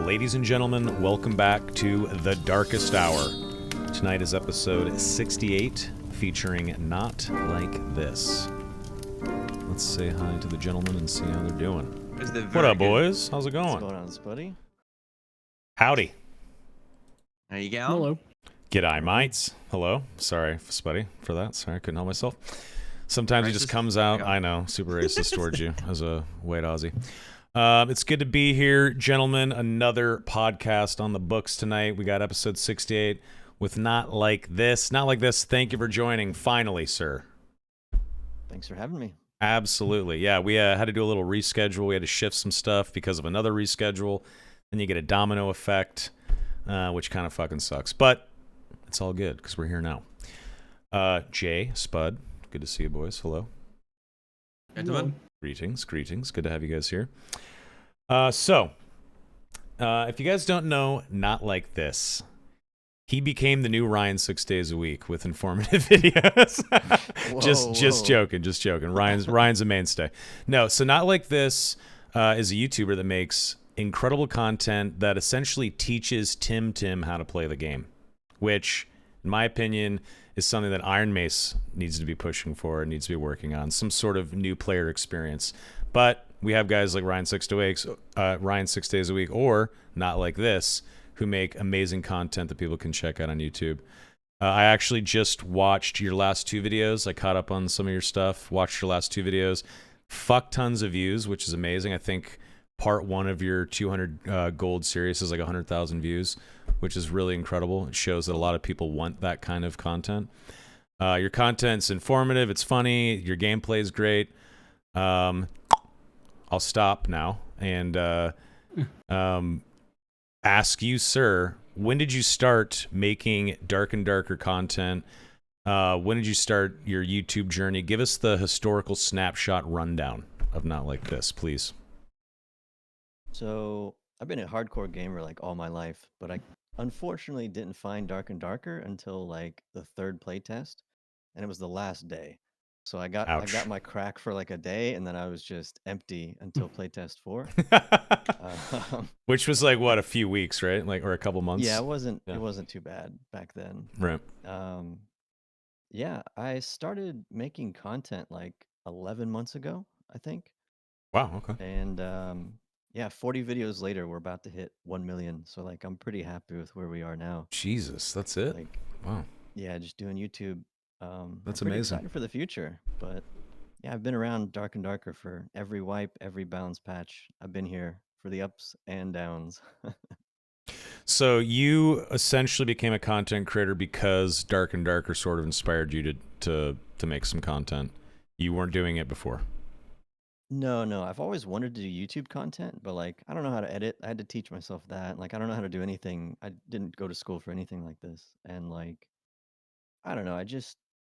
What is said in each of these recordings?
Ladies and gentlemen, welcome back to The Darkest Hour. Tonight is episode 68, featuring Not Like This. Let's say hi to the gentlemen and see how they're doing. What up, boys? How's it going? What's going on, Spuddy? Howdy. How you going? Hello. G'day, mates. Hello. Sorry, Spuddy, for that. Sorry, I couldn't help myself. Sometimes he just comes out. I know, super racist towards you as a white Aussie. It's good to be here, gentlemen. Another podcast on the books tonight. We got episode 68 with Not Like This. Not Like This, thank you for joining. Finally, sir. Thanks for having me. Absolutely. Yeah, we had to do a little reschedule. We had to shift some stuff because of another reschedule. Then you get a domino effect, which kind of fucking sucks. But it's all good because we're here now. Jay, Spud, good to see you, boys. Hello. Gentlemen. Greetings. Good to have you guys here. So, if you guys don't know, Not Like This, he became the new Ryan 6 days a week with informative videos. Just joking. Ryan's a mainstay. No, so Not Like This is a YouTuber that makes incredible content that essentially teaches Tim how to play the game, which, in my opinion, is something that Iron Mace needs to be pushing for and needs to be working on, some sort of new player experience. But we have guys like Ryan 6 days a week, or Not Like This, who make amazing content that people can check out on YouTube. I actually just watched your last two videos. I caught up on some of your stuff, watched your last two videos. Fuck tons of views, which is amazing. I think part one of your 200 gold series is like 100,000 views, which is really incredible. It shows that a lot of people want that kind of content. Your content's informative. It's funny. Your gameplay is great. I'll stop now and ask you, sir, when did you start making dark and darker content? When did you start your YouTube journey? Give us the historical snapshot rundown of Not Like This, please. So I've been a hardcore gamer like all my life, but I unfortunately didn't find Dark and Darker until like the third playtest, and it was the last day. So I got my crack for like a day, and then I was just empty until playtest 4. Which was like what, a few weeks, right? Like, or a couple months. Yeah, it wasn't too bad back then. Right. Yeah, I started making content like 11 months ago, I think. Wow. Okay. And yeah, 40 videos later, we're about to hit 1 million. So like, I'm pretty happy with where we are now. Jesus, that's it. Like, wow. Yeah, just doing YouTube. That's I'm pretty amazing. excited for the future. But yeah, I've been around Dark and Darker for every wipe, every balance patch. I've been here for the ups and downs. So you essentially became a content creator because Dark and Darker sort of inspired you to make some content. You weren't doing it before. No, I've always wanted to do YouTube content, but like, I don't know how to edit. I had to teach myself that. Like, I don't know how to do anything. I didn't go to school for anything like this. And like, I don't know.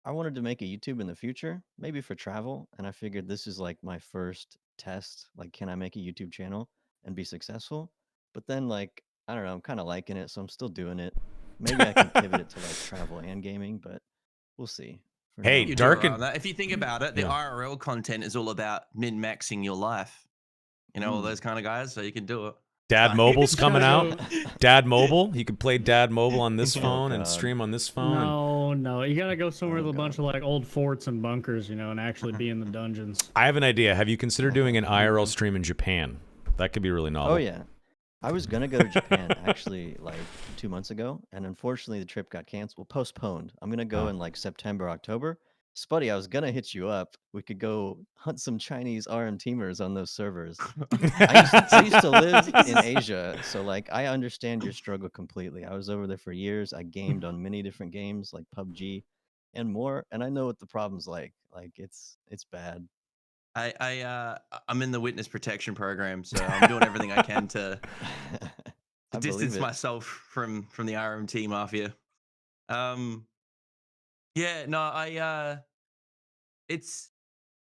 I wanted to make a YouTube in the future, maybe for travel. And I figured this is like my first test. Like, can I make a YouTube channel and be successful? But then like, I don't know, I'm kind of liking it. So I'm still doing it. Maybe I can pivot it to like travel and gaming, but we'll see. Hey, You Dark do and all right. If you think about it, the Yeah. IRL content is all about min-maxing your life. You know, all those kind of guys, so you can do it. Dad Like- Mobile's coming out. Dad Mobile. You can play Dad Mobile on this phone and God. stream on this phone. No, you gotta go somewhere with a God. bunch of like old forts and bunkers, and actually be in the dungeons. I have an idea. Have you considered doing an IRL stream in Japan? That could be really novel. Oh yeah. I was gonna go to Japan actually like 2 months ago, and unfortunately the trip got canceled, postponed. I'm gonna go in like September, October. Spuddy, I was gonna hit you up. We could go hunt some Chinese RM teamers on those servers. I used to live in Asia, so like I understand your struggle completely. I was over there for years. I gamed on many different games like PUBG and more, and I know what the problem's like. Like it's bad. I'm in the witness protection program, so I'm doing everything I can to I believe distance it. myself from the RMT mafia. Yeah, no, it's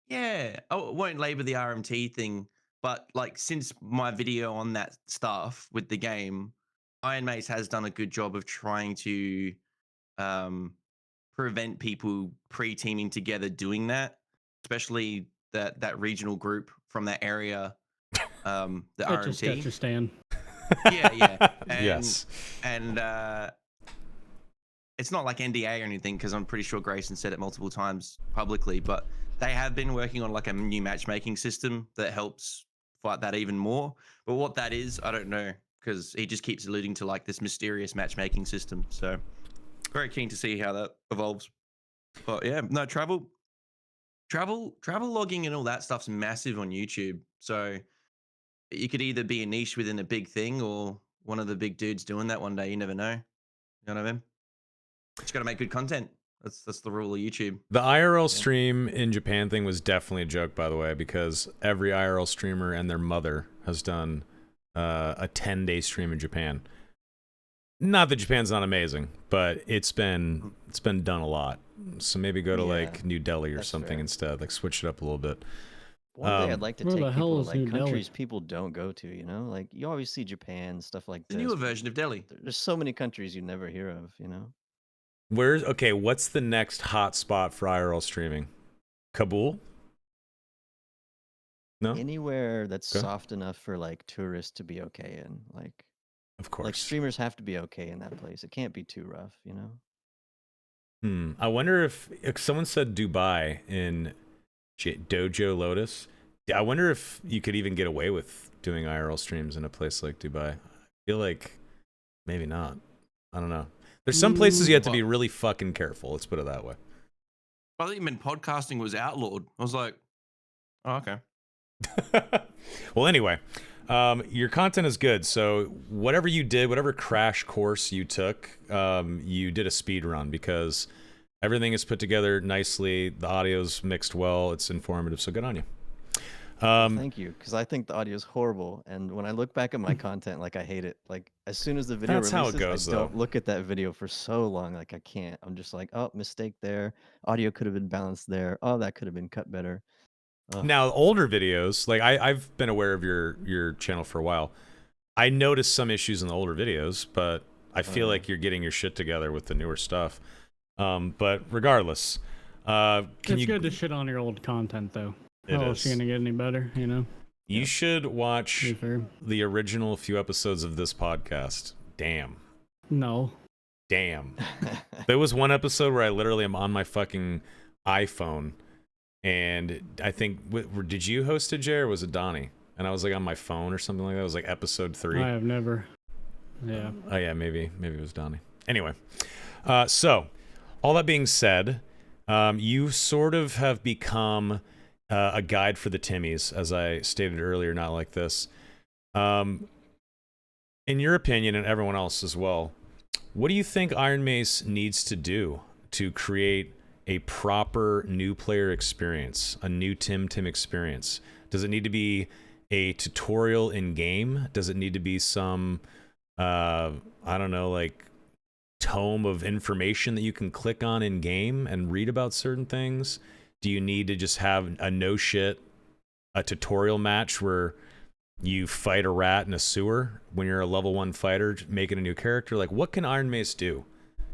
I won't labor the RMT thing, but like since my video on that stuff with the game, Iron Mace has done a good job of trying to prevent people pre-teaming together doing that, especially that regional group from that area, the That just got RMT. your stand. Yeah. And, Yes. And it's not like NDA or anything, because I'm pretty sure Grayson said it multiple times publicly, but they have been working on like a new matchmaking system that helps fight that even more. But what that is, I don't know, because he just keeps alluding to like this mysterious matchmaking system. So very keen to see how that evolves. But yeah, no, travel logging and all that stuff's massive on YouTube. So you could either be a niche within a big thing or one of the big dudes doing that one day. You never know. You know what I mean? Just got to make good content. That's the rule of YouTube. The IRL stream in Japan thing was definitely a joke, by the way, because every IRL streamer and their mother has done a 10-day stream in Japan. Not that Japan's not amazing, but it's been done a lot. So maybe go to like New Delhi or something instead, like switch it up a little bit. One day I'd like to Where take the hell people to is like New Delhi? countries people don't go to, you know? Like you always see Japan, stuff like The this. newer but version of Delhi. There's so many countries you never hear of, you know? What's the next hot spot for IRL streaming? Kabul? No? Anywhere that's soft enough for like tourists to be okay in. Like, Of course. like streamers have to be okay in that place. It can't be too rough, you know? I wonder if someone said Dubai in Dojo Lotus. I wonder if you could even get away with doing IRL streams in a place like Dubai. I feel like maybe not. I don't know. There's some places you have to be really fucking careful. Let's put it that way. I think you meant podcasting was outlawed. I was like, oh, okay. Well, anyway, your content is good. So whatever you did, whatever crash course you took, you did a speed run because everything is put together nicely. The audio's mixed well. It's informative. So good on you. Thank you, because I think the audio is horrible, and when I look back at my content, like I hate it. Like as soon as the video That's how releases, it goes, I don't look at that video for so long. Like I can't. I'm just like, oh, mistake there. Audio could have been balanced there. Oh, that could have been cut better. Ugh. Now, older videos, like I've been aware of your channel for a while. I noticed some issues in the older videos, but I feel like you're getting your shit together with the newer stuff. But regardless, It's good to shit on your old content, though. How is she gonna get any better, you know? You should watch To be fair. the original few episodes of this podcast. Damn. No. Damn. There was one episode where I literally am on my fucking iPhone, and I think, did you host it, Jay, or was it Donnie? And I was like on my phone or something like that. It was like episode 3. I have never. Yeah. Oh yeah, maybe it was Donnie. Anyway, so all that being said, you sort of have become a guide for the Timmies, as I stated earlier. Not like this. In your opinion, and everyone else as well, what do you think Iron Mace needs to do to create a proper new player experience, a new Tim experience? Does it need to be a tutorial in game? Does it need to be some I don't know, like tome of information that you can click on in game and read about certain things? Do you need to just have a tutorial match where you fight a rat in a sewer when you're a level 1 fighter making a new character? Like, what can Iron Mace do?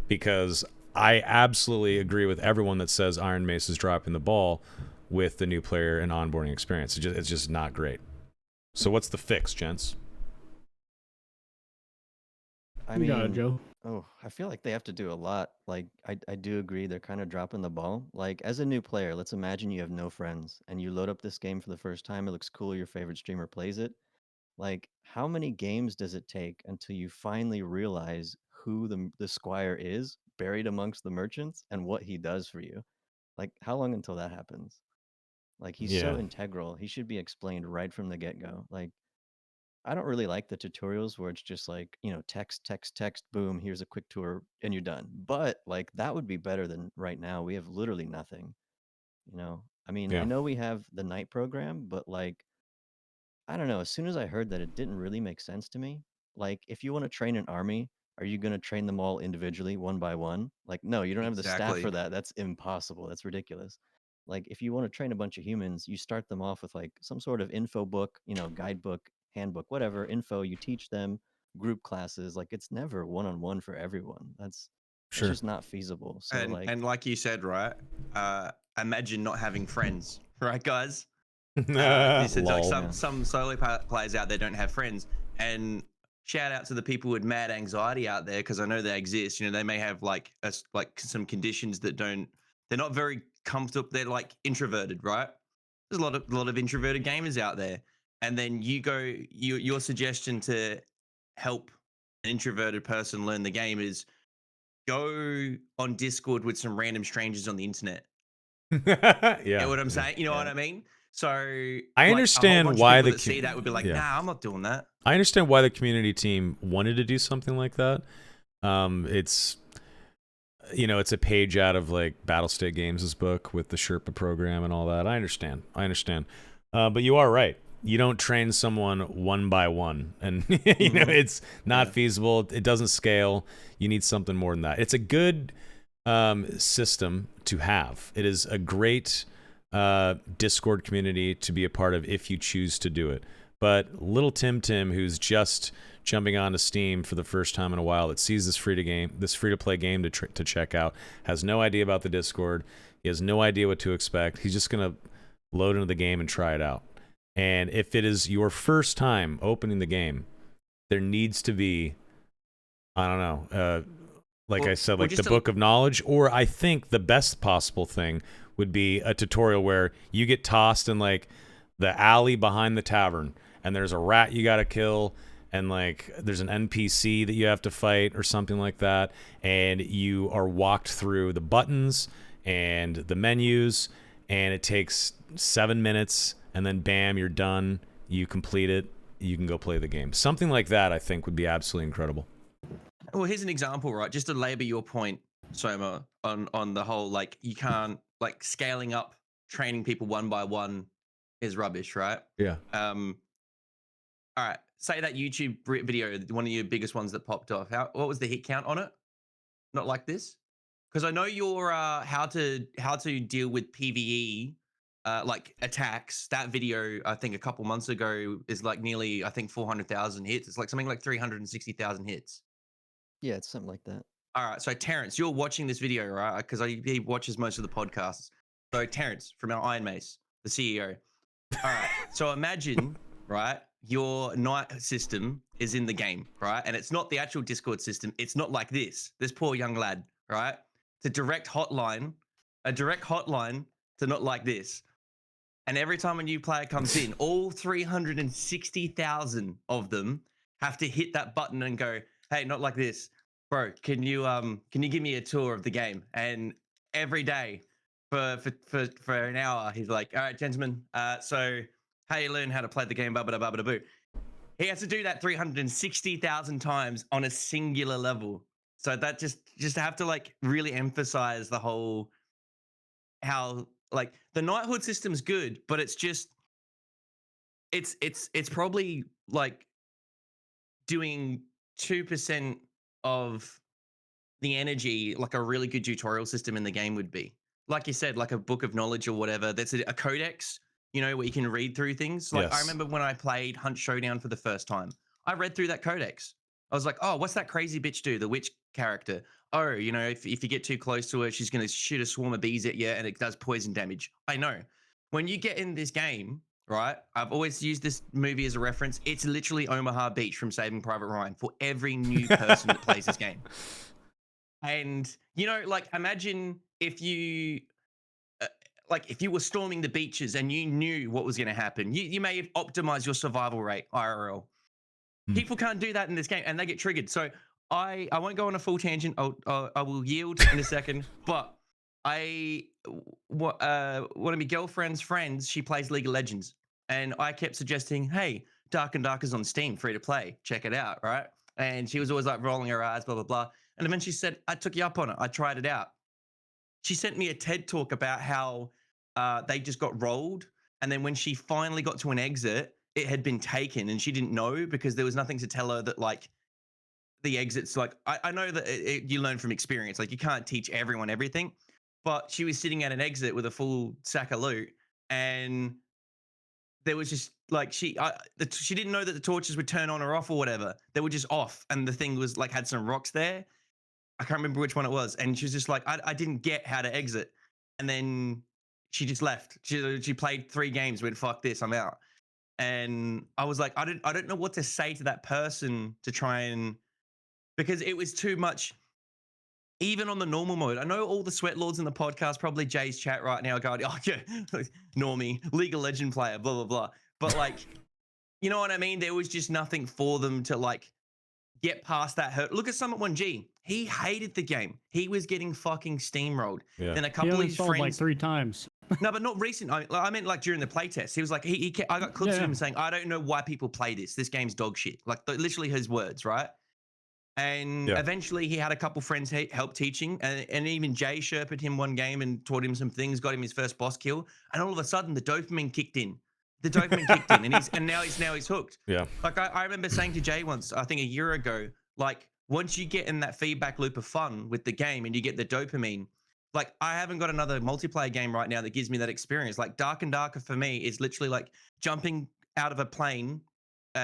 Because I absolutely agree with everyone that says Iron Mace is dropping the ball with the new player and onboarding experience. It's just not great. So what's the fix, gents? I You got it, Joe. Oh, I feel like they have to do a lot. Like, I do agree they're kind of dropping the ball. Like, as a new player, let's imagine you have no friends and you load up this game for the first time. It looks cool. Your favorite streamer plays it. Like, how many games does it take until you finally realize who the squire is buried amongst the merchants and what he does for you? Like, how long until that happens? Like, he's so Yeah. integral. He should be explained right from the get-go. Like, I don't really like the tutorials where it's just like, you know, text, boom, here's a quick tour, and you're done. But like that would be better than right now. We have literally nothing, you know. I mean, I Yeah. know we have the night program, but like, I don't know. As soon as I heard that, it didn't really make sense to me. Like, if you want to train an army, are you going to train them all individually, one by one? Like, no, you don't have the staff Exactly. for that. That's impossible. That's ridiculous. Like, if you want to train a bunch of humans, you start them off with like some sort of info book, you know, guidebook, handbook, whatever info. You teach them group classes. Like, it's never one-on-one for everyone. That's Sure. just not feasible. So And like you said, right? Imagine not having friends, right, guys? This is like Lol. some solo players out there don't have friends, and shout out to the people with mad anxiety out there, because I know they exist. You know, they may have like some conditions that they're not very comfortable. They're like introverted, right? There's a lot of introverted gamers out there, and then your suggestion to help an introverted person learn the game is go on Discord with some random strangers on the internet. Yeah. You know what I'm saying? You know what I mean? So I like, understand a whole bunch why of people the that see that would be like, nah, I'm not doing that. I understand why the community team wanted to do something like that. It's it's a page out of like Battlestate Games' book with the Sherpa program and all that. I understand. But you are right. You don't train someone one by one, and it's not feasible. It doesn't scale. You need something more than that. It's a good system to have. It is a great Discord community to be a part of if you choose to do it. But little Tim, who's just jumping onto Steam for the first time in a while, that sees this free to play game to check out, has no idea about the Discord. He has no idea what to expect. He's just gonna load into the game and try it out. And if it is your first time opening the game, there needs to be, I don't know, I said, like the book of knowledge, or I think the best possible thing would be a tutorial where you get tossed in like the alley behind the tavern, and there's a rat you gotta kill, and like there's an NPC that you have to fight or something like that, and you are walked through the buttons and the menus, and it takes 7 minutes, and then bam, you're done. You complete it. You can go play the game. Something like that, I think, would be absolutely incredible. Well, here's an example, right? Just to labor your point, Soma, on the whole, like, you can't, like, scaling up training people one by one is rubbish, right? Yeah. All right. Say that YouTube video, one of your biggest ones that popped off. What was the hit count on it? Not like this, because I know your how to deal with PvE, like attacks. That video, I think a couple months ago, is like nearly, I think, 400,000 hits. It's like something like 360,000 hits. Yeah, it's something like that. All right, so Terrence, you're watching this video, right? Because he watches most of the podcasts. So Terrence from our Iron Mace, the CEO. All right, so imagine, right, your night system is in the game, right? And it's not the actual Discord system. It's not like this. This poor young lad, right? It's a direct hotline to Not Like This. And every time a new player comes in, all 360,000 of them have to hit that button and go, "Hey, Not Like This, bro. Can you give me a tour of the game?" And every day for an hour, he's like, "All right, gentlemen. So how you learn how to play the game? Boo." He has to do that 360,000 times on a singular level. So that just have to like really emphasize the whole how like the knighthood system's good, but it's just it's probably like doing 2% of the energy like a really good tutorial system in the game would be. Like you said, like a book of knowledge or whatever. That's a codex, you know, where you can read through things. Like I remember when I played Hunt Showdown for the first time, I read through that codex. I was like, oh, what's that crazy bitch do? The witch character. Oh, you know, if you get too close to her, she's going to shoot a swarm of bees at you and it does poison damage. I know. When you get in this game, right? I've always used this movie as a reference. It's literally Omaha Beach from Saving Private Ryan for every new person that plays this game. And, you know, like imagine if you if you were storming the beaches and you knew what was going to happen. You may have optimized your survival rate IRL. People can't do that in this game and they get triggered. So I won't go on a full tangent. I will yield in a second. But one of my girlfriend's friends, she plays League of Legends. And I kept suggesting, hey, Dark and Dark is on Steam, free to play. Check it out, right? And she was always like rolling her eyes, blah, blah, blah. And eventually she said, I took you up on it. I tried it out. She sent me a TED talk about how they just got rolled. And then when she finally got to an exit, it had been taken and she didn't know because there was nothing to tell her that like the exits, like I know that you learn from experience, like you can't teach everyone everything, but she was sitting at an exit with a full sack of loot and there was just like she didn't know that the torches would turn on or off or whatever. They were just off and the thing was like had some rocks there. I can't remember which one it was. And she was just like, I didn't get how to exit. And then she just left. She played 3 games, went, fuck this, I'm out. and I was like, I don't know what to say to that person to try and, because it was too much. Even on the normal mode, I know all the sweat lords in the podcast, probably Jay's chat right now, going, "Oh yeah, normie, League of Legend player, blah blah blah." But like, you know what I mean? There was just nothing for them to like get past that hurt. Look at Summit 1G. He hated the game. He was getting fucking steamrolled. Yeah. Then a He couple of his uninstalled like friends. 3 times. No, but not recent. I meant like during the playtest. He was like, I got clips of Yeah. him saying, "I don't know why people play this. This game's dog shit." Like literally his words, right? And Yeah. eventually he had a couple friends help teaching, and even Jay sherped him one game and taught him some things, got him his first boss kill, and all of a sudden the dopamine kicked in. The dopamine kicked in, and now he's hooked. Yeah. Like I remember saying to Jay once, I think a year ago, like once you get in that feedback loop of fun with the game and you get the dopamine, like I haven't got another multiplayer game right now that gives me that experience. Like Dark and Darker for me is literally like jumping out of a plane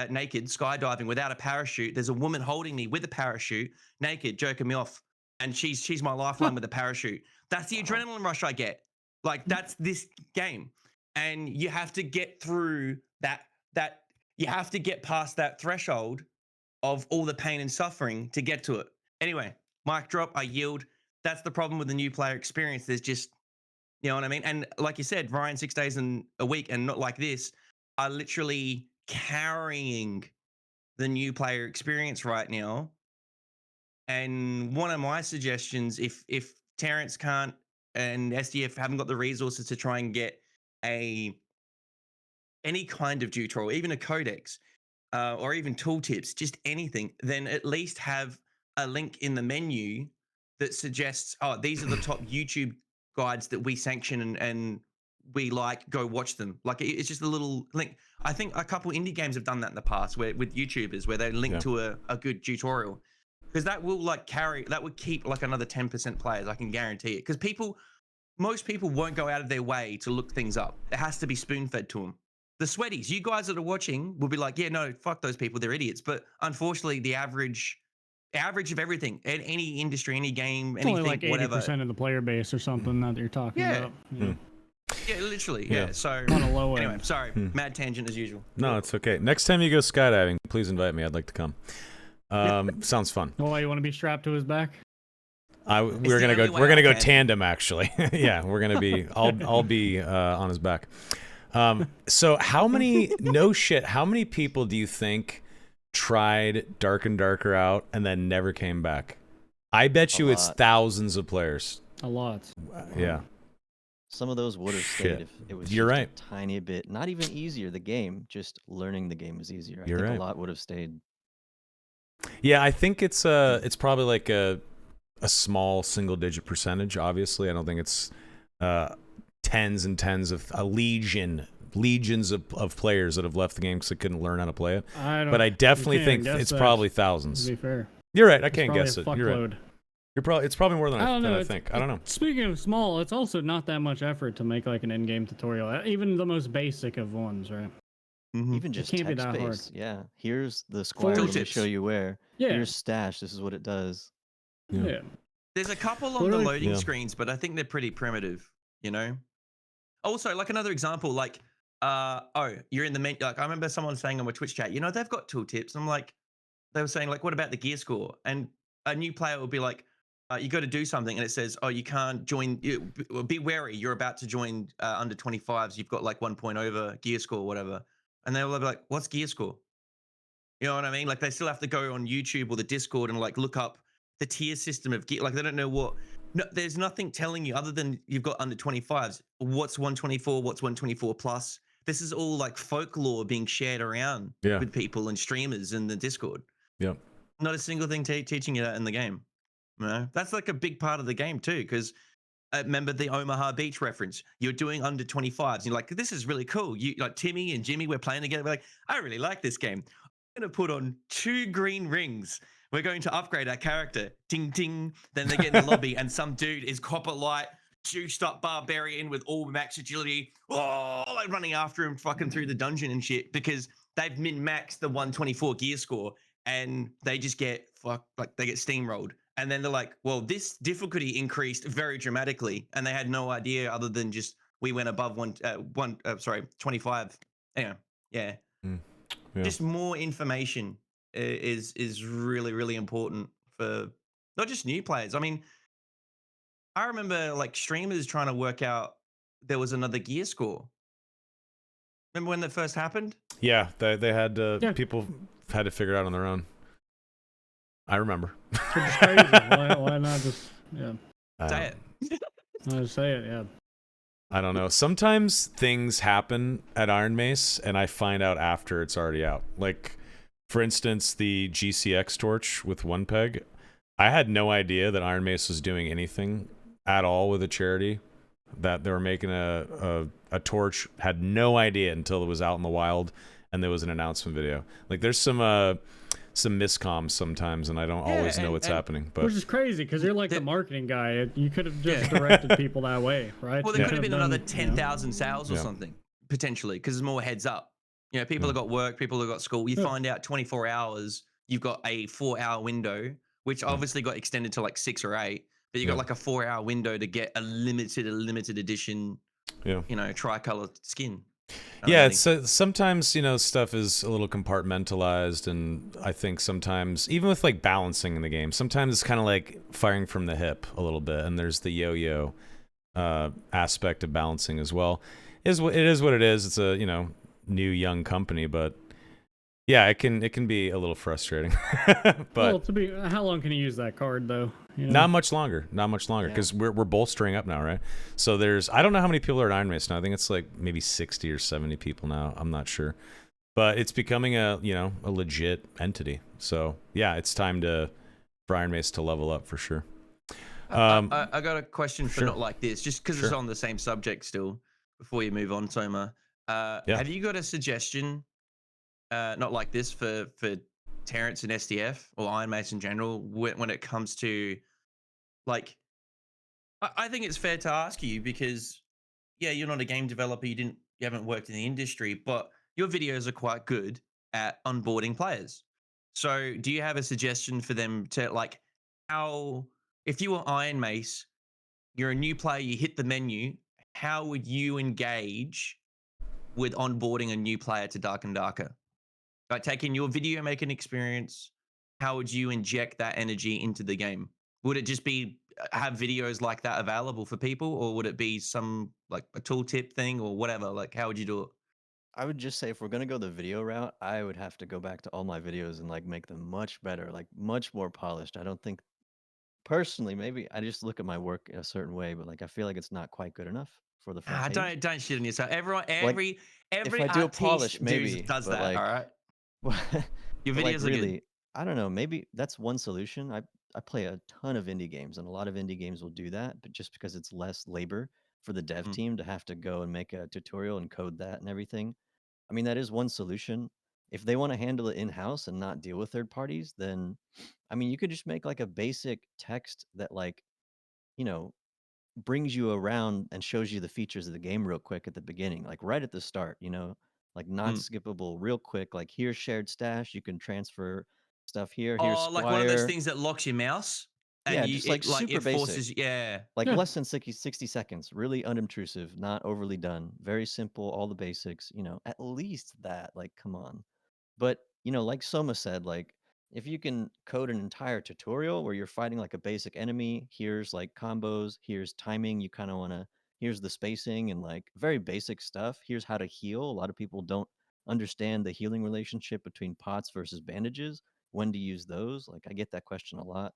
naked, skydiving without a parachute. There's a woman holding me with a parachute, naked, jerking me off, and she's my lifeline with a parachute. That's the adrenaline rush I get. Like that's this game, and you have to get through that. You have to get past that threshold of all the pain and suffering to get to it. Anyway, mic drop. I yield. That's the problem with the new player experience. There's just, you know what I mean? And like you said, Ryan 6 days in a week and Not Like This are literally carrying the new player experience right now. And one of my suggestions, if Terrence can't and SDF haven't got the resources to try and get any kind of tutorial, even a codex, or even tooltips, just anything, then at least have a link in the menu that suggests, oh, these are the top YouTube guides that we sanction and we like, go watch them. Like it's just a little link. I think a couple indie games have done that in the past with YouTubers where they link to a good tutorial, because that will like that would keep like another 10% players. I can guarantee it, because most people won't go out of their way to look things up. It has to be spoon fed to them. The sweaties, you guys that are watching will be like, yeah, no, fuck those people, they're idiots. But unfortunately, the average of everything in any industry, any game, It's anything, only like 80% whatever. of the player base or something that you're talking about. Yeah, literally. Yeah. So on a low anyway, end. sorry, mad tangent as usual. No, it's okay. Next time you go skydiving, please invite me. I'd like to come. Sounds fun. Oh, you want to be strapped to his back? We're gonna go tandem actually. Yeah, we're gonna be. I'll be on his back. So how many how many people do you think tried Dark and Darker out and then never came back? I bet you it's thousands of players. A lot. Yeah. Some of those would have stayed if it was You're just right. a tiny bit, not even easier. The game, just learning the game was easier. I You're think right. a lot would have stayed. Yeah, I think it's probably like a small single digit percentage. Obviously, I don't think it's tens and tens of legions of players that have left the game because they couldn't learn how to play it. But I definitely think it's probably thousands. To be fair, you're right. I can't guess it. You're right. You're it's probably more than I think. I don't know. Speaking of small, it's also not that much effort to make like an in-game tutorial, even the most basic of ones, right? Even just it can't be that hard. text-based. Yeah. Here's the square. Let me show you where. Yeah. Here's stash. This is what it does. Yeah. There's a couple on the loading screens, but I think they're pretty primitive, you know? Also, like another example, like, you're in the menu. Like, I remember someone saying on my Twitch chat, they've got tooltips. I'm like, they were saying, like, what about the gear score? And a new player will be like, you got to do something. And it says, oh, you can't join. Be wary. You're about to join under 25s. You've got like 1 point over gear score, or whatever. And they'll be like, what's gear score? You know what I mean? Like, they still have to go on YouTube or the Discord and like look up the tier system of gear. Like, they don't know what. No, there's nothing telling you other than you've got under 25s. What's 124? What's 124 plus? This is all like folklore being shared around with people and streamers in the Discord. Yep. Not a single thing teaching you that in the game. You know? That's like a big part of the game too, because remember the Omaha Beach reference. You're doing under 25s. And you're like, this is really cool. You like Timmy and Jimmy, we're playing together. We're like, I really like this game. I'm going to put on 2 green rings. We're going to upgrade our character. Ding, ding. Then they get in the lobby and some dude is copper light, juiced up barbarian with all max agility. Oh, like running after him fucking through the dungeon and shit, because they've min-maxed the 124 gear score and they just get they get steamrolled. And then they're like, well, this difficulty increased very dramatically. And they had no idea other than just we went above 25. Anyway, yeah. Yeah. Just more information is really really important for not just new players. I mean, I remember like streamers trying to work out there was another gear score. Remember when that first happened? Yeah, they had to, Yeah. people had to figure it out on their own. I remember. Which is crazy. Why not just Say it. I just say it, yeah. I don't know. Sometimes things happen at Iron Mace, and I find out after it's already out. Like, for instance, the GCX torch with one peg. I had no idea that Iron Mace was doing anything at all with a charity. That they were making a torch. Had no idea until it was out in the wild, and there was an announcement video. Like, there's some miscoms sometimes, and I don't always know what's happening. But which is crazy because you're like the marketing guy. You could have just directed people that way, right? Well, there You could have been done, another 10,000 sales or Yeah. something potentially because there's more heads up. You know, people have got work, people have got school. You find out 24 hours, you've got a 4-hour window, which obviously got extended to like 6 or 8. But you got like a 4-hour window to get a limited edition, yeah. you know, tricolor skin. Yeah, it's sometimes, you know, stuff is a little compartmentalized, and I think sometimes even with like balancing in the game, sometimes it's kind of like firing from the hip a little bit, and there's the yo-yo aspect of balancing as well. It is what it is. It's a, you know, new young company, but yeah, it can be a little frustrating. But well, how long can you use that card though? You know? not much longer because we're bolstering up now, right? So I don't know how many people are at Iron Mace now. I think it's like maybe 60 or 70 people now. I'm not sure, but it's becoming a legit entity. So yeah, it's time for Iron Mace to level up for sure. I got a question for sure. Not Like This, just because it's on the same subject still. Before you move on, Toma, have you got a suggestion? Not Like This for Terrence and SDF or Iron Mace in general when it comes to like. I think it's fair to ask you because yeah, you're not a game developer. You haven't worked in the industry, but your videos are quite good at onboarding players. So, do you have a suggestion for them to like how if you were Iron Mace, you're a new player, you hit the menu, how would you engage with onboarding a new player to Dark and Darker? Like taking your video making experience, how would you inject that energy into the game? Would it just be have videos like that available for people, or would it be some like a tooltip thing or whatever? Like, how would you do it? I would just say if we're gonna go the video route, I would have to go back to all my videos and like make them much better, like much more polished. I don't think personally, maybe I just look at my work in a certain way, but like I feel like it's not quite good enough for the front page. Don't shit on yourself. Like if Every I do a polish, artiste maybe, does but that. All like, right, your but like videos are good. really, I don't know. Maybe that's one solution. I play a ton of indie games, and a lot of indie games will do that, but just because it's less labor for the dev Mm. team to have to go and make a tutorial and code that and everything. I mean, that is one solution. If they want to handle it in house and not deal with third parties, then I mean, you could just make like a basic text that like, you know, brings you around and shows you the features of the game real quick at the beginning, like right at the start, like not Mm. skippable, real quick. Like here's shared stash, you can transfer stuff here. Here's Oh, like one of those Squire. things that locks your mouse and Yeah, just like super it basic, forces yeah. like Yeah. less than 60 seconds, really unobtrusive, not overly done, very simple, all the basics, at least that, like, come on. But, like Soma said, like, if you can code an entire tutorial where you're fighting like a basic enemy, here's like combos, here's timing, you kind of want to, here's the spacing and like very basic stuff. Here's how to heal. A lot of people don't understand the healing relationship between pots versus bandages, when to use those. Like, I get that question a lot.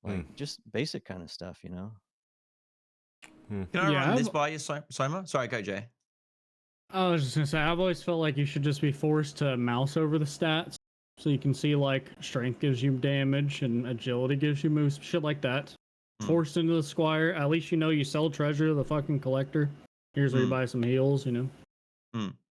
Like, just basic kind of stuff, Can I run this by you, Soma? Sorry, go Jay. I was just gonna say, I've always felt like you should just be forced to mouse over the stats, so you can see like strength gives you damage and agility gives you moves, shit like that. Forced into the Squire, at least you sell treasure to the fucking collector. Here's where you buy some heals,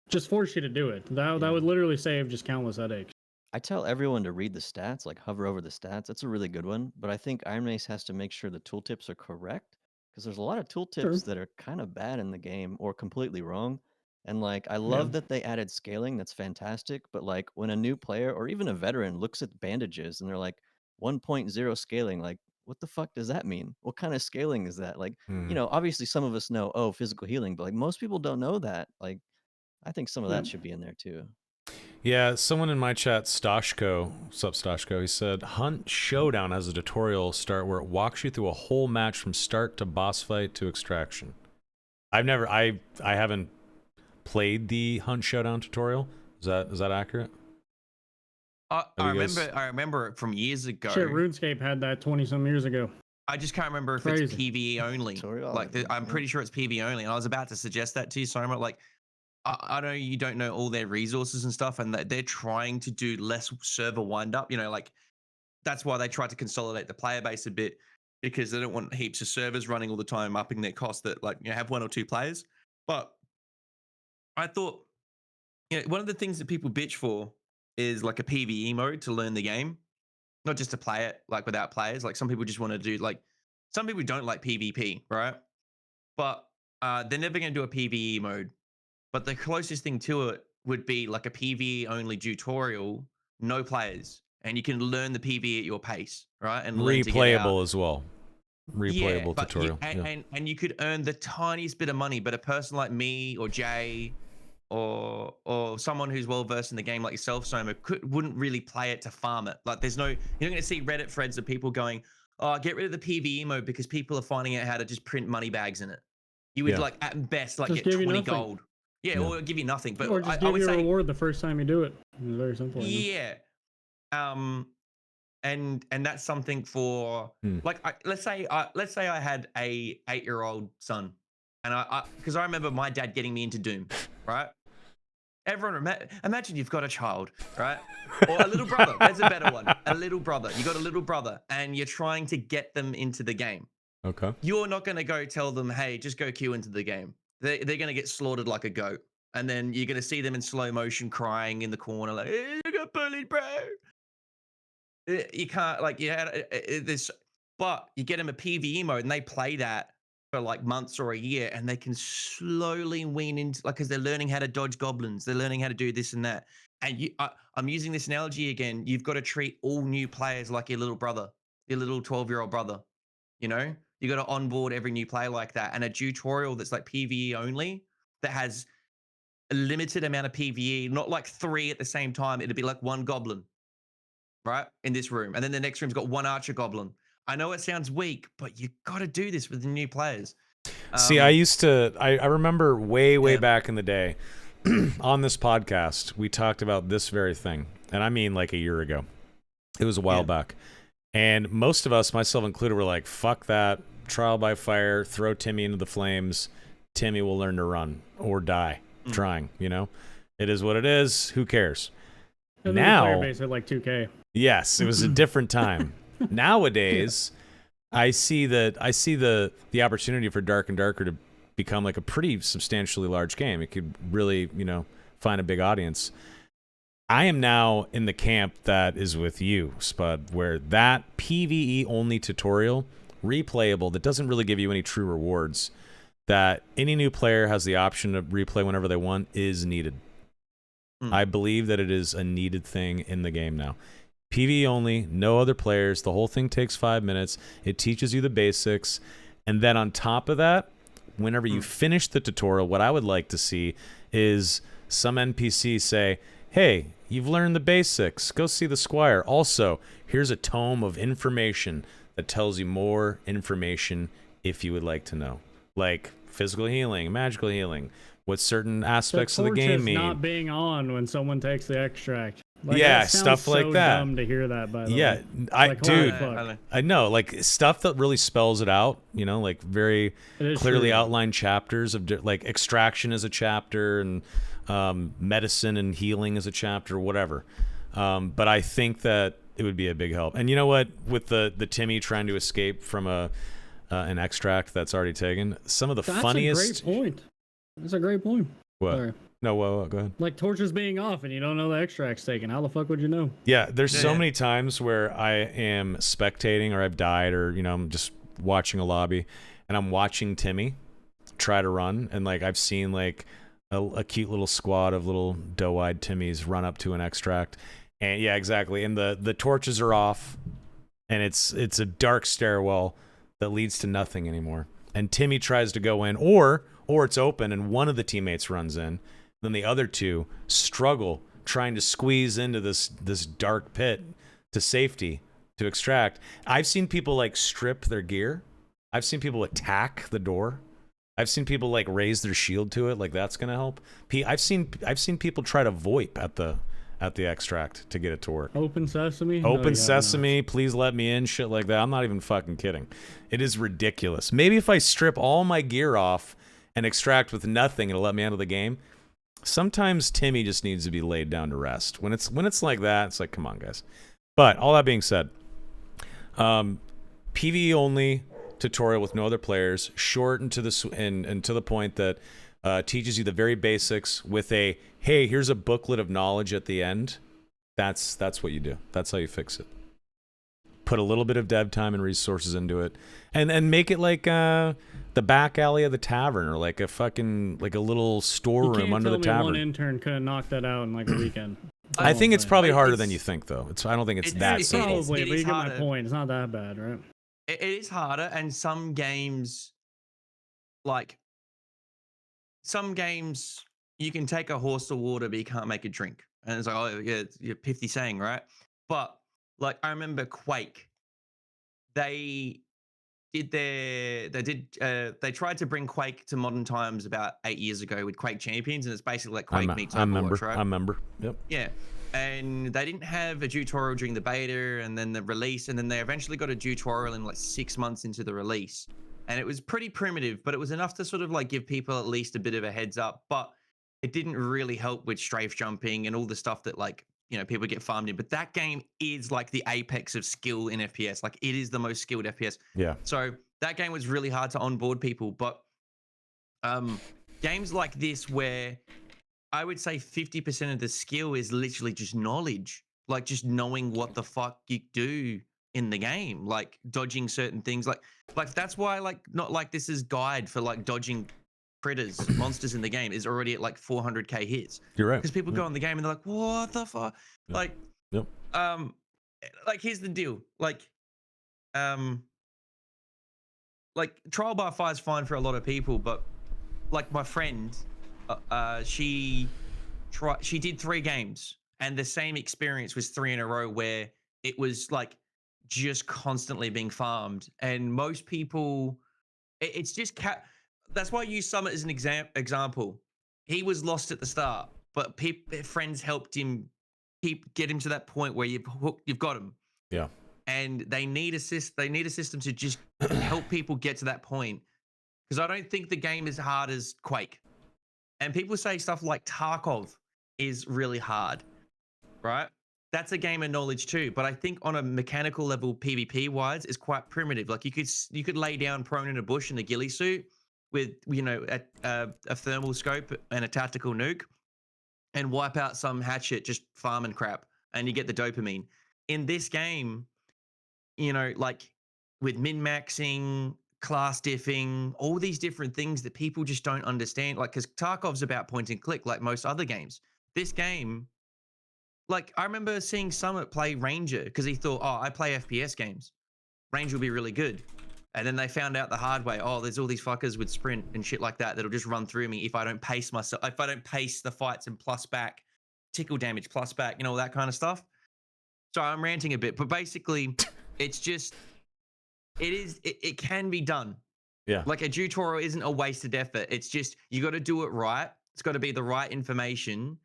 Just force you to do it. That would literally save just countless headaches. I tell everyone to read the stats, like hover over the stats. That's a really good one. But I think Iron Mace has to make sure the tooltips are correct, because there's a lot of tooltips that are kind of bad in the game or completely wrong. And like, I love that they added scaling. That's fantastic. But like, when a new player or even a veteran looks at bandages and they're like 1.0 scaling, like, what the fuck does that mean? What kind of scaling is that? Like, obviously some of us know, oh, physical healing, but like most people don't know that. Like, I think some of that should be in there too. Yeah, someone in my chat, Stoshko, what's up, Stoshko? He said, Hunt Showdown has a tutorial start where it walks you through a whole match from start to boss fight to extraction. I haven't played the Hunt Showdown tutorial. Is that accurate? I remember it from years ago. Shit, RuneScape had that 20-some years ago. I just can't remember if Crazy. it's PvE only. Tutorial, Like, I'm pretty sure it's PvE only. And I was about to suggest that to you, Soma. Like, I know you don't know all their resources and stuff, and that they're trying to do less server wind up. You know, like that's why they tried to consolidate the player base a bit, because they don't want heaps of servers running all the time, upping their cost. That, like, you know, have 1 or 2 players. But I thought, you know, one of the things that people bitch for is like a PvE mode to learn the game, not just to play it like without players. Like some people just want to do, like, some people don't like PvP, right? But they're never going to do a PvE mode. But the closest thing to it would be like a PvE only tutorial, no players, and you can learn the PvE at your pace, right? And learn to get out. Replayable as well. Replayable tutorial. And you could earn the tiniest bit of money, but a person like me or Jay or someone who's well versed in the game like yourself, Soma, wouldn't really play it to farm it. Like, you're not going to see Reddit threads of people going, "Oh, get rid of the PvE mode because people are finding out how to just print money bags in it." You would like at best like just get give 20 you gold. Yeah, or give you nothing. But or just I give would you a say, reward the first time you do it. It's very simple. yeah. And that's something for like, let's say I had a 8-year-old son, and because I remember my dad getting me into Doom, right? Everyone, imagine you've got a child, right? Or a little brother. There's a better one. A little brother. You got a little brother, and you're trying to get them into the game. Okay. You're not going to go tell them, "Hey, just go queue into the game." They're going to get slaughtered like a goat, and then you're going to see them in slow motion crying in the corner, like, "Hey, I got bullied, bro." You can't, like, this, but you get them a PvE mode, and they play that for like months or a year, and they can slowly wean into, like, because they're learning how to dodge goblins, they're learning how to do this and that. And I'm using this analogy again. You've got to treat all new players like your little brother, your little 12-year-old brother. You know, you got to onboard every new player like that. And a tutorial that's like PvE only, that has a limited amount of PvE, not like 3 at the same time. It'd be like 1 goblin, right, in this room, and then the next room's got 1 archer goblin. I know it sounds weak, but you got to do this with the new players. See, I remember way back in the day on this podcast, we talked about this very thing. And I mean like a year ago. It was a while back. And most of us, myself included, were like, fuck that, trial by fire, throw Timmy into the flames. Timmy will learn to run or die trying, you know? It is what it is. Who cares? And now, the player base at like 2K. Yes, it was a different time. Nowadays, I see the opportunity for Dark and Darker to become like a pretty substantially large game. It could really, you know, find a big audience. I am now in the camp that is with you, Spud, where that PvE only tutorial, replayable, that doesn't really give you any true rewards, that any new player has the option to replay whenever they want, is needed. I believe that it is a needed thing in the game now. PvE only, no other players. The whole thing takes 5 minutes. It teaches you the basics. And then on top of that, whenever you finish the tutorial, what I would like to see is some NPC say, "Hey, you've learned the basics. Go see the squire. Also, here's a tome of information that tells you more information if you would like to know. Like physical healing, magical healing, what certain aspects of the game mean." Not being on when someone takes the extract. Like, yeah, that sounds stuff like so that. Dumb to hear that, by the Yeah, way. dude, fuck? I know, like stuff that really spells it out. You know, like very clearly outlined chapters of like extraction is a chapter, and medicine and healing is a chapter, whatever. But I think that it would be a big help. And you know what? With the Timmy trying to escape from an extract that's already taken, some of the funniest. That's a great point. That's a great point. What? Sorry. No, go ahead. Like torches being off and you don't know the extract's taken. How the fuck would you know? Yeah, there's so many times where I am spectating or I've died or, you know, I'm just watching a lobby and I'm watching Timmy try to run, and like I've seen like a cute little squad of little doe-eyed Timmys run up to an extract. And yeah, exactly. And the torches are off and it's a dark stairwell that leads to nothing anymore. And Timmy tries to go in, or it's open and one of the teammates runs in. Then the other two struggle trying to squeeze into this dark pit to safety to extract. I've seen people like strip their gear. I've seen people attack the door. I've seen people like raise their shield to it, like that's gonna help. I've seen people try to VoIP at the extract to get it to work. Open sesame. Open sesame, please let me in, shit like that. I'm not even fucking kidding. It is ridiculous. Maybe if I strip all my gear off and extract with nothing, it'll let me out of the game. Sometimes Timmy just needs to be laid down to rest. When it's like that, it's like, come on, guys. But all that being said, PvE only tutorial with no other players, short and to the point that teaches you the very basics with a, hey, here's a booklet of knowledge at the end. That's what you do. That's how you fix it. Put a little bit of dev time and resources into it, and make it like the back alley of the tavern, or like a little storeroom under the tavern. One intern could have knocked that out in like a weekend. I think it's probably harder than you think, though. I don't think it's that simple. Probably, but you get my point. It's not that bad, right? It is harder, and some games you can take a horse to water, but you can't make it drink. And it's like, oh yeah, it's a pithy saying, right? But like, I remember Quake. They tried to bring Quake to modern times about 8 years ago with Quake Champions, and it's basically like Quake meets Overwatch, right? I remember. Yep. Yeah. And they didn't have a tutorial during the beta and then the release, and then they eventually got a tutorial in like 6 months into the release. And it was pretty primitive, but it was enough to sort of like give people at least a bit of a heads up. But it didn't really help with strafe jumping and all the stuff that, like, you know, people get farmed in. But that game is like the apex of skill in FPS. Like, it is the most skilled FPS. Yeah. So that game was really hard to onboard people. But games like this, where I would say 50% of the skill is literally just knowledge, like just knowing what the fuck you do in the game, like dodging certain things. Like that's why, like, not like this is guide for like dodging critters, monsters in the game is already at like 400k hits. You're right. Because people go in the game and they're like, what the fuck? Yep. Like, yep. Like, here's the deal. Like trial by fire is fine for a lot of people, but like my friend, she did 3 games, and the same experience was 3 in a row, where it was like just constantly being farmed. And most people, it's just that's why I use Summit as an example. He was lost at the start, but friends helped him get him to that point where you've got him. Yeah. And they need a system to just help people get to that point, because I don't think the game is hard as Quake. And people say stuff like Tarkov is really hard, right? That's a game of knowledge too. But I think on a mechanical level, PvP wise, is quite primitive. Like, you could lay down prone in a bush in a ghillie suit with, you know, a thermal scope and a tactical nuke, and wipe out some hatchet just farming crap, and you get the dopamine. In this game, you know, like with min-maxing, class diffing, all these different things that people just don't understand. Like, because Tarkov's about point and click like most other games. This game, like, I remember seeing Summit play Ranger because he thought, oh, I play FPS games. Ranger will be really good. And then they found out the hard way, oh, there's all these fuckers with sprint and shit like that that'll just run through me if I don't pace myself, if I don't pace the fights and plus back, tickle damage, plus back, you know, all that kind of stuff. So I'm ranting a bit, but basically it's just, it can be done. Yeah. Like, a tutorial isn't a wasted effort. It's just, you got to do it right. It's got to be the right information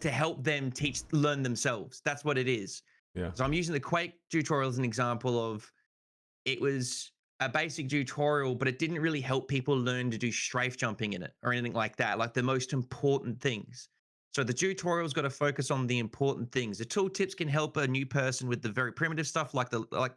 to help them learn themselves. That's what it is. Yeah. So I'm using the Quake tutorial as an example of, it was a basic tutorial, but it didn't really help people learn to do strafe jumping in it or anything like that, like the most important things. So the tutorial's got to focus on the important things. The tooltips can help a new person with the very primitive stuff, like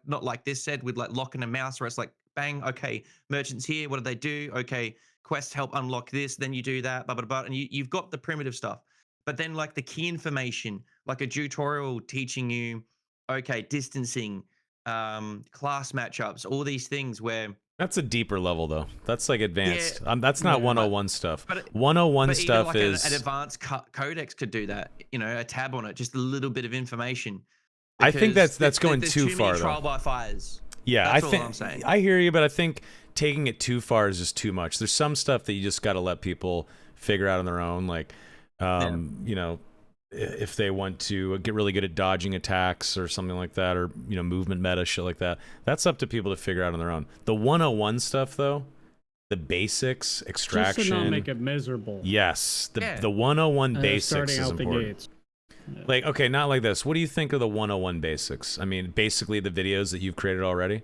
not like this said, with like locking a mouse, where it's like, bang, okay, merchants here, what do they do? Okay, quests help unlock this, then you do that, blah, blah, blah. And you've got the primitive stuff. But then, like, the key information, like a tutorial teaching you, okay, distancing, class matchups, all these things where... That's a deeper level, though. That's like advanced. Yeah, that's not 101 stuff. But 101 stuff like is... an advanced codex could do that. You know, a tab on it, just a little bit of information. I think that's going there's too too far, many though. trial by fires. Yeah, That's I all think I'm saying. I hear you, but I think taking it too far is just too much. There's some stuff that you just got to let people figure out on their own. Like, you know, if they want to get really good at dodging attacks or something like that, or movement meta shit like that. That's up to people to figure out on their own. The 101 stuff though, the basics, extraction, just to not make it miserable. Yes, the 101 basics starting is out the important. gates. Yeah. Like, okay, not like this. What do you think of the 101 basics? I mean, basically the videos that you've created already.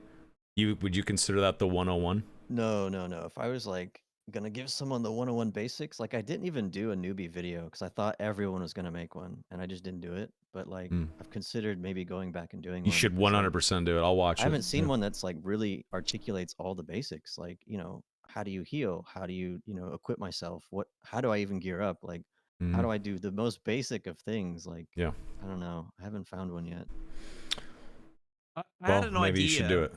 Would you consider that the 101? No. If I was like gonna give someone the 101 basics, like I didn't even do a newbie video because I thought everyone was gonna make one, and I just didn't do it. But like I've considered maybe going back and doing You one. should 100% do it. I'll watch it. I haven't seen one that's like really articulates all the basics. Like, how do you heal? How do you, equip myself? How do I even gear up? Like, how do I do the most basic of things? Like, Yeah. I don't know. I haven't found one yet. I had an maybe idea. you should do it.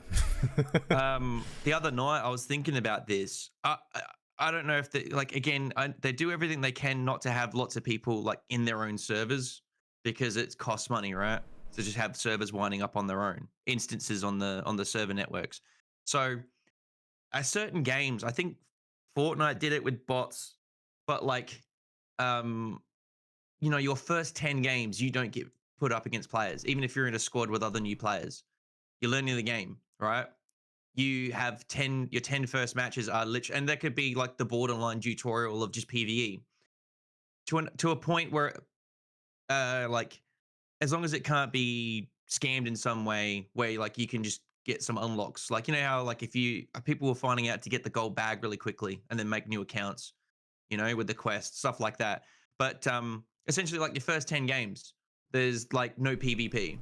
The other night I was thinking about this. I don't know if they do everything they can not to have lots of people like in their own servers because it costs money, right? So just have servers winding up on their own instances on the server networks. So at certain games, I think Fortnite did it with bots, but like, your first 10 games you don't get put up against players, even if you're in a squad with other new players. You're learning the game, right? You have your 10 first matches are literally, and that could be like the borderline tutorial of just PvE to a point where, like, as long as it can't be scammed in some way, where like you can just get some unlocks. Like, how like if people were finding out to get the gold bag really quickly and then make new accounts, with the quests, stuff like that. But essentially, like your first 10 games, there's like no PvP.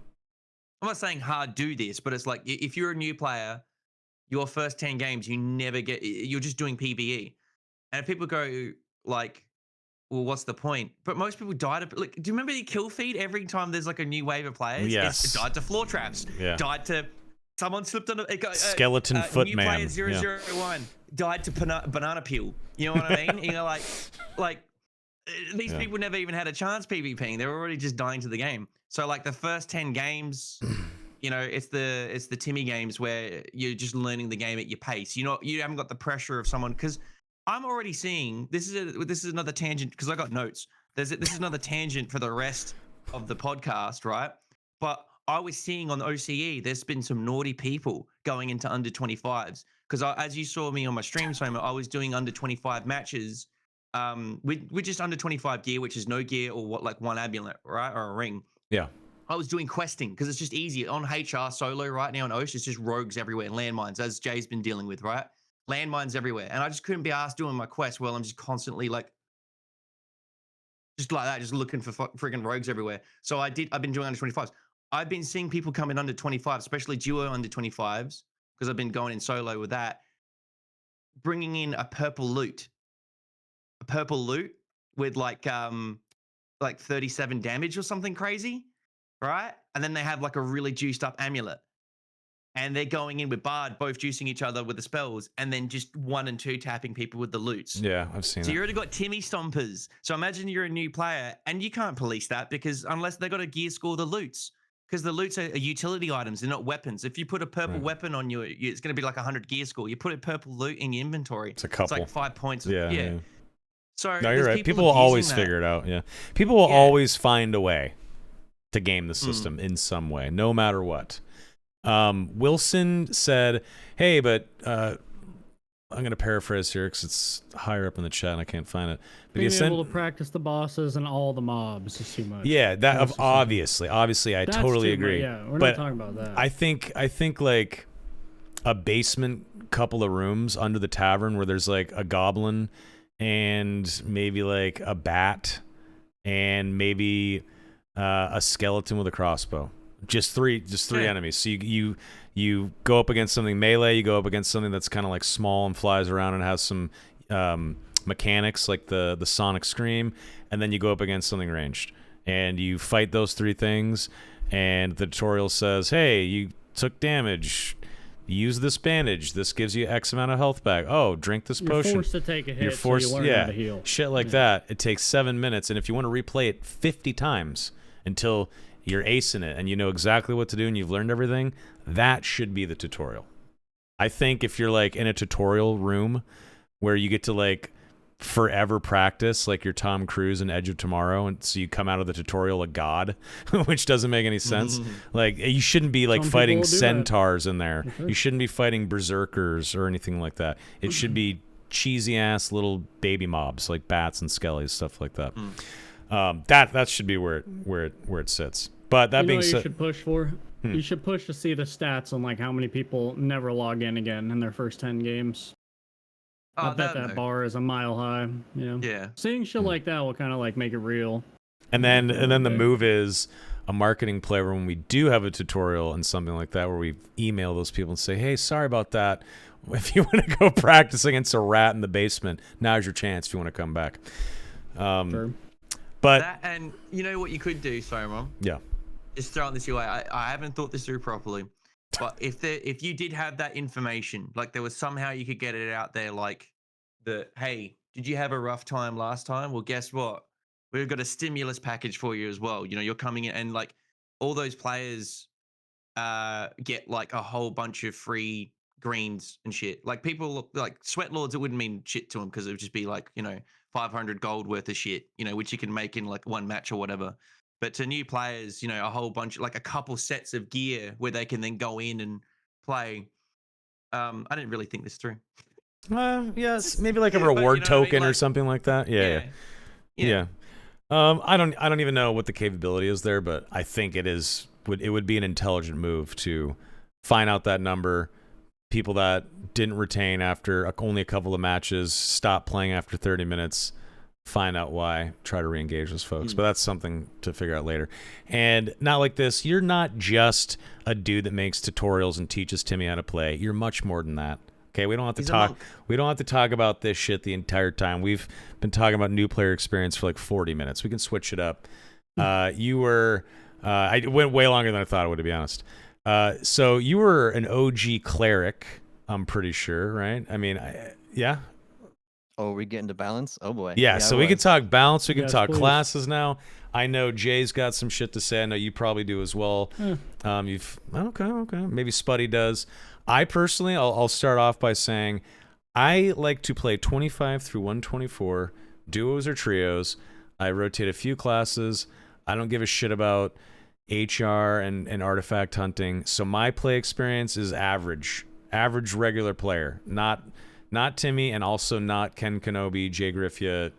I'm not saying hard do this, but it's like if you're a new player, your first 10 games, you're just doing PvE. And if people go like, well, what's the point? But most people die to, like, do you remember the kill feed every time there's like a new wave of players? Yes. It died to floor traps. Yeah. Died to, someone slipped on a skeleton new footman. player 001 died to banana peel. You know what I mean? like these people never even had a chance PvPing. They were already just dying to the game. So like the first 10 games, it's the Timmy games where you're just learning the game at your pace. You haven't got the pressure of someone, because I'm already seeing this is another tangent because I got notes. This is another tangent for the rest of the podcast, right? But I was seeing on OCE, there's been some naughty people going into under 25s because as you saw me on my stream, Soma, I was doing under 25 matches. With just under 25 gear, which is no gear or one amulet, right, or a ring. Yeah. I was doing questing because it's just easier on HR solo right now on Osh. It's just rogues everywhere, landmines, as Jay's been dealing with, right? Landmines everywhere, and I just couldn't be asked doing my quest. Well, I'm just constantly just like that, just looking for freaking rogues everywhere. So I've been doing under 25s. I've been seeing people come in under 25, especially duo under 25s, because I've been going in solo with that, bringing in a purple loot with like 37 damage or something crazy, right? And then they have like a really juiced up amulet, and they're going in with Bard, both juicing each other with the spells, and then just 1 and 2 tapping people with the loots. Yeah, I've seen So you already got Timmy Stompers. So imagine you're a new player and you can't police that because unless they got to gear score the loots, because the loots are utility items, they're not weapons. If you put a purple weapon on you, it's going to be like 100 gear score. You put a purple loot in your inventory, it's a couple. It's like 5 points. Yeah. So no, you're right. People will always figure it out. Yeah. People will always find a way to game the system in some way, no matter what. Wilson said, hey, but I'm going to paraphrase here because it's higher up in the chat and I can't find it. But being able to practice the bosses and all the mobs is too much. Yeah, obviously, I totally agree. Yeah, we're not talking about that. I think like a basement couple of rooms under the tavern where there's like a goblin and maybe like a bat and maybe a skeleton with a crossbow. Just three enemies. So you go up against something melee, you go up against something that's kind of like small and flies around and has some mechanics like the Sonic Scream, and then you go up against something ranged. And you fight those 3 things, and the tutorial says, hey, you took damage. Use this bandage. This gives you X amount of health back. Oh, drink this potion. You're forced to take a hit. You're forced, so you learn how to heal. Shit like that. It takes 7 minutes, and if you want to replay it 50 times until you're acing it and you know exactly what to do and you've learned everything, that should be the tutorial. I think if you're like in a tutorial room where you get to like forever practice like you're Tom Cruise in Edge of Tomorrow, and so you come out of the tutorial a god, which doesn't make any sense. Like you shouldn't be like Some fighting people will do that. centaurs in there. For sure. You shouldn't be fighting berserkers or anything like that. It should be cheesy ass little baby mobs like bats and skellies, stuff like that. That should be where it sits. But that You know being what you said, should push for? You should push to see the stats on like how many people never log in again in their first 10 games. I bet that bar is a mile high. You know? Yeah. Seeing shit like that will kind of like make it real. and then the move is a marketing play when we do have a tutorial and something like that where we email those people and say, hey, sorry about that. If you want to go practice against a rat in the basement, now's your chance if you want to come back. Sure. But And you know what you could do, sorry, Mom? yeah. Just throwing this your way. I haven't thought this through properly. But if you did have that information, like there was somehow you could get it out there, like hey, did you have a rough time last time? Well, guess what? We've got a stimulus package for you as well. You know, you're coming in and like all those players get like a whole bunch of free greens and shit. Like people like sweat lords, it wouldn't mean shit to them because it would just be like, 500 gold worth of shit, which you can make in like one match or whatever. But to new players, a whole bunch, like a couple sets of gear where they can then go in and play. I didn't really think this through. Yes, maybe like a Yeah, but you know reward what I mean? token or Like- something like that. Yeah. I don't even know what the capability is there, but I think it would be an intelligent move to find out that number. People that didn't retain after only a couple of matches, stop playing after 30 minutes, find out why, try to re-engage those folks. But that's something to figure out later. And Not Like This, you're not just a dude that makes tutorials and teaches Timmy how to play. You're much more than that. Okay, we don't have to He's a talk. monk. We don't have to talk about this shit the entire time. We've been talking about new player experience for like 40 minutes. We can switch it up. You were. I went way longer than I thought it would, to be honest. So you were an OG cleric, I'm pretty sure, right? I mean, yeah. Oh, we getting to balance? Oh boy. Yeah, so we can talk balance. We can Yes, talk please. classes now. I know Jay's got some shit to say. I know you probably do as well. You've okay. Maybe Spuddy does. I personally, I'll start off by saying I like to play 25 through 124, duos or trios. I rotate a few classes. I don't give a shit about HR and artifact hunting. So my play experience is average regular player, not Timmy, and also not Ken Kenobi, Jay Griffia,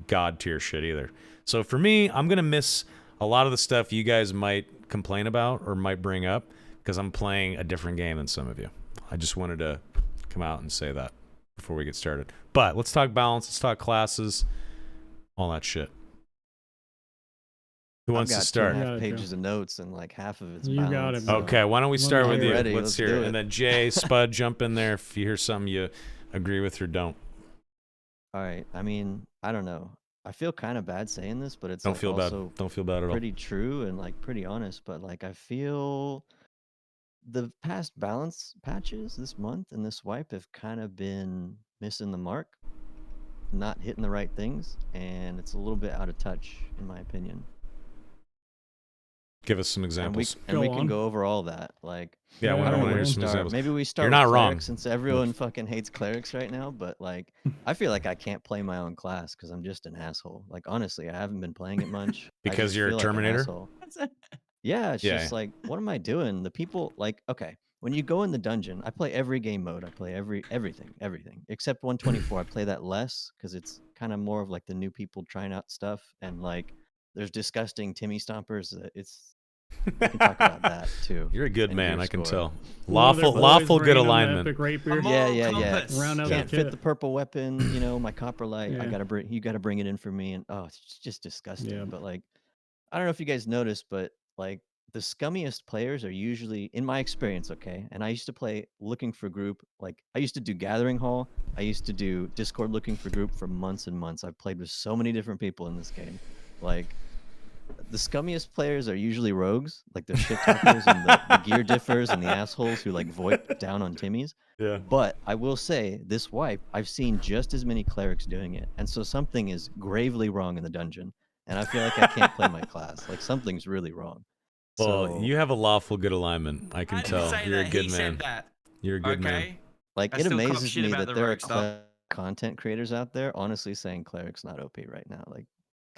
god tier shit either. So for me, I'm gonna miss a lot of the stuff you guys might complain about or might bring up because I'm playing a different game than some of you. I just wanted to come out and say that before we get started. But let's talk balance. Let's talk classes, all that shit. Who wants to start? I've got Yeah, 2.5 go. pages of notes and like half of it's You got balance, it, so- bro. Okay, why don't we start with I'm you? ready. Let's Let's hear do it. it. And then Jay, Spud, jump in there if you hear something you agree with or don't. All right. I mean, I don't know. I feel kind of bad saying this, but it's Don't like feel bad. also Don't feel bad at all. pretty true and like pretty honest. But like I feel the past balance patches this month and this wipe have kind of been missing the mark, not hitting the right things, and it's a little bit out of touch in my opinion. Give us some And examples. we Go can on. go over all that. Like Yeah, Yeah, I I don't know want to where hear to some start. examples. Maybe we start You're with not wrong. clerics since everyone fucking hates clerics right now. But like, I feel like I can't play my own class because I'm just an asshole. Like honestly, I haven't been playing it much. I Because just you're a feel like an Terminator? asshole. Yeah, it's Yeah, just yeah. like, what am I doing? The people like, okay, when you go in the dungeon, I play every game mode. I play everything, except 124. I play that less because it's kind of more of like the new people trying out stuff, and like there's disgusting Timmy stompers. We can talk about that too. You're a good and man, gear I can score. tell. One of their Lawful boys good bringing them the alignment. epic rapier. A Yeah, moral yeah, yeah. compass. Round out Can't the fit kit. the purple weapon, my copper light. Yeah. You gotta bring it in for me, and oh, it's just disgusting. Yeah. But like, I don't know if you guys noticed, but like the scummiest players are usually, in my experience, okay. And I used to play looking for group. Like I used to do Gathering Hall. I used to do Discord looking for group for months and months. I've played with so many different people in this game. Like the scummiest players are usually rogues, like the shit talkers and the gear differs and the assholes who like voip down on Timmies. Yeah. But I will say, this wipe, I've seen just as many clerics doing it, and so something is gravely wrong in the dungeon, and I feel like I can't play my class. Like something's really wrong. Well, So, you have a lawful good alignment. I can I didn't tell. say You're a that. good He man. said that. You're a good man. Okay. like I it still cop amazes shit me about that the there are rogue stuff. content creators out there honestly saying Cleric's not OP right now. Like,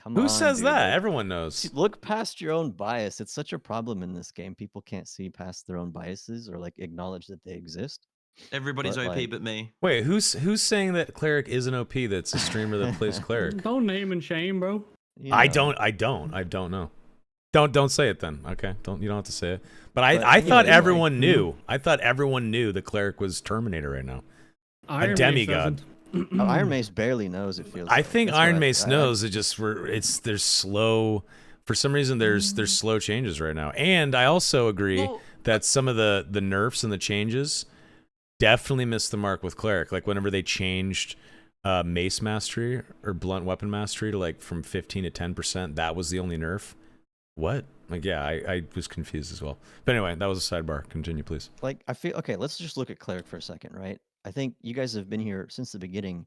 come Who on, says dude. that? Like, Everyone knows. look past your own bias. It's such a problem in this game. People can't see past their own biases or like acknowledge that they exist. Everybody's But, OP like, but me. Wait, who's saying that Cleric isn't OP? That's a streamer that plays Cleric. Don't name and shame, bro. you I know. don't know. Don't say it then. Okay, you don't have to say it. But But I thought anyways, everyone like- knew. I thought everyone knew that Cleric was Terminator right now. Iron Mace demigod. doesn't. Oh, Iron Mace barely knows. It feels. I like. think That's what Iron Mace I- knows. There's slow. For some reason, there's slow changes right now, and I also agree Well, that some of the nerfs and the changes definitely missed the mark with Cleric. Like whenever they changed Mace Mastery or Blunt Weapon Mastery to like from 15 to 10%, that was the only nerf. What? Like, yeah, I was confused as well. But anyway, that was a sidebar. Continue, please. Like, I feel okay. Let's just look at Cleric for a second, right? I think you guys have been here since the beginning.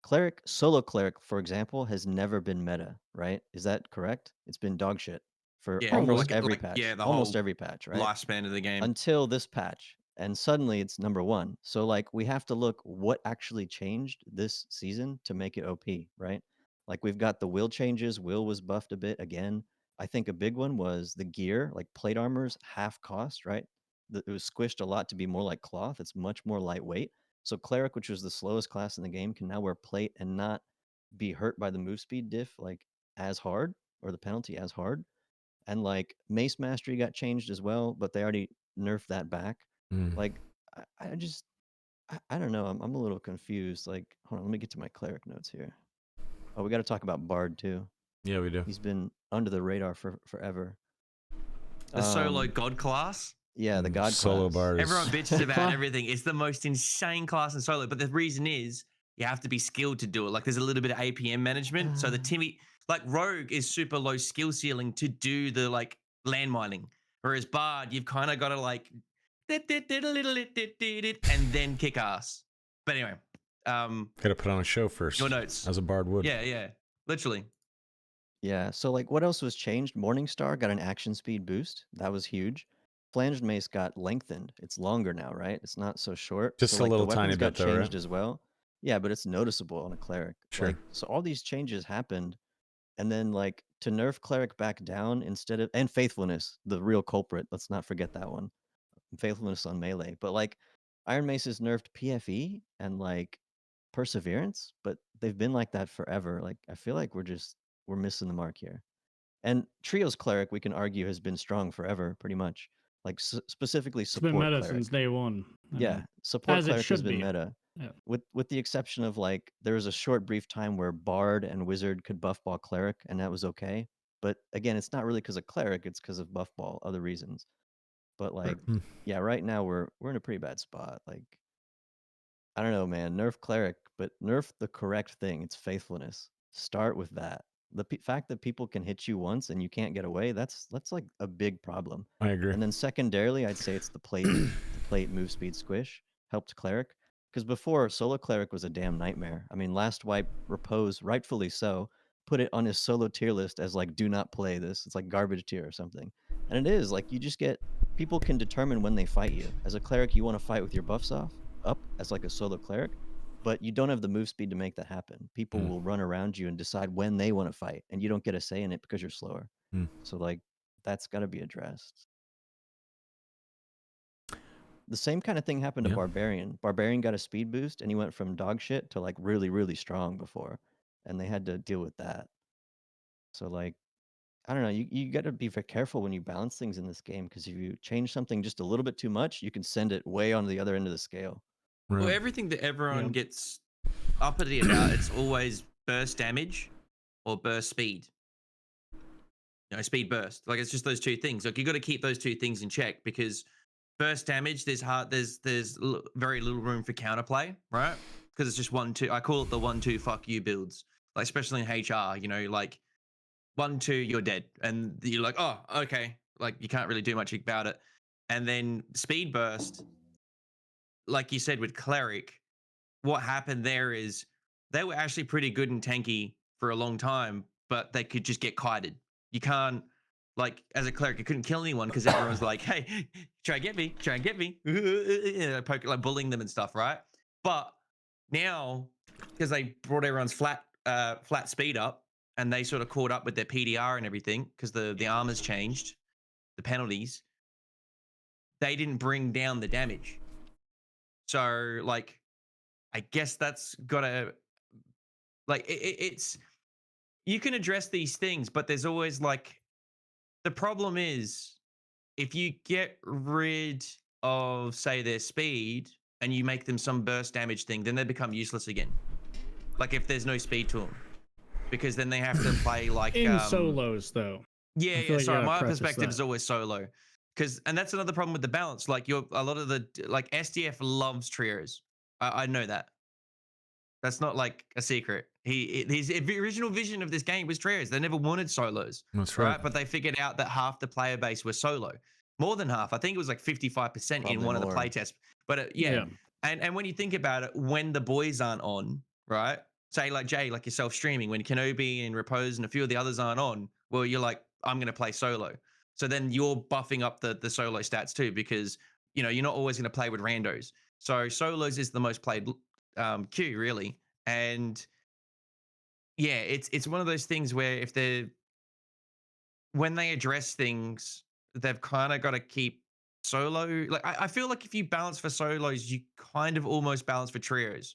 Cleric, solo Cleric, for example, has never been meta, right? Is that correct? It's been dog shit for Yeah, almost like- every like, patch. yeah, the almost whole every patch, right? Lifespan of the game. Until this patch. And suddenly it's number one. So like we have to look what actually changed this season to make it OP, right? Like we've got the will changes. Will was buffed a bit again. I think a big one was the gear, like plate armor's half cost, right? It was squished a lot to be more like cloth. It's much more lightweight. So Cleric, which was the slowest class in the game, can now wear plate and not be hurt by the move speed diff like as hard or the penalty as hard. And like Mace Mastery got changed as well, but they already nerfed that back. Like I just I don't know. I'm a little confused. Like, hold on, let me get to my Cleric notes here. Oh, we got to talk about Bard too. Yeah, we do. He's been under the radar for forever. The solo god class. Yeah, the god solo class. bars. Everyone bitches about everything. It's the most insane class in solo. But the reason is you have to be skilled to do it. Like there's a little bit of APM management. So the Timmy, like Rogue is super low skill ceiling to do the like land mining. Whereas Bard, you've kind of got to like and then kick ass. But anyway, Gotta put on a show first. your notes. As a bard would. Yeah, literally. Yeah. So like, what else was changed? Morningstar got an action speed boost. That was huge. Flanged Mace got lengthened. It's longer now, right? It's not so short. Just so, a like, little the tiny weapons got bit though, right? changed as well. Yeah, but it's noticeable on a cleric. Sure. Like, so all these changes happened, and then like to nerf cleric back down instead of and faithfulness, the real culprit. Let's not forget that one. Faithfulness on melee. But like Iron Mace is nerfed PFE and like perseverance, but they've been like that forever. Like I feel like we're missing the mark here. And Trio's cleric, we can argue, has been strong forever, pretty much. Like specifically It's support been meta cleric. since day one. Yeah, support as it cleric has should been be. meta. Yeah. With the exception of like there was a short brief time where Bard and Wizard could buff ball cleric, and that was okay. But again, it's not really because of cleric; it's because of buff ball, other reasons. But like, yeah, right now we're in a pretty bad spot. Like, I don't know, man. Nerf cleric, but nerf the correct thing. It's faithfulness. Start with that. The fact that people can hit you once and you can't get away, that's like a big problem. I agree. And then secondarily, I'd say it's the plate move speed squish helped cleric. Because before, solo cleric was a damn nightmare. I mean, last wipe repose, rightfully so, put it on his solo tier list as like do not play this. It's like garbage tier or something. And it is like you just get people can determine when they fight you. As a cleric, you want to fight with your buffs up as like a solo cleric, but you don't have the move speed to make that happen. People will run around you and decide when they want to fight, and you don't get a say in it because you're slower. So like that's got to be addressed. The same kind of thing happened to Barbarian. Barbarian got a speed boost and he went from dog shit to like really, really strong before. And they had to deal with that. So like, I don't know, you got to be very careful when you balance things in this game because if you change something just a little bit too much, you can send it way on the other end of the scale. Right. Well, everything that everyone gets uppity about, it's always burst damage or burst speed. You know, speed burst. Like it's just those two things. Like you got to keep those two things in check because burst damage, there's very little room for counterplay, right? Because it's just 1-2. I call it the 1-2 fuck you builds. Like especially in HR, you know, like 1-2, you're dead, and you're like, oh, okay. Like you can't really do much about it. And then speed burst, like you said with cleric, what happened there is they were actually pretty good and tanky for a long time, but they could just get kited. You can't, like, as a cleric, you couldn't kill anyone because everyone was like, hey, try and get me, you know, like bullying them and stuff, right? But now, because they brought everyone's flat speed up, and they sort of caught up with their PDR and everything, because the armor's changed, the penalties, they didn't bring down the damage. So like, I guess that's gotta like it's you can address these things, but there's always like the problem is if you get rid of say their speed and you make them some burst damage thing, then they become useless again. Like if there's no speed to them, because then they have to play like In solos, though. Yeah, I feel yeah. like you Sorry, gotta my preface perspective is that. always solo, and that's another problem with the balance. Like a lot of the like SDF loves trios. I know that. That's not like a secret. His original vision of this game was trios. They never wanted solos, That's right? right. But they figured out that half the player base were solo. More than half. I think it was like 55% in Probably one of the more. play tests. But yeah. And when you think about it, when the boys aren't on, right? Say like Jay, like yourself streaming, when Kenobi and Repose and a few of the others aren't on, well, you're like, I'm gonna play solo. So then you're buffing up the solo stats too, because you're not always gonna play with randos. So solos is the most played queue really. And yeah, it's one of those things where when they address things, they've kind of got to keep solo. Like I feel like if you balance for solos, you kind of almost balance for trios.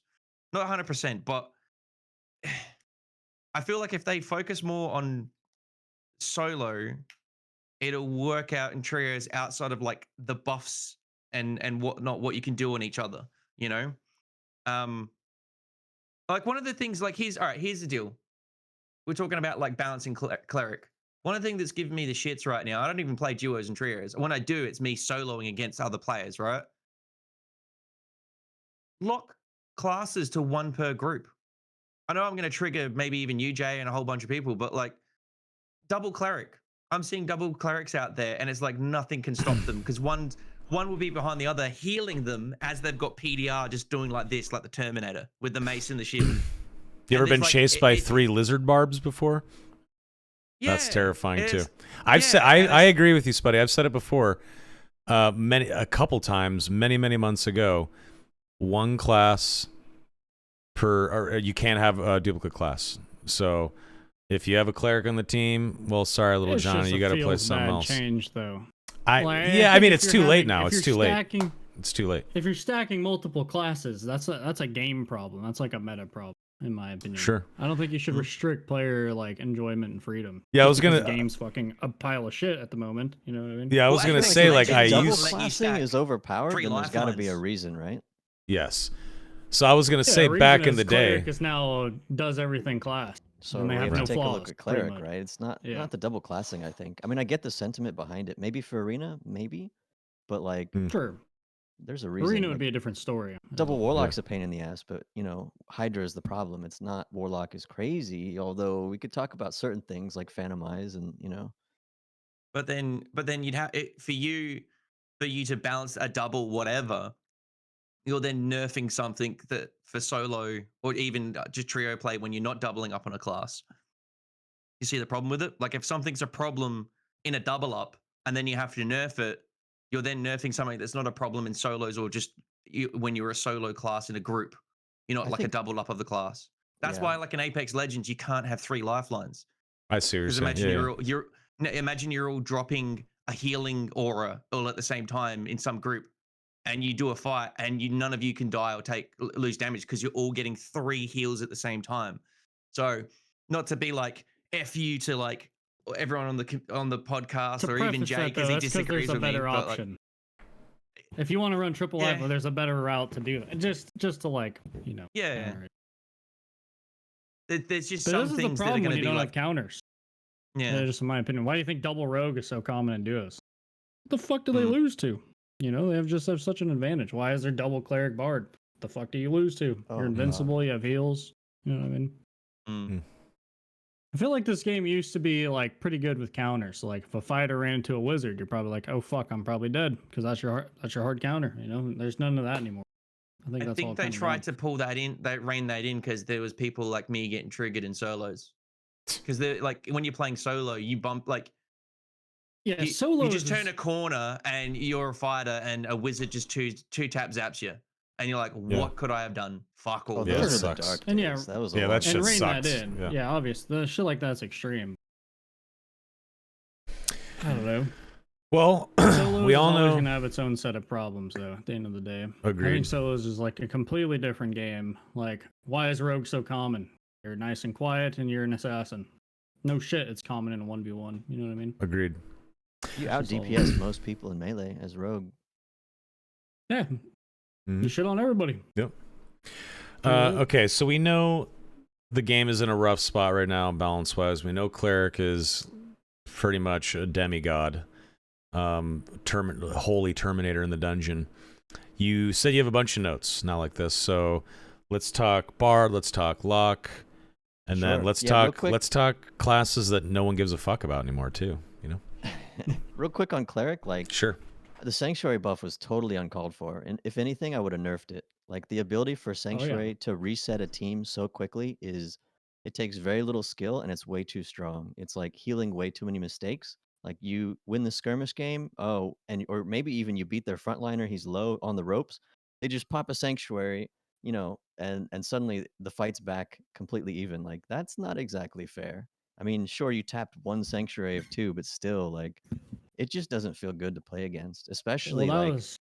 Not 100%, but I feel like if they focus more on solo, it'll work out in trios outside of like the buffs and whatnot, what you can do on each other, you know? Like one of the things, like here's the deal. We're talking about like balancing cleric. One of the things that's giving me the shits right now, I don't even play duos and trios. When I do, it's me soloing against other players, right? Lock classes to one per group. I know I'm going to trigger maybe even you, Jay, and a whole bunch of people, but like double cleric. I'm seeing double clerics out there, and it's like nothing can stop them because one will be behind the other, healing them as they've got PDR, just doing like this, like the Terminator with the mace and the shield. You ever been chased by 3 lizard barbs before? Yeah, that's terrifying too. I agree with you, Spuddy. I've said it before, a couple times, many months ago. One class per, or you can't have a duplicate class. So if you have a cleric on the team, well, sorry, little It's Johnny, just you got to play something else. Change though. I mean, it's too late now. It's too late. It's too late. If you're stacking multiple classes, that's a game problem. That's like a meta problem, in my opinion. Sure. I don't think you should restrict player like enjoyment and freedom. Yeah, I was gonna. The game's fucking a pile of shit at the moment. You know what I mean? Yeah, I was gonna say like I double use classing is overpowered. Then there's got to be a reason, right? Yes. So I was gonna say back in the day, because now does everything class. So and they have we no take flaws, a look at cleric, right? It's not the double classing. I think. I mean, I get the sentiment behind it. Maybe for arena, maybe, but like sure, there's a reason. Arena would be a different story. Double warlock's a pain in the ass, but Hydra is the problem. It's not warlock is crazy. Although we could talk about certain things like Phantomize and But then you'd have for you to balance a double whatever. You're then nerfing something that for solo or even just trio play when you're not doubling up on a class. You see the problem with it? Like if something's a problem in a double up and then you have to nerf it, you're then nerfing something that's not a problem in solos or just when you're a solo class in a group. You're not a double up of the class. That's why like in Apex Legends, you can't have 3 lifelines. I see what you're saying. Imagine imagine you're all dropping a healing aura all at the same time in some group. And you do a fight, and none of you can die or lose damage because you're all getting 3 heals at the same time. So, not to be like F you to like everyone on the podcast or even Jay because he disagrees with me. There's a better option. If you want to run triple life, there's a better route to do that. Just to like Yeah. There's just some things that are going to be like counters. Yeah. Just in my opinion. Why do you think double rogue is so common in duos? What the fuck do they lose to? They have such an advantage. Why is there double cleric bard? What the fuck do you lose to? You're invincible. You have heals. You know what I mean? I feel like this game used to be like pretty good with counters. So, like if a fighter ran into a wizard, you're probably like, oh fuck, I'm probably dead because that's your hard counter. There's none of that anymore. I think they tried to pull that in. They rein that in because there was people like me getting triggered in solos. Because they're like when you're playing solo, you bump like. Yeah, solo. You just turn a corner and you're a fighter, and a wizard just two tap zaps you, and you're like, what could I have done? Fuck all. Oh, Yeah, it those are the sucks. dark And yeah, days. That was yeah, a that long shit And rein sucks. that in. Yeah. Yeah, obvious. The shit like that's extreme. I don't know. Well, Solos we is all always know. gonna have its own set of problems, though. At the end of the day, I Agreed. think solos is like a completely different game. Like, why is rogue so common? You're nice and quiet, and you're an assassin. No shit, it's common in a 1v1. You know what I mean? Agreed. You out DPS most people in melee as rogue. Yeah, Mhm. you shit on everybody. Yep. Okay, so we know the game is in a rough spot right now, balance-wise. We know Cleric is pretty much a demigod, holy Terminator in the dungeon. You said you have a bunch of notes, not like this. So let's talk Bard, let's talk Locke, and then Sure. let's Yeah, real talk quick. let's talk classes that no one gives a fuck about anymore, too. You know? Real quick on cleric, like Sure. the sanctuary buff was totally uncalled for, and if anything, I would have nerfed it. Like the ability for sanctuary to reset a team so quickly it takes very little skill and it's way too strong. It's like healing way too many mistakes. Like you win the skirmish game, or maybe even you beat their frontliner, he's low on the ropes. They just pop a sanctuary, and suddenly the fight's back completely even. Like that's not exactly fair. I mean, sure you tapped one sanctuary of two, but still, like it just doesn't feel good to play against, especially Well, that like was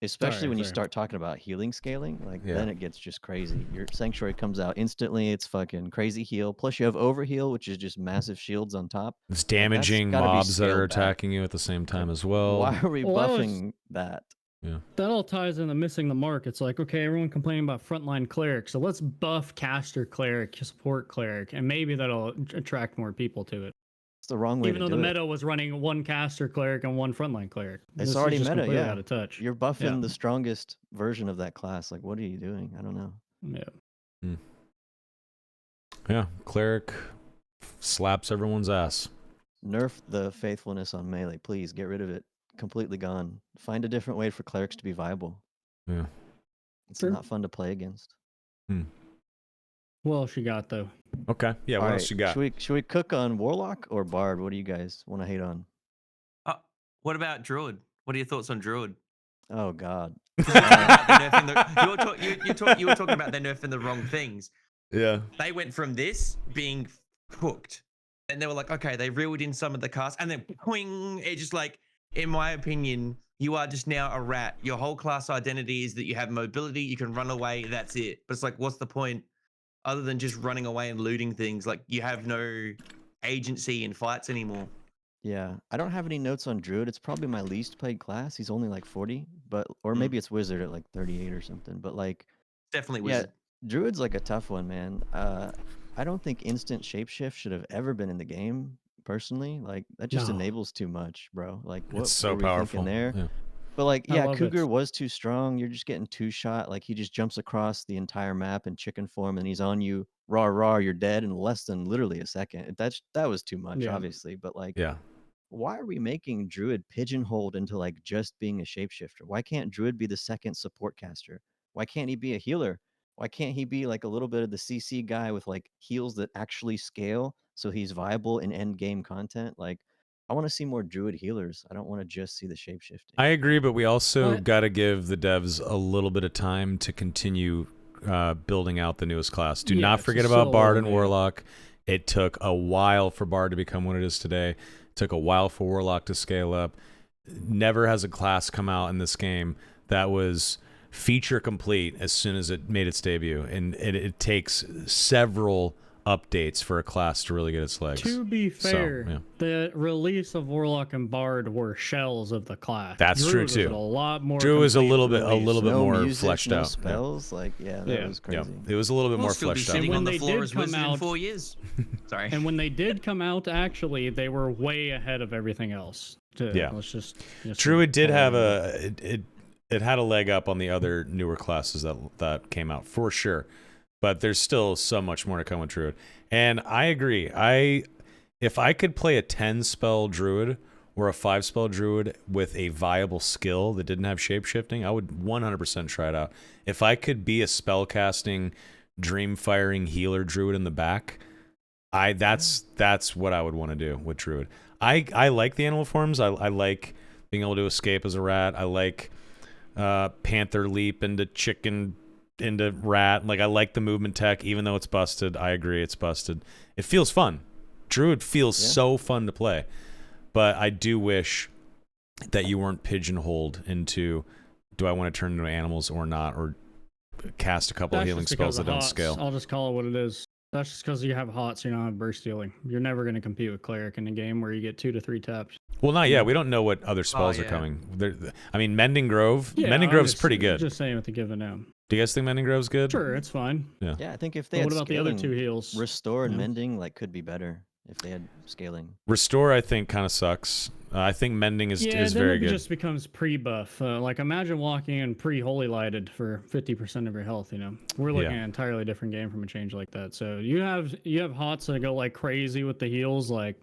especially when you sorry. start talking about healing scaling. Like Yeah. then it gets just crazy. Your sanctuary comes out instantly. It's fucking crazy heal. Plus you have overheal, which is just massive shields on top. It's Like, that's damaging gotta be mobs that are scaled back. attacking you at the same time as well. Why are we Well, that was- buffing that? Yeah. that all ties into missing the mark. It's like, okay, everyone complaining about frontline cleric, so let's buff caster cleric, support cleric, and maybe that'll attract more people to it. It's the wrong way Even to though do the it. meta was running one caster cleric and one frontline cleric. It's This is already just meta, completely yeah. out of touch. You're buffing Yeah. the strongest version of that class. Like what are you doing? I don't know. Yeah. Yeah. Cleric slaps everyone's ass. Nerf the faithfulness on melee, please. Get rid of it. Completely gone. Find a different way for clerics to be viable. Yeah. It's Sure. not fun to play against. What else you got though? Okay. Yeah. What All else right, you got? Should we cook on Warlock or Bard? What do you guys want to hate on? What about Druid? What are your thoughts on Druid? Oh God. You were talking about they're nerfing you were talking about they're nerfing the wrong things. Yeah. They went from this being cooked, and they were like, okay, they reeled in some of the cast, and then poing, it just like, in my opinion, you are just now a rat. Your whole class identity is that you have mobility, you can run away, that's it. But it's like, what's the point other than just running away and looting things? Like, you have no agency in fights anymore. Yeah, I don't have any notes on Druid. It's probably my least played class. He's only like 40, or maybe it's Wizard at like 38 or something. But like, Definitely yeah, Wizard. Druid's like a tough one, man. I don't think instant shapeshift should have ever been in the game. Personally, like that just No. enables too much, bro. Like what It's so were we powerful. thinking there? Yeah. But like, I yeah, love Cougar it. was too strong. You're just getting two shot. Like he just jumps across the entire map in chicken form, and he's on you. Raw, raw, you're dead in less than literally a second. That was too much, Yeah. obviously. But like, Yeah. why are we making Druid pigeonholed into like just being a shapeshifter? Why can't Druid be the second support caster? Why can't he be a healer? Why can't he be like a little bit of the CC guy with like heals that actually scale so he's viable in end game content? Like, I want to see more Druid healers. I don't want to just see the shapeshifting. I agree, but we also What? got to give the devs a little bit of time to continue building out the newest class. Do Yeah, not it's forget still about Bard and early. Warlock. It took a while for Bard to become what it is today. It took a while for Warlock to scale up. Never has a class come out in this game that was feature complete as soon as it made its debut, and it takes several updates for a class to really get its legs. To be fair, yeah. the release of Warlock and Bard were shells of the class. That's Druid true, was too. a lot more. Drew is a complete little bit release. more music, fleshed no out. Yeah. spells. Like, yeah, that Yeah. was Yeah, crazy. it was a little bit We'll more still be fleshed out. sitting When on the they floor did as come Wizard in out- 4 years. Sorry. And when they did come out, actually, they were way ahead of everything else. Yeah. Let's just Druid did call have it. it had a leg up on the other newer classes that came out for sure, but there's still so much more to come with Druid. And I agree. If I could play a 10 spell Druid or a 5 spell Druid with a viable skill that didn't have shapeshifting, I would 100% try it out. If I could be a spellcasting, dream firing healer Druid in the back, that's what I would want to do with Druid. I like the animal forms. I like being able to escape as a rat. I like panther leap into chicken into rat. Like I like the movement tech, even though it's busted. I agree, it's busted. It feels fun. Druid feels so fun to play, but I do wish that you weren't pigeonholed into, do I want to turn into animals or not, or cast a couple of healing spells that don't scale. I'll just call it what it is. That's just because you have hots, you don't have burst healing. You're never going to compete with cleric in a game where you get 2 to 3 taps. Well, not yet. We don't know what other spells are coming. I mean, Mending Grove. Yeah, Mending Grove's pretty good. Just saying what the given now. Do you guys think Mending Grove's good? Sure, it's fine. Yeah. Yeah, I think if they But had what about the other 2 scaling, heals? Restore and Mending like could be better if they had scaling. Restore, I think, kind of sucks. I think Mending is then very it good. just becomes pre-buff. Like imagine walking in pre-holy lighted for 50% of your health. We're looking at an entirely different game from a change like that. So you have hots that go like crazy with the heals. Like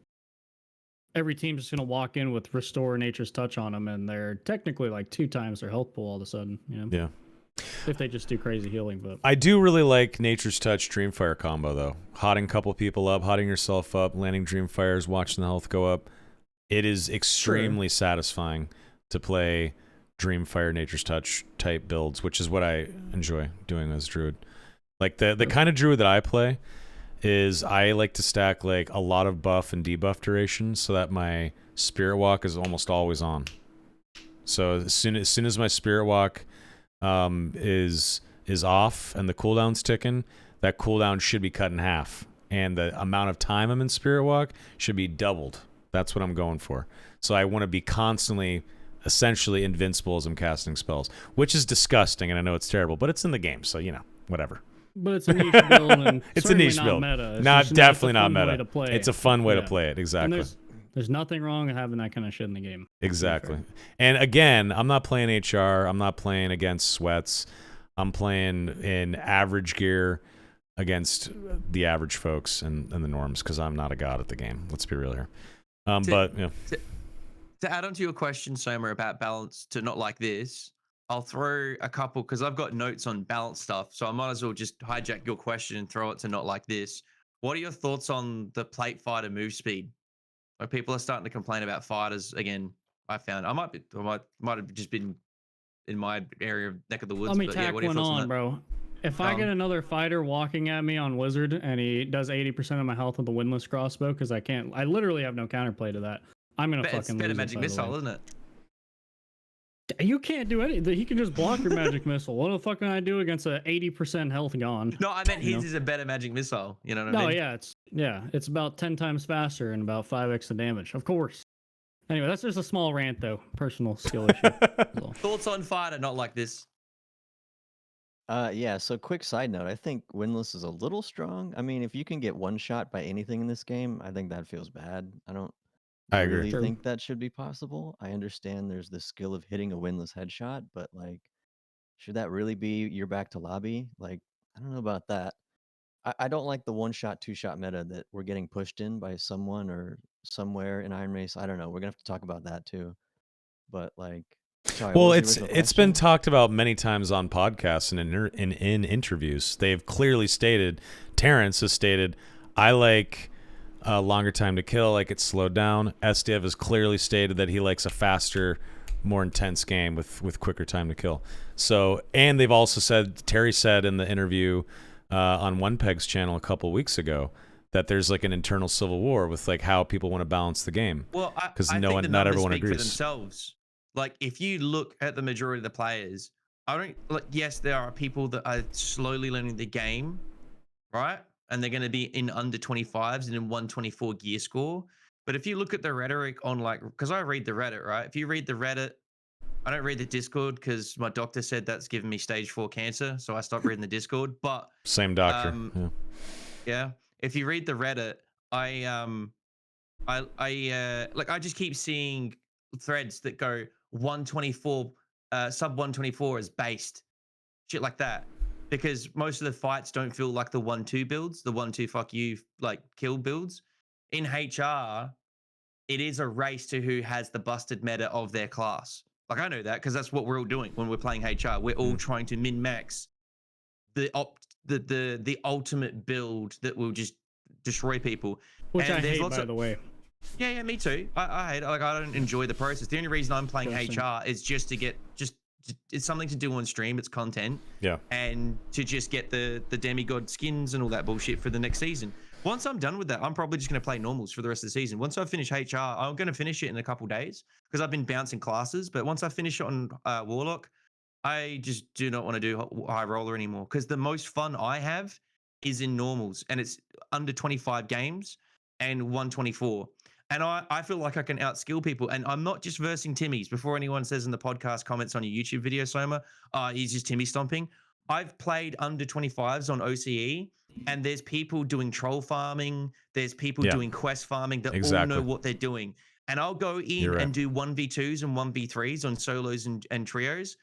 every team's just gonna walk in with Restore Nature's Touch on them, and they're technically like 2 times their health pool all of a sudden. Yeah. If they just do crazy healing, but I do really like Nature's Touch Dreamfire combo though. Hotting a couple people up, hotting yourself up, landing Dreamfires, watching the health go up. It is extremely satisfying to play Dreamfire Nature's Touch type builds, which is what I enjoy doing as Druid. Like the kind of Druid that I play is I like to stack like a lot of buff and debuff duration so that my Spirit Walk is almost always on. So as soon as my Spirit Walk is off and the cooldown's ticking, that cooldown should be cut in half, and the amount of time I'm in Spirit Walk should be doubled. That's what I'm going for. So I want to be constantly, essentially invincible as I'm casting spells, which is disgusting, and I know it's terrible, but it's in the game, so whatever. But it's a niche build, and it's a niche build. Meta. It's definitely not meta. Way to play it's a fun way to play it. Exactly. And there's nothing wrong with having that kind of shit in the game. Exactly. And again, I'm not playing HR. I'm not playing against sweats. I'm playing in average gear against the average folks and the norms, because I'm not a god at the game. Let's be real here. To add on to your question, Soma, about balance to not like this, I'll throw a couple, because I've got notes on balance stuff, so I might as well just hijack your question and throw it to not like this. What are your thoughts on the plate fighter move speed? Like people are starting to complain about fighters again. I found I might have just been in my area of neck of the woods. Let me but tack what are your one thoughts on on, that? bro. If I get another fighter walking at me on Wizard and he does 80% of my health with the windless crossbow, because I literally have no counterplay to that, I'm gonna fucking lose. It's better magic missile, isn't it? You can't do anything. He can just block your magic missile. What the fuck can I do against a 80% health gone? No, I meant his is a better magic missile. You know what I mean? No, it's about 10 times faster and about 5x the damage. Of course. Anyway, that's just a small rant though. Personal skill issue. Thoughts on fighter not like this? Yeah, so quick side note, I think Windless is a little strong. I mean, if you can get one shot by anything in this game, I think that feels bad. I agree. really think that should be possible. I understand there's the skill of hitting a Windless headshot, but like, should that really be you're back to lobby? Like, I don't know about that. I don't like the 1-shot, 2-shot meta that we're getting pushed in by someone or somewhere in Iron Race. I don't know. We're gonna have to talk about that too. But like, sorry, well, what was the it's original been question? talked about many times on podcasts and in interviews. They've clearly stated, Terrence has stated, I like a longer time to kill, like it's slowed down. SDev has clearly stated that he likes a faster, more intense game with quicker time to kill. So, and they've also said, Terry said in the interview on One Peg's channel a couple weeks ago, that there's like an internal civil war with like how people want to balance the game. Well, because not everyone speak agrees. for themselves. Like if you look at the majority of the players, yes, there are people that are slowly learning the game, right? And they're going to be in under 25s and in 124 gear score. But if you look at the rhetoric on because I read the Reddit, right? If you read the Reddit, I don't read the Discord because my doctor said that's given me stage 4 cancer, so I stopped reading the Discord. But same doctor. Yeah. If you read the Reddit, I just keep seeing threads that go 124, sub 124 is based, shit like that. Because most of the fights don't feel like the 1-2 builds, the 1-2 fuck you like kill builds. In HR, it is a race to who has the busted meta of their class. Like I know that because that's what we're all doing when we're playing HR. We're all trying to min max the ultimate build that will just destroy people. Which I hate, by the way. Yeah, me too. I hate it. Like I don't enjoy the process. The only reason I'm playing HR is just to it's something to do on stream. It's content. Yeah. And to just get the demigod skins and all that bullshit for the next season. Once I'm done with that, I'm probably just going to play normals for the rest of the season. Once I finish HR, I'm going to finish it in a couple days because I've been bouncing classes. But once I finish it on Warlock, I just do not want to do high roller anymore because the most fun I have is in normals, and it's under 25 games and 124. And I feel like I can outskill people. And I'm not just versing Timmys. Before anyone says in the podcast comments on your YouTube video, Soma, he's just Timmy stomping. I've played under 25s on OCE, and there's people doing troll farming. There's people doing quest farming that all know what they're doing. And I'll go in and do 1v2s and 1v3s on solos and trios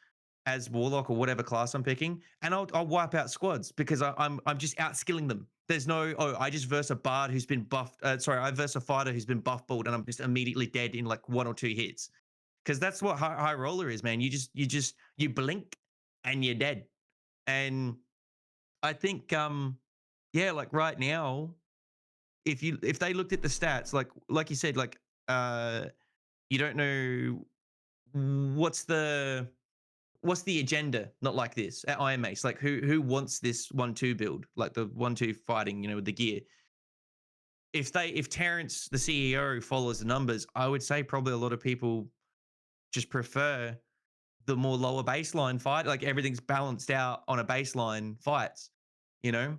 as Warlock or whatever class I'm picking, and I'll wipe out squads because I'm just outskilling them. There's no, I just verse a bard who's been buffed. I verse a fighter who's been buff balled, and I'm just immediately dead in like 1 or 2 hits. Because that's what high roller is, man. You blink and you're dead. And I think, like right now, if they looked at the stats, like you said, you don't know what's the agenda, not like this at Iron Mace. Like who wants this 1-2 build, like the 1-2 fighting, with the gear. If Terrence, the CEO, follows the numbers, I would say probably a lot of people just prefer the more lower baseline fight. Like everything's balanced out on a baseline fights, I know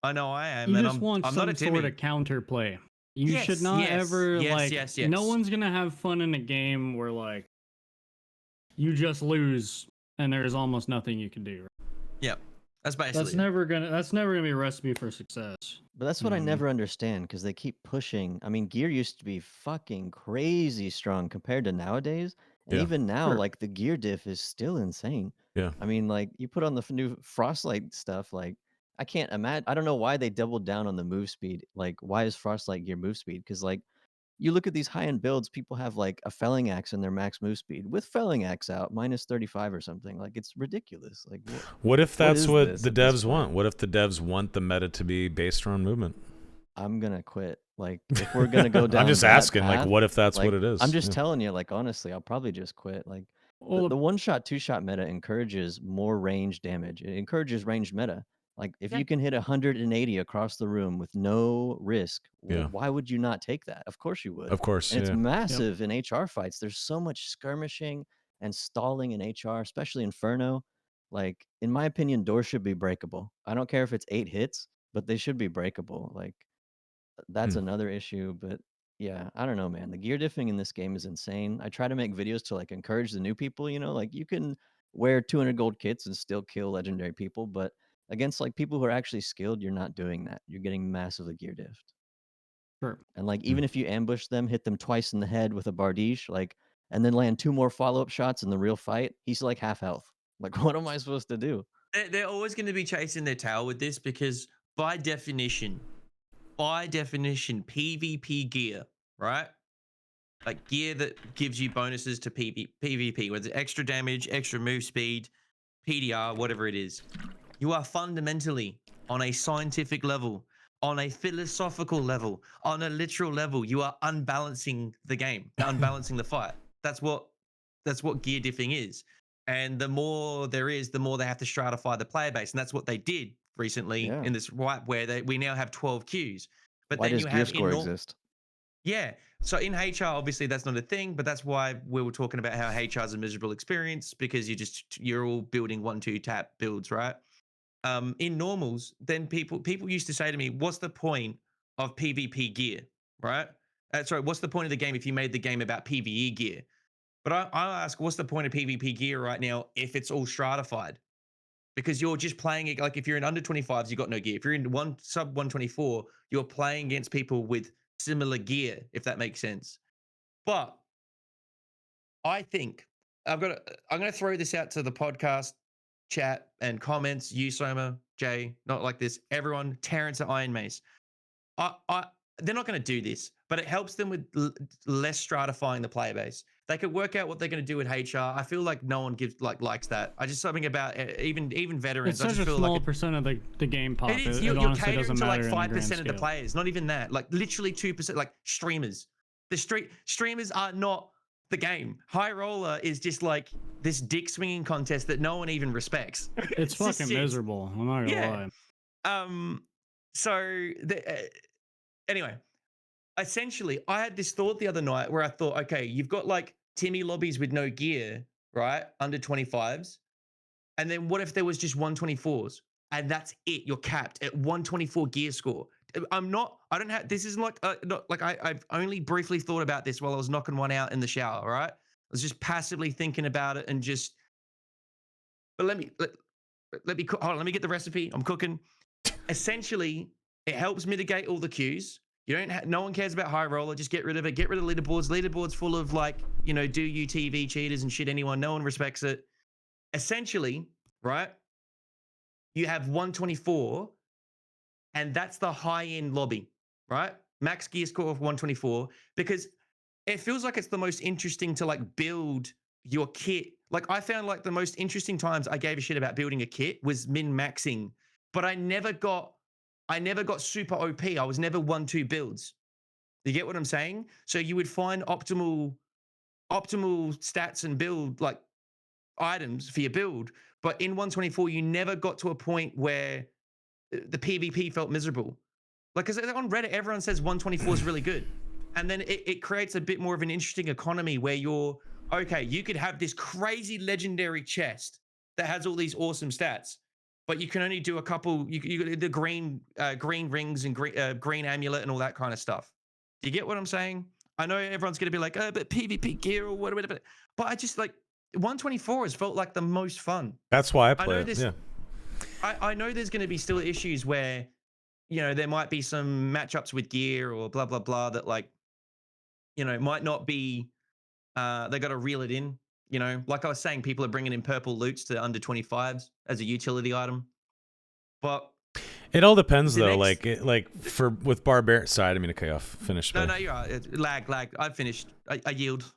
I am. You and just want I'm some not a Timmy. sort of counterplay. You should not ever no one's gonna have fun in a game where like you just lose and there's almost nothing you can do. Yep. That's basically that's never gonna be a recipe for success. But that's what I never understand because they keep pushing. I mean, gear used to be fucking crazy strong compared to nowadays. And even now, like the gear diff is still insane. Yeah. I mean, like you put on the new Frostlight stuff, like I can't imagine. I don't know why they doubled down on the move speed. Like, why is Frostlight gear move speed? Because like you look at these high-end builds, people have like a felling axe in their max move speed with felling axe out minus 35 or something. Like it's ridiculous. Like what if that's what the devs want? What if the devs want the meta to be based around movement? I'm gonna quit. Like if we're gonna go down I'm just that asking, path, like what if that's like, what it is? I'm just telling you, like honestly, I'll probably just quit. Like the one shot, two shot meta encourages more range damage. It encourages ranged meta. Like if you can hit 180 across the room with no risk, why would you not take that? Of course you would. Of course, and it's massive in HR fights. There's so much skirmishing and stalling in HR, especially Inferno. Like in my opinion, doors should be breakable. I don't care if it's 8 hits, but they should be breakable. Like that's another issue. But yeah, I don't know, man. The gear diffing in this game is insane. I try to make videos to like encourage the new people, like you can wear 200 gold kits and still kill legendary people, but against like people who are actually skilled, you're not doing that. You're getting massively gear diffed. Sure. And like even if you ambush them, hit them twice in the head with a Bardiche, like and then land 2 more follow-up shots in the real fight, he's like half health. Like what am I supposed to do? They're always going to be chasing their tail with this because by definition, PvP gear, right? Like gear that gives you bonuses to PvP, whether it's extra damage, extra move speed, PDR, whatever it is. You are fundamentally on a scientific level, on a philosophical level, on a literal level, you are unbalancing the game, unbalancing the fight. That's what gear diffing is. And the more there is, the more they have to stratify the player base. And that's what they did recently in this wipe where we now have 12 queues. But why then does you gear have score exist? Yeah. So in HR, obviously that's not a thing, but that's why we were talking about how HR is a miserable experience because you're all building 1-2 tap builds, right? In normals, then people used to say to me, what's the point of PvP gear, right? What's the point of the game if you made the game about PvE gear? But I ask, what's the point of PvP gear right now if it's all stratified? Because you're just playing it, like if you're in under 25s, you got no gear. If you're in sub 124, you're playing against people with similar gear, if that makes sense. But I think I'm gonna throw this out to the podcast chat and comments. You, Soma, Jay, not like this. Everyone, Terrence at Iron Mace. They're not going to do this, but it helps them with less stratifying the player base. They could work out what they're going to do with HR. I feel like no one likes that. I just something about even veterans. It's such a small percent of the game pop. It is. It You're honestly catering doesn't to like matter 5% of the players. Not even that. Like literally 2%. Like streamers. The streamers are not the game. High roller is just like this dick swinging contest that no one even respects. It's just fucking shit. miserable. I'm not gonna Yeah. lie. So anyway, essentially, I had this thought the other night where I thought, okay, you've got like Timmy lobbies with no gear, right? Under 25s. And then what if there was just 124s? And that's it. You're capped at 124 gear score. I don't have, this isn't like, not like I've only briefly thought about this while I was knocking one out in the shower, right? I was just passively thinking about it and just, but let me hold on, let me get the recipe. I'm cooking. Essentially, it helps mitigate all the queues. You don't no one cares about high roller. Just get rid of it. Get rid of leaderboards. Leaderboards full of like, do you TV cheaters and shit anyone. No one respects it. Essentially, right? You have 124, and that's the high-end lobby, right? Max gear score of 124, because it feels like it's the most interesting to like build your kit. Like I found like the most interesting times I gave a shit about building a kit was min-maxing, but I never got super OP. I was never 1-2 builds. You get what I'm saying? So you would find optimal stats and build like items for your build, but in 124 you never got to a point where the PvP felt miserable. Like, because on Reddit, everyone says 124 is really good. And then it creates a bit more of an interesting economy where you're, okay, you could have this crazy legendary chest that has all these awesome stats, but you can only do a couple, you the green rings and green amulet and all that kind of stuff. Do you get what I'm saying? I know everyone's going to be like, oh, but PvP gear or whatever. But I just like, 124 has felt like the most fun. That's why I I play know it. this. Yeah. I know there's going to be still issues where, there might be some matchups with gear or blah, blah, blah that like, might not be, they got to reel it in, like I was saying, people are bringing in purple loots to under 25s as a utility item. But It all depends the though. next, With barbarian side, I mean to cut you off. Finish. no, you're right. Lag. I've finished. I yield.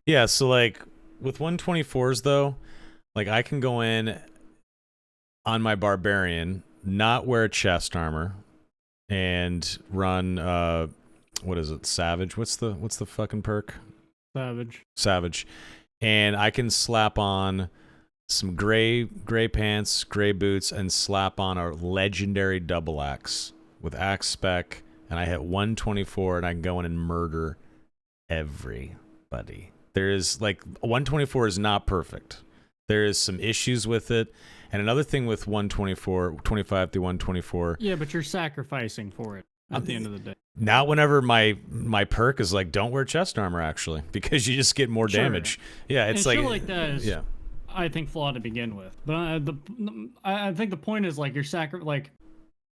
Yeah. So like with 124s though, like I can go in on my barbarian, not wear chest armor, and run what is it? Savage. What's the fucking perk? Savage. And I can slap on some gray pants, gray boots, and slap on a legendary double axe with axe spec, and I hit 124, and I can go in and murder everybody. There is like 124 is not perfect. There is some issues with it. And another thing with 124, 25 through 124. Yeah, but you're sacrificing for it at the end of the day. Not whenever my perk is like, don't wear chest armor, actually, because you just get more damage. Yeah, it's and like, shit like that is, yeah. I think, flawed to begin with. But I think the point is like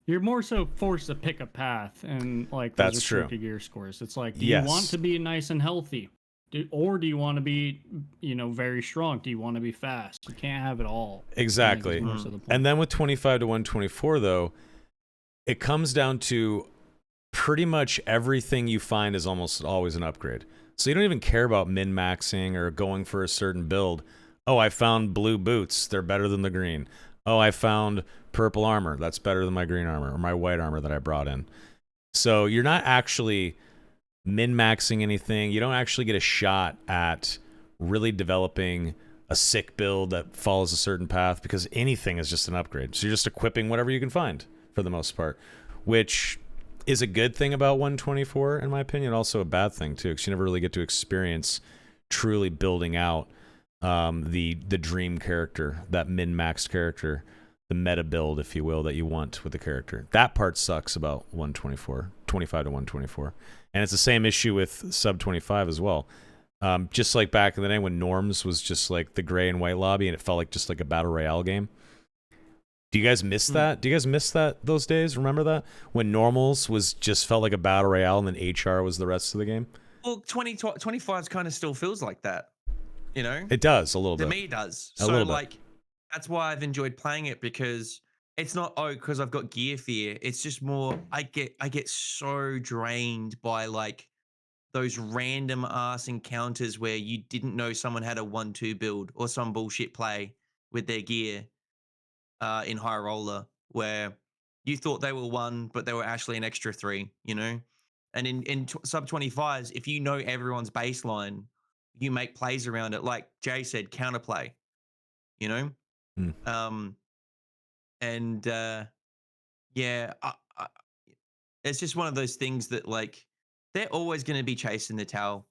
you're more so forced to pick a path, and like those That's true. Gear scores. It's like, do you want to be nice and healthy, or do you want to be, very strong? Do you want to be fast? You can't have it all. Exactly. And then with 25 to 124, though, it comes down to pretty much everything you find is almost always an upgrade. So you don't even care about min-maxing or going for a certain build. Oh, I found blue boots. They're better than the green. Oh, I found purple armor. That's better than my green armor or my white armor that I brought in. So you're not actually min-maxing anything. You don't actually get a shot at really developing a sick build that follows a certain path, because anything is just an upgrade. So you're just equipping whatever you can find for the most part, which is a good thing about 124, in my opinion. Also a bad thing too, because you never really get to experience truly building out the dream character, that min-maxed character, the meta build, if you will, that you want with the character. That part sucks about 124, 25 to 124. And it's the same issue with sub 25 as well. Just like back in the day when Norms was just like the gray and white lobby, and it felt like just like a battle royale game. Do you guys miss that? Do you guys miss those days? Remember that? When Normals was just felt like a battle royale, and then HR was the rest of the game? Well, 25 kind of still feels like that, It does, a little bit. To me, it does. A little like, bit. that's why I've enjoyed playing it, because it's not, because I've got gear fear. It's just more, I get so drained by like those random ass encounters where you didn't know someone had a 1-2 build or some bullshit play with their gear in high roller, where you thought they were 1, but they were actually an extra 3, And in sub 25s, if you know everyone's baseline, you make plays around it. Like Jay said, counterplay, you know? Mm. And yeah, it's just one of those things that like they're always going to be chasing the tail.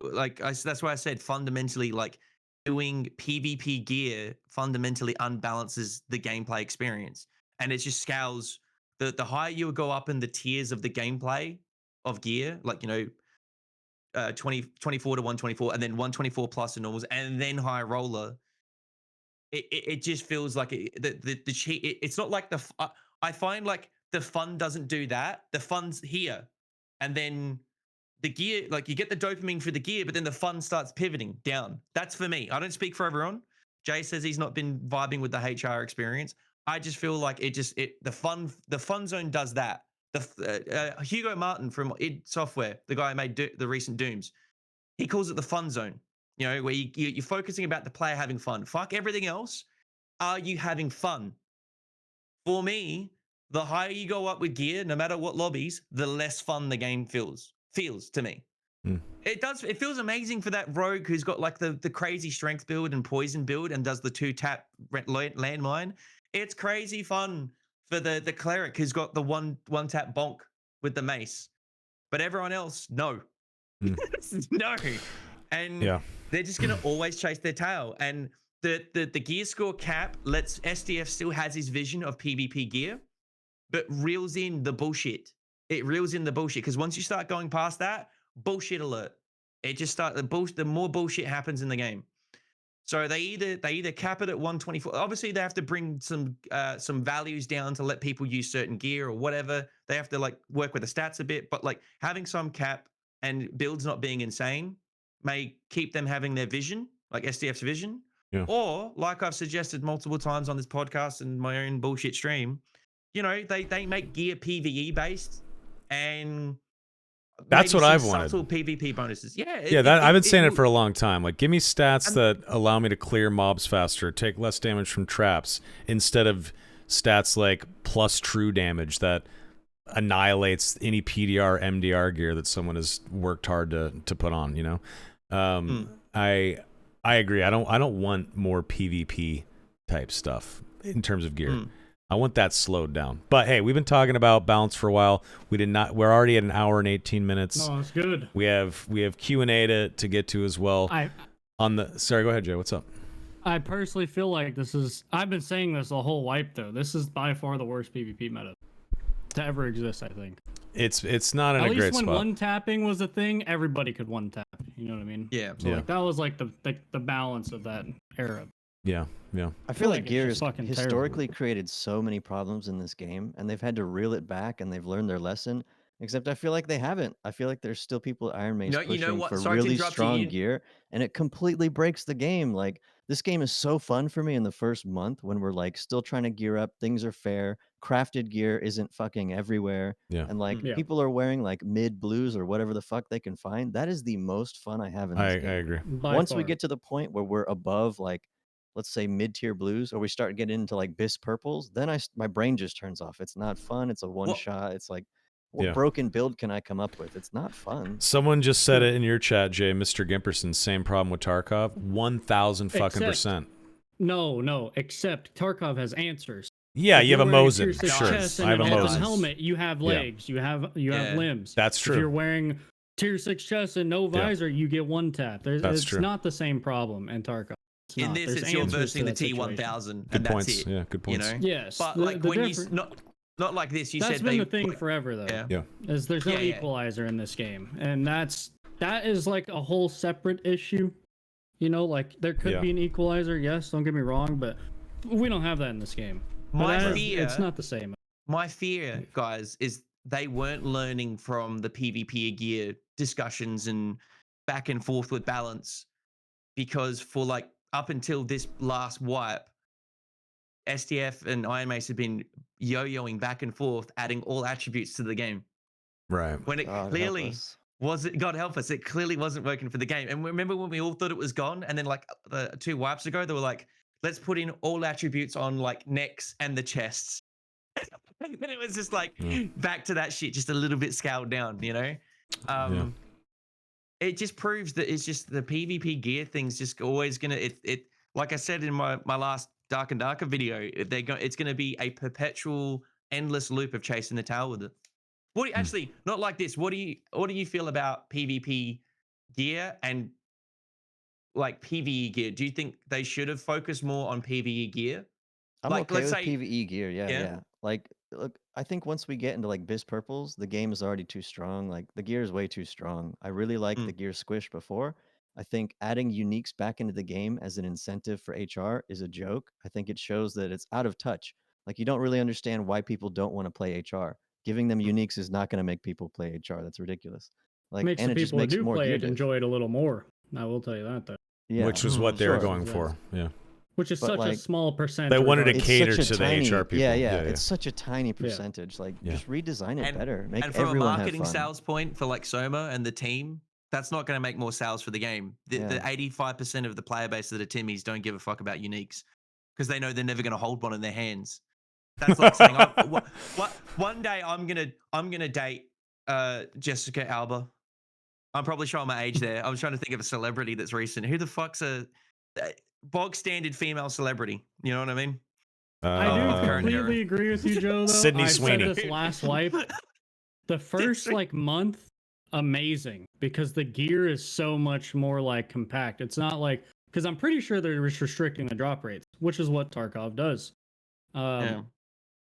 Like that's why I said fundamentally, like doing PvP gear fundamentally unbalances the gameplay experience, and it just scales. The higher you go up in the tiers of the gameplay of gear, like 24 to 124, and then 124 plus in normals, and then high roller. It just feels like the cheat. It's not like I find like the fun doesn't do that. The fun's here, and then the gear, like you get the dopamine for the gear, but then the fun starts pivoting down. That's for me. I don't speak for everyone. Jay says he's not been vibing with the HR experience. I just feel like the fun zone does that. Hugo Martin from id Software, the guy who made the recent Dooms, he calls it the fun zone. Where you're focusing about the player having fun. Fuck everything else. Are you having fun? For me, the higher you go up with gear, no matter what lobbies, the less fun the game feels to me. It does. It feels amazing for that rogue who's got like the crazy strength build and poison build and does the 2-tap landmine. It's crazy fun for the cleric who's got the one tap bonk with the mace. But everyone else, no. No. And they're just gonna always chase their tail. And the gear score cap lets SDF still has his vision of PvP gear, but reels in the bullshit. It reels in the bullshit because once you start going past that, bullshit alert. It just starts the more bullshit happens in the game. So they either cap it at 124. Obviously, they have to bring some values down to let people use certain gear or whatever. They have to like work with the stats a bit, but like having some cap and builds not being insane may keep them having their vision, like SDF's vision. Yeah. Or like I've suggested multiple times on this podcast and my own bullshit stream, they make gear PvE based and that's what I've wanted. Subtle PvP bonuses. Yeah. I've been saying it for a long time. Like, give me stats that allow me to clear mobs faster, take less damage from traps, instead of stats like plus true damage that annihilates any PDR, MDR gear that someone has worked hard to put on. I agree. I don't want more PvP type stuff in terms of gear. I want that slowed down. But hey, we've been talking about balance for a while. We're already at an hour and 18 minutes. Oh, that's good. We have Q&A to get to as well. Sorry, go ahead, Jay. What's up? I personally feel like I've been saying this the whole wipe though. This is by far the worst PvP meta to ever exist, I think. It's not in a great spot. At least when one tapping was a thing, everybody could one tap. You know what I mean? Yeah. So like that was like the balance of that era. Yeah. I feel like gear has fucking historically created so many problems in this game, and they've had to reel it back, and they've learned their lesson. Except I feel like they haven't. I feel like there's still people at Iron Mace pushing for really strong gear, and it completely breaks the game. Like, this game is so fun for me in the first month when we're like still trying to gear up, things are fair, crafted gear isn't fucking everywhere, and like people are wearing like mid blues or whatever the fuck they can find. That is the most fun I have in this game. I agree. Once we get to the point where we're above like, let's say mid-tier blues, or we start getting into like bis purples, then my brain just turns off. It's not fun. It's a one shot. It's like, what broken build can I come up with? It's not fun. Someone just said it in your chat, Jay. Mr. Gimperson, same problem with Tarkov. 1,000 fucking %. No, except Tarkov has answers. Yeah, you have a Mosin. Sure, I have a Mosin. Helmet, you have legs, you have limbs. That's true. If you're wearing tier 6 chest and no visor, you get one tap. It's true. Not the same problem in Tarkov. In this, it's you're versing the T1000, and that's it. Yeah, good points. Yes, but like when you not like this, you said that's been the thing forever though. Yeah. Is there's no equalizer in this game, and that is like a whole separate issue. Like there could be an equalizer. Yes, don't get me wrong, but we don't have that in this game. It's not the same. My fear, guys, is they weren't learning from the PvP gear discussions and back and forth with balance, because for like up until this last wipe, SDF and Iron Mace have been yo-yoing back and forth, adding all attributes to the game. Right. When it clearly wasn't, God help us, it clearly wasn't working for the game. And remember when we all thought it was gone, and then like 2 wipes ago, they were like, let's put in all attributes on like necks and the chests. And it was just like back to that shit, just a little bit scaled down, it just proves that it's just the PvP gear thing's just always gonna it like I said in my last Dark and Darker video, it's gonna be a perpetual endless loop of chasing the tail with it. What do you, Hmm. actually not like this? What do you feel about PvP gear and like PvE gear? Do you think they should have focused more on PvE gear? I'm Like okay let's with say PvE gear. Yeah, yeah. yeah. Like, look, I think once we get into like Bis Purples, the game is already too strong. Like, the gear is way too strong. I really like Mm, the gear squish before. I think adding uniques back into the game as an incentive for HR is a joke. I think it shows that it's out of touch. Like, you don't really understand why people don't want to play HR. Giving them mm. uniques is not going to make people play HR. That's ridiculous. Like, Makes and the it just people who makes do more play gear it diff. enjoy it a little more. I will tell you that though. Yeah, Which was what they were sure. going Versus for. Yeah. Which is But such a like, small percent. They wanted to it's cater such a to the tiny, HR people. yeah, Yeah, it's such a tiny Yeah. percentage. Like, Yeah. just redesign it better. Make And from a everyone have marketing fun. sales point for like Soma and the team, that's not going to make more sales for the game. The Yeah. 85% of the player base that are Timmies don't give a fuck about uniques because they know they're never going to hold one in their hands. That's like saying, one day I'm gonna date Jessica Alba. I'm probably showing my age there. I was trying to think of a celebrity that's recent. Who the fuck's a bog standard female celebrity? You know what I mean? I do Of current era. completely agree with you, Joe. Though Sydney I Sweeney. said this last wipe. The first like month, amazing because the gear is so much more like compact. It's not like because I'm pretty sure they're restricting the drop rates, which is what Tarkov does. Yeah.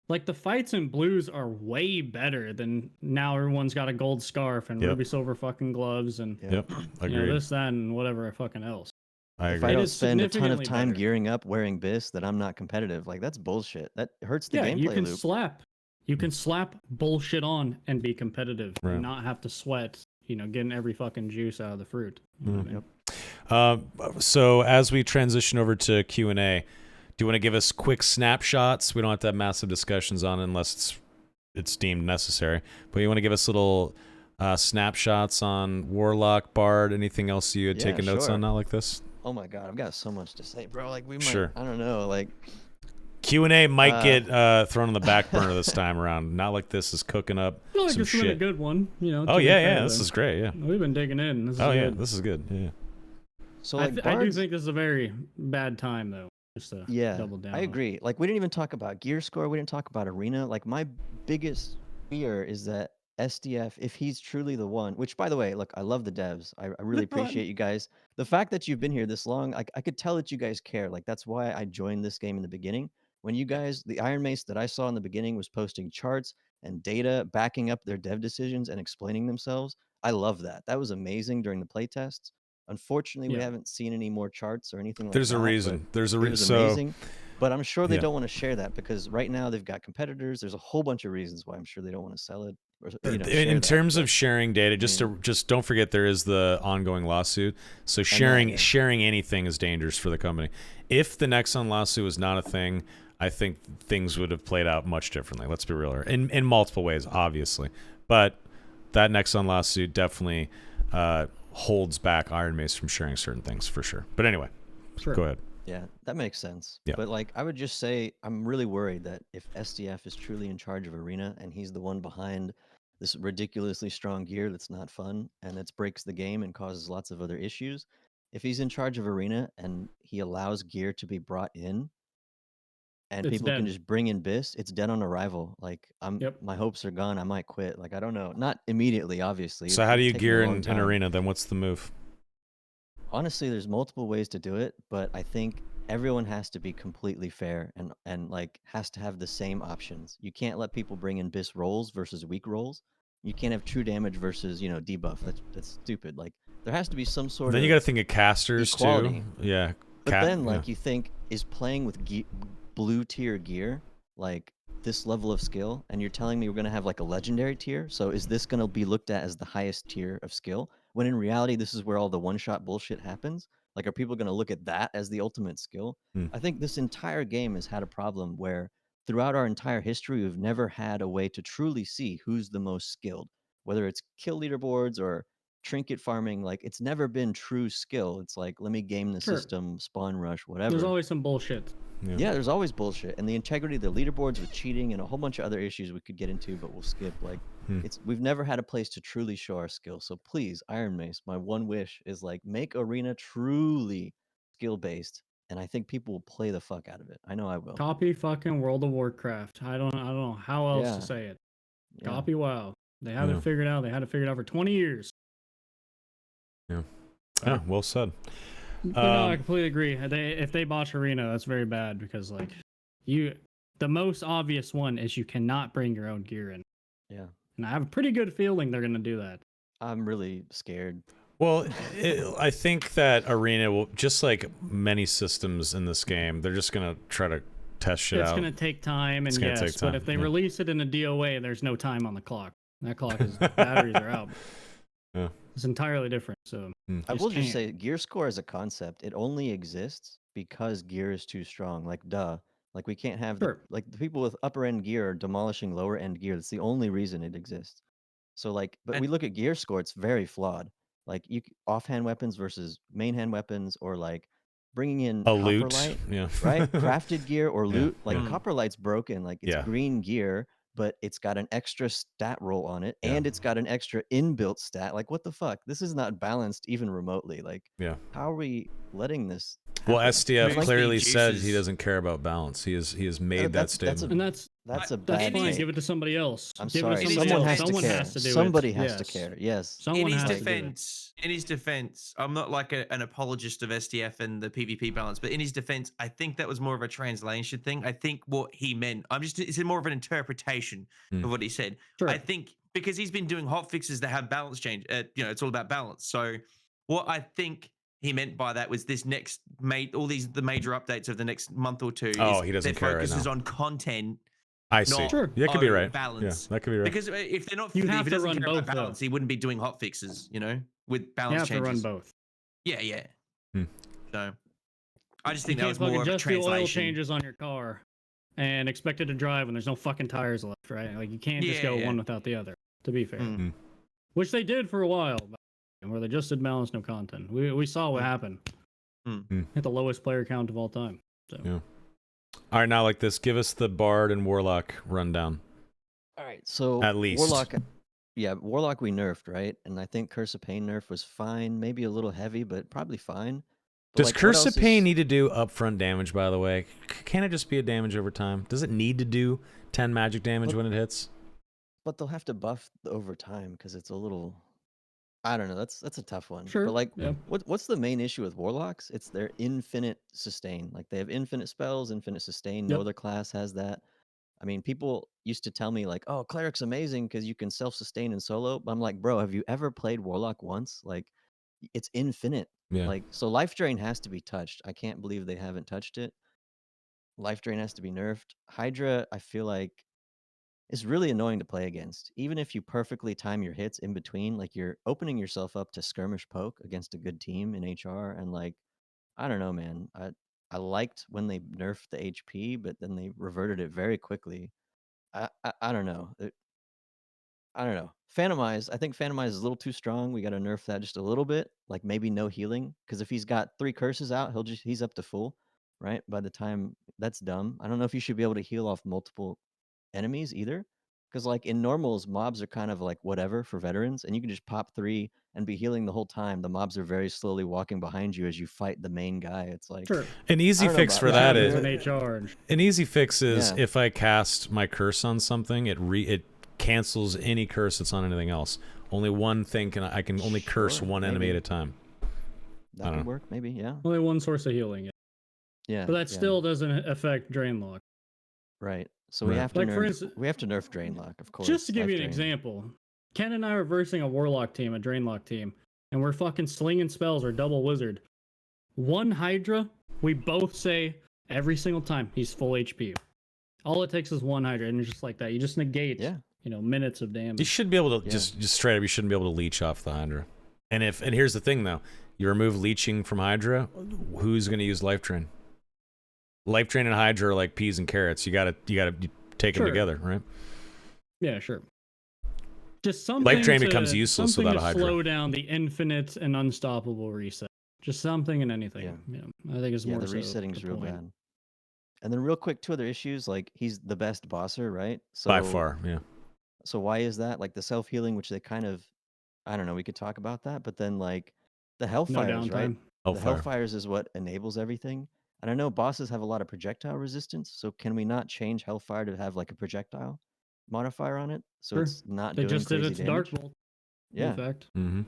Like the fights in blues are way better than now. Everyone's got a gold scarf and Yep. ruby silver fucking gloves and Yep. you know Agreed. this, that, and whatever fucking else. I If I agree. don't is spend a ton of significantly time better. gearing up wearing Bis, then I'm not competitive. Like, that's bullshit. That hurts the Yeah, you gameplay can loop. slap. You can slap bullshit on and be competitive Right. and not have to sweat. You know, getting every fucking juice out of the fruit. You know what I mean? So as we transition over to Q&A, do you want to give us quick snapshots? We don't have to have massive discussions on it unless it's deemed necessary. But you want to give us little snapshots on Warlock, Bard, anything else you had Yeah, taken notes on sure. Not Like This? Oh my god, I've got so much to say, bro. Like, we might, Sure. I don't know, like, Q&A might get thrown on the back burner this time around. Not Like This is cooking up I feel like some it's been a shit. good one. You know. Oh to be yeah, fair, yeah. This though. is great. Yeah. We've been digging in. This is Oh yeah, good. this is good. Yeah. so I, like, I do Bard's, think this is a very bad time though. Just to yeah, double down. I on it. agree. Like, we didn't even talk about gear score. We didn't talk about arena. Like, my biggest fear is that SDF, if he's truly the one, which by the way, look, I love the devs. I really appreciate you guys. The fact that you've been here this long, I could tell that you guys care. Like, that's why I joined this game in the beginning. When you guys, the Iron Mace that I saw in the beginning was posting charts and data backing up their dev decisions and explaining themselves. I love that. That was amazing during the playtests. Unfortunately, we Yeah. haven't seen any more charts or anything like There's that. a but reason. There's a it reason. was So amazing. But I'm sure they Yeah. don't want to share that because right now they've got competitors. There's a whole bunch of reasons why I'm sure they don't want to sell it. Or, you know, share in that, terms but- of sharing data, just mean- just don't forget there is the ongoing lawsuit. So sharing anything is dangerous for the company. If the Nexon lawsuit was not a thing, I think things would have played out much differently. Let's be real here. In multiple ways, obviously. But that Nexon lawsuit definitely holds back Iron Mace from sharing certain things for sure. But anyway, Sure. go ahead. Yeah, that makes sense. Yeah. But like, I would just say I'm really worried that if SDF is truly in charge of Arena and he's the one behind this ridiculously strong gear that's not fun and that breaks the game and causes lots of other issues, if he's in charge of Arena and he allows gear to be brought in and It's people can dead. just bring in Bis, it's dead on arrival. Like, Yep. my hopes are gone. I might quit. Like, I don't know. Not immediately, obviously. So how do you It'd take me a gear long in time. Arena then? What's the move? Honestly, there's multiple ways to do it, but I think everyone has to be completely fair and like has to have the same options. You can't let people bring in Bis rolls versus weak rolls. You can't have true damage versus, you know, debuff. That's stupid. Like, there has to be some sort Then of you got to think of casters equality. too. Yeah. But then, like, you think, is playing with blue tier gear like this level of skill? And you're telling me we're going to have like a legendary tier? So is this going to be looked at as the highest tier of skill? When in reality, this is where all the one-shot bullshit happens? Like, are people going to look at that as the ultimate skill? I think this entire game has had a problem where throughout our entire history, we've never had a way to truly see who's the most skilled, whether it's kill leaderboards or trinket farming, like it's never been true skill. It's like, let me game the Sure. system, spawn rush, whatever. There's always some bullshit. Yeah, there's always bullshit, and the integrity of the leaderboards with cheating and a whole bunch of other issues we could get into, but we'll skip. Like, we've never had a place to truly show our skill. So please, Iron Mace, my one wish is like make Arena truly skill based, and I think people will play the fuck out of it. I know I will. Copy fucking World of Warcraft. I don't know how else Yeah. to say it. Yeah. Copy WoW. They have it figured out. They had it figured out for 20 years. Yeah. Yeah, well said. But no, I completely agree. If they botch Arena, that's very bad because like the most obvious one is you cannot bring your own gear in. Yeah. And I have a pretty good feeling they're gonna do that. I'm really scared. Well, I think that Arena will, just like many systems in this game, they're just gonna try to test shit out. It's gonna take time, and gonna yes, take time, but if they yeah. release it in a DOA, there's no time on the clock. That clock is batteries are out. Yeah. It's entirely different. So I will just can't. say, gear score as a concept, it only exists because gear is too strong. Like, duh. Like, we can't have Sure. the people with upper end gear are demolishing lower end gear. That's the only reason it exists. So, like, but we look at gear score; it's very flawed. Like, offhand weapons versus main hand weapons, or like bringing in A copper loot, light, yeah. right? Crafted gear or Yeah, loot. Like, yeah. copper light's broken. Like, it's Yeah. green gear, but it's got an extra stat roll on it, Yeah. and it's got an extra inbuilt stat. Like, what the fuck? This is not balanced even remotely. Like, Yeah. how are we letting this Well, happen? SDF Like, clearly said he juices. doesn't care about balance. He has made that statement. And that's a that's bad fine. take. Give it to somebody else. I'm Give sorry. it to somebody Someone else. has Someone to care. has to do Somebody it. has to Yes. care. Yes. Someone in has his to do it. defense, I'm not like an apologist of SDF and the PvP balance, but in his defense, I think that was more of a translation thing. I think what he meant, it's more of an interpretation of what he said. Sure. I think because he's been doing hot fixes that have balance change, it's all about balance. So what I think he meant by that was this next the major updates of the next month or two. Oh, is he doesn't their care right focus is now. on content. I see. Not Sure. That could be own right. balance. Yeah, that could be right. Because if they're not, You if have he to doesn't run care about both, though. balance, he wouldn't be doing hot fixes, with You balance have to changes. run both. Yeah. Hmm. So I just You think that can't was more fucking of a just do oil translation. changes on your car and expect it to drive when there's no fucking tires left, right? Like you can't just go Yeah. one without the other. To be fair, Mm. which they did for a while, where they just did balance no content. We saw what happened. Hit the lowest player count of all time. So. Yeah. All right, now like this, give us the Bard and Warlock rundown. All right. So At least. Warlock we nerfed, right? And I think Curse of Pain nerf was fine, maybe a little heavy, but probably fine. But Does like, what Curse of else Pain is- need to do upfront damage, by the way? Can it just be a damage over time? Does it need to do 10 magic damage when it hits? But they'll have to buff the over time because it's a little. I don't know. That's a tough one. Sure, But like, yeah. what's the main issue with Warlocks? It's their infinite sustain. Like they have infinite spells, infinite sustain. No Yep. other class has that. I mean, people used to tell me like, "Oh, Cleric's amazing because you can self-sustain in solo." But I'm like, bro, have you ever played Warlock once? Like, it's infinite. Yeah. Like, so Life Drain has to be touched. I can't believe they haven't touched it. Life Drain has to be nerfed. Hydra, I feel like, is really annoying to play against. Even if you perfectly time your hits in between, like you're opening yourself up to skirmish poke against a good team in HR. And like, I don't know, man. I liked when they nerfed the HP, but then they reverted it very quickly. I don't know. I don't know. Phantomize. I think Phantomize is a little too strong. We got to nerf that just a little bit. Like maybe no healing, because if he's got 3 curses out, he's up to full, right? By the time that's dumb. I don't know if you should be able to heal off multiple enemies either, because like in normals, mobs are kind of like whatever for veterans, and you can just pop 3 and be healing the whole time. The mobs are very slowly walking behind you as you fight the main guy. It's like Sure. An easy I don't know fix about for that. that It's is an HR. an easy fix is Yeah. if I cast my curse on something, it cancels any curse that's on anything else. Only one thing I can only curse Sure, one enemy maybe. at a time. that don't could know. work, maybe. Yeah, Only one source of healing. Yeah. yeah. But that yeah. still doesn't affect drain lock. Right. So we Right. have to Like, for nerf. instance- We have to nerf Drainlock, of course. Just to give you Life an Drain. example, Ken and I are versing a Warlock team, a Drainlock team, and we're fucking slinging spells or double wizard. One Hydra, we both say every single time he's full HP. All it takes is one Hydra, and it's just like that. You just negate, Yeah. minutes of damage. You should be able to Yeah. just straight up. You shouldn't be able to leech off the Hydra. And here's the thing though, you remove leeching from Hydra, who's going to use Life Drain? Life Drain and Hydra are like peas and carrots. You gotta take them Sure. together, right? Yeah, sure. Just something Life Drain to, becomes useless something without a to Hydra. slow down the infinite and unstoppable reset. Just something and anything. Yeah. I think it's Yeah, more the so resetting's the real point. bad. And then real quick, 2 other issues, like he's the best bosser, right? So By far, yeah. So why is that? Like the self-healing, which they kind of, I don't know, we could talk about that, but then like the No Hellfires, right? downtime. The Hellfire. Hellfires is what enables everything. And I know bosses have a lot of projectile resistance, so can we not change Hellfire to have like a projectile modifier on it, so Sure. it's not They doing just did crazy its damage? Dark Bolt. Yeah. Effect. Mm-hmm.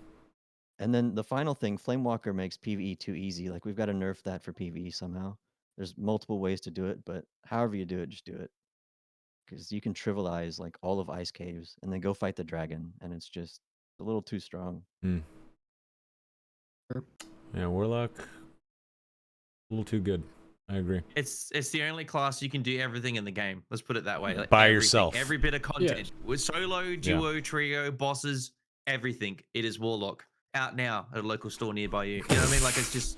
And then the final thing, Flamewalker makes PvE too easy. Like we've got to nerf that for PvE somehow. There's multiple ways to do it, but however you do it, just do it. Because you can trivialize like all of Ice Caves and then go fight the dragon, and it's just a little too strong. Mm. Sure. Yeah, Warlock, a little too good. I agree. It's the only class you can do everything in the game. Let's put it that way. Like By everything, yourself. every bit of content with solo, duo, trio, bosses, everything. It is Warlock out now at a local store nearby you. You know what I mean? Like it's just,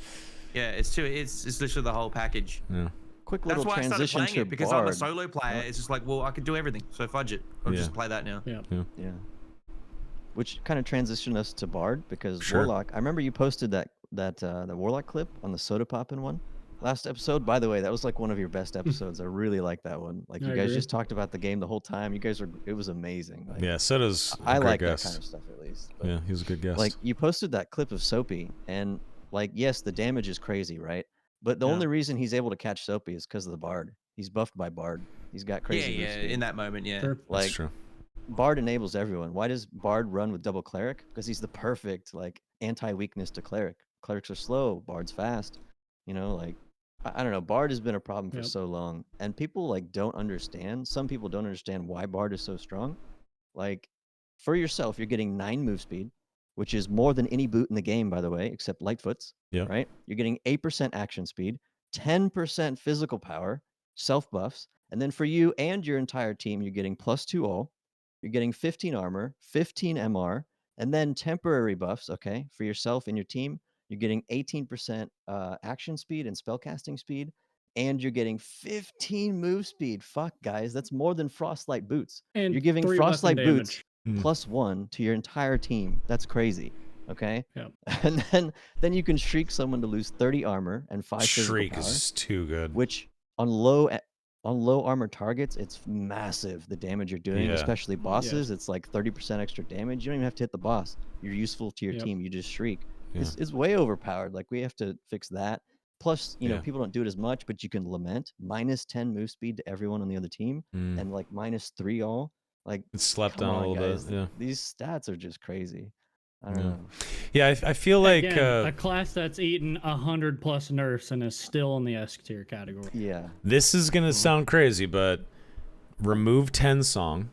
yeah, it's literally the whole package. Yeah. Quick That's little why I started transition playing to it because Bard. I'm a solo player. It's just like, well, I could do everything, so fudge it. I'll just play that now. Yeah. Yeah. Which kind of transitioned us to Bard because Sure. Warlock. I remember you posted that the Warlock clip on the soda poppin' one last episode. By the way, that was like one of your best episodes. I really like that one. Like I you guys agree. just talked about the game the whole time. You guys it was amazing. Like, Yeah, Soda's a I great like guest. that kind of stuff at least. But, Yeah, he was a good guest. like you posted that clip of Soapy, and like yes, the damage is crazy, right? But the only reason he's able to catch Soapy is because of the Bard. He's buffed by Bard. He's got crazy move speed. In that moment, yeah. Sure. That's Like true. Bard enables everyone. Why does Bard run with double Cleric? Because he's the perfect like anti-weakness to Cleric. Clerics are slow. Bard's fast. You know, like I don't know. Bard has been a problem for so long, and people like don't understand. Some people don't understand why Bard is so strong. Like for yourself, you're getting 9 move speed, which is more than any boot in the game, by the way, except Lightfoot's. Yeah. Right? You're getting 8% action speed, 10% physical power, self buffs, and then for you and your entire team, you're getting +2 all. You're getting 15 armor, 15 MR, and then temporary buffs. Okay, for yourself and your team, you're getting 18% action speed and spellcasting speed, and you're getting 15 move speed. Fuck, guys, that's more than Frostlight boots. And You're giving 3 Frostlight weapon boots damage. +1 to your entire team. That's crazy. Okay. Yep. And then you can shriek someone to lose 30 armor and 5 Shriek physical power, is too good. which on low armor targets, it's massive the damage you're doing, Yeah. especially bosses. It's like 30% extra damage. You don't even have to hit the boss. You're useful to your team. You just shriek. Yeah. It's way overpowered. Like we have to fix that. Plus, you know, Yeah. people don't do it as much, but you can lament -10 move speed to everyone on the other team, and like -3 all. Like It's slept come on a on, little guys. bit. Yeah. These stats are just crazy. I don't Yeah. know. Yeah, I feel like Again, a class that's eaten 100+ nerfs and is still in the S tier category. Yeah. this is gonna sound crazy, but remove 10 song,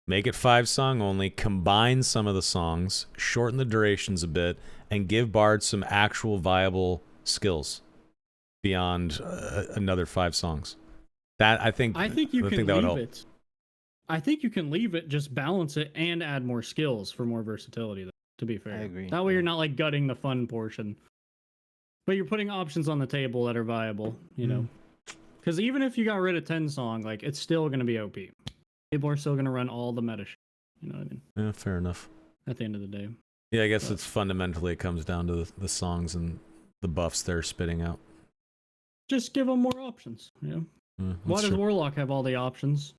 make it 5 song only, combine some of the songs, shorten the durations a bit, and give Bard some actual viable skills beyond another 5 songs. That I think you can that would leave help. it. I think you can leave it, just balance it and add more skills for more versatility, though, to be fair. I agree. That way you're not like gutting the fun portion. But you're putting options on the table that are viable, you know. Because even if you got rid of 10 song, like it's still gonna be OP. People are still gonna run all the meta shit. You know what I mean? Yeah, fair enough. At the end of the day. Yeah, I guess it's fundamentally it comes down to the songs and the buffs they're spitting out. Just give them more options, you know. Yeah, Why that's does true. Warlock have all the options?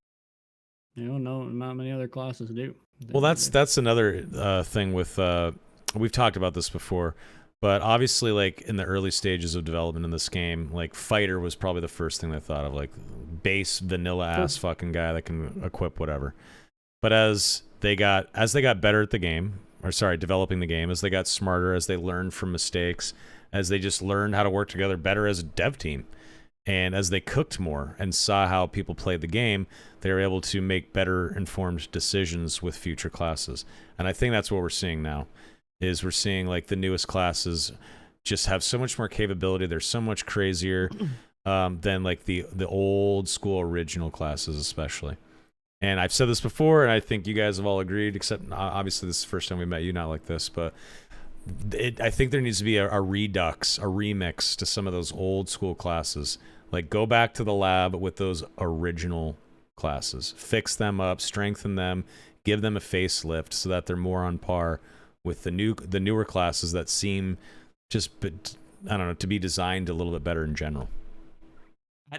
You know, no, not many other classes do. Well, that's another thing with we've talked about this before, but obviously, like in the early stages of development in this game, like fighter was probably the first thing they thought of, like base vanilla ass fucking guy that can equip whatever. But as they got better at the game, or sorry, developing the game, as they got smarter, as they learned from mistakes, as they just learned how to work together better as a dev team, and as they cooked more and saw how people played the game, they were able to make better informed decisions with future classes. And I think that's what we're seeing now, is we're seeing like the newest classes just have so much more capability. They're so much crazier than like the old school original classes, especially. And I've said this before, and I think you guys have all agreed, except obviously this is the first time we met you, not like this, but I think there needs to be a redux, a remix to some of those old school classes. Like go back to the lab with those original classes, fix them up, strengthen them, give them a facelift so that they're more on par with the newer classes that seem just, I don't know, to be designed a little bit better in general.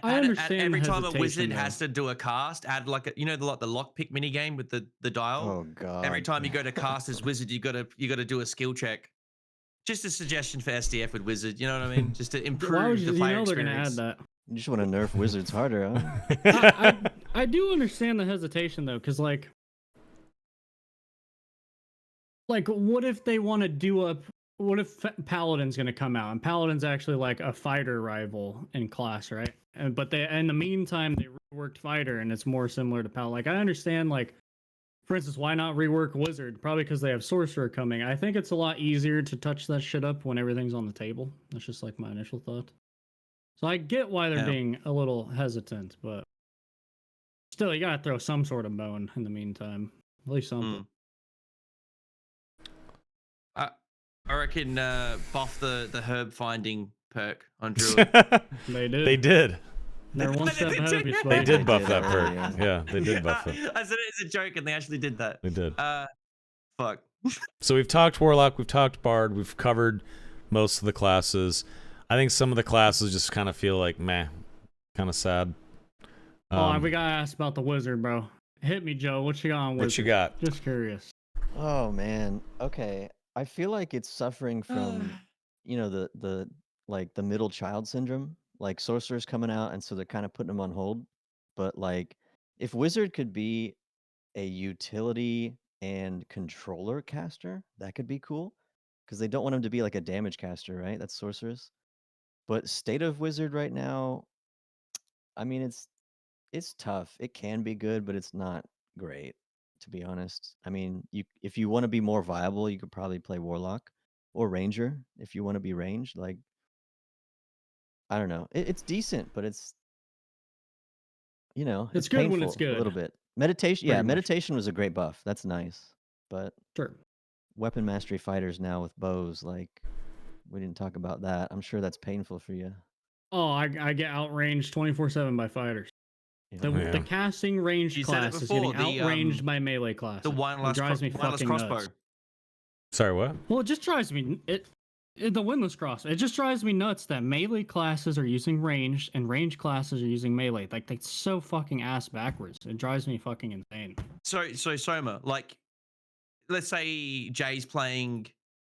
I understand every the time a wizard hesitation, has to do a cast, add like a, the lockpick mini game with the dial. Oh god. Every time you go to cast as wizard, you gotta do a skill check. Just a suggestion for SDF with wizard. You know what I mean? Just to Why improve would the you player know they're experience. gonna add that? You just want to nerf wizards harder, huh? I do understand the hesitation though, because like what if they want to do a what if Paladin's gonna come out and Paladin's actually like a fighter rival in class, right? But they in the meantime they reworked fighter and it's more similar to Paladin. Like I understand, like for instance, why not rework wizard? Probably because they have sorcerer coming. I think it's a lot easier to touch that shit up when everything's on the table. That's just like my initial thought. So I get why they're being a little hesitant, but still, you gotta throw some sort of bone in the meantime. At least something. I reckon buff the herb finding perk on Druid. They did. They did. They're one step ahead of you, They Swag. did buff did that already, perk. yeah. Yeah, they did buff it. I said it as a joke, and they actually did that. They did. Fuck. So we've talked Warlock, we've talked Bard, we've covered most of the classes. I think some of the classes just kind of feel like meh, kind of sad. We gotta ask about the wizard, bro. Hit me, Joe. What you got on wizard? What you got? Just curious. Oh man. Okay. I feel like it's suffering from, the like the middle child syndrome. Like sorcerer's coming out, and so they're kind of putting them on hold. But like, if wizard could be a utility and controller caster, that could be cool. Because they don't want him to be like a damage caster, right? That's sorceress. But state of wizard right now, I mean, it's tough. It can be good, but it's not great, to be honest. I mean, if you want to be more viable, you could probably play warlock or ranger if you want to be ranged. Like, I don't know. It's decent, but it's It's good when painful it's good. a little bit. Meditation, Pretty yeah, much. meditation was a great buff. That's nice. But Sure. weapon mastery fighters now with bows, like we didn't talk about that. I'm sure that's painful for you. Oh, I get outranged 24/7 by fighters. Yeah. The casting range You said it class is before, getting the, outranged by melee class. The It drives me wireless fucking crossbow. nuts. Sorry, what? Well, it just drives me the windless cross. It just drives me nuts that melee classes are using ranged and range classes are using melee. Like that's so fucking ass backwards. It drives me fucking insane. So Soma, like, let's say Jay's playing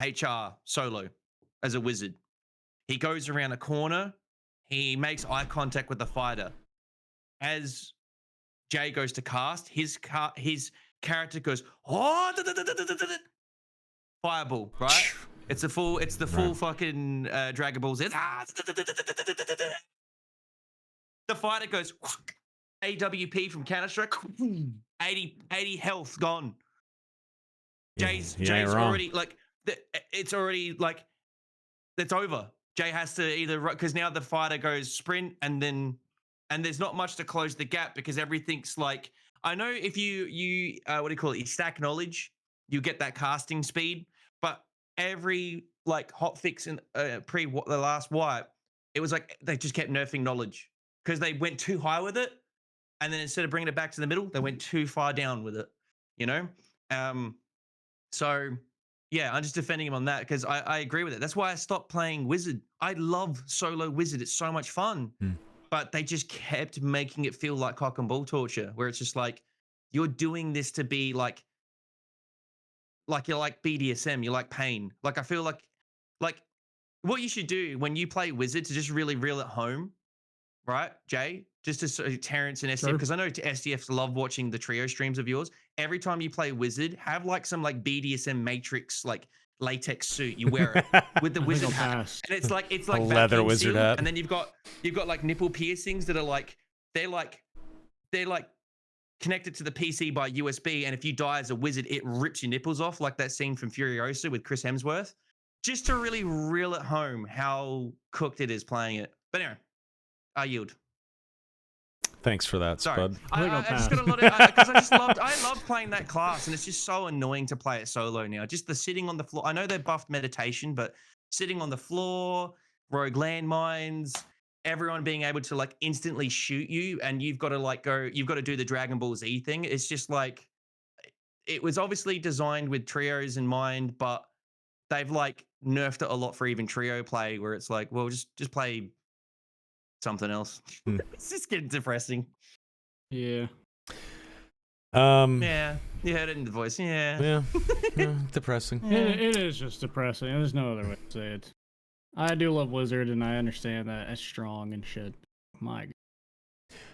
HR solo as a wizard. He goes around a corner. He makes eye contact with the fighter. As Jay goes to cast, his character goes, oh, fireball, right? It's the full fucking Dragon Ball Z. The fighter goes AWP from Counter Strike, 80 health gone. Jay's already like it's already like it's over. Jay has to either because now the fighter goes sprint and there's not much to close the gap because everything's like I know if you what do you call it? You stack knowledge, you get that casting speed, but every like hot fix in pre the last wipe, it was like they just kept nerfing knowledge because they went too high with it, and then instead of bringing it back to the middle, they went too far down with it. You know, so. Yeah, I'm just defending him on that because I agree with it. That's why I stopped playing Wizard. I love solo Wizard. It's so much fun. But they just kept making it feel like cock and ball torture, where it's just like, you're doing this to be like you're like BDSM, you're like pain. Like I feel like what you should do when you play Wizard to just really reel it home, right, Jay? Just to Terrence and SDF, because I know SDFs love watching the trio streams of yours. Every time you play Wizard, have like some like BDSM Matrix like latex suit. You wear it with the Wizard hat, and it's like a leather wizard sealed, hat. and then you've got like nipple piercings that are like they're like connected to the PC by USB, and if you die as a wizard, it rips your nipples off, like that scene from Furiosa with Chris Hemsworth. Just to really reel it home how cooked it is playing it. But anyway, I yield. Thanks for that, Sorry. Spud. I just got a lot of because I love playing that class, and it's just so annoying to play it solo now. Just the sitting on the floor. I know they buffed meditation, but sitting on the floor, rogue landmines, everyone being able to like instantly shoot you, and you've got to like you've got to do the Dragon Ball Z thing. It's just like it was obviously designed with trios in mind, but they've like nerfed it a lot for even trio play, where it's like, well, just play something else. Hmm. It's just getting depressing. Yeah. Yeah, you heard it in the voice. Yeah. Yeah, depressing. It is just depressing. There's no other way to say it. I do love Wizard, and I understand that it's strong and shit. My God.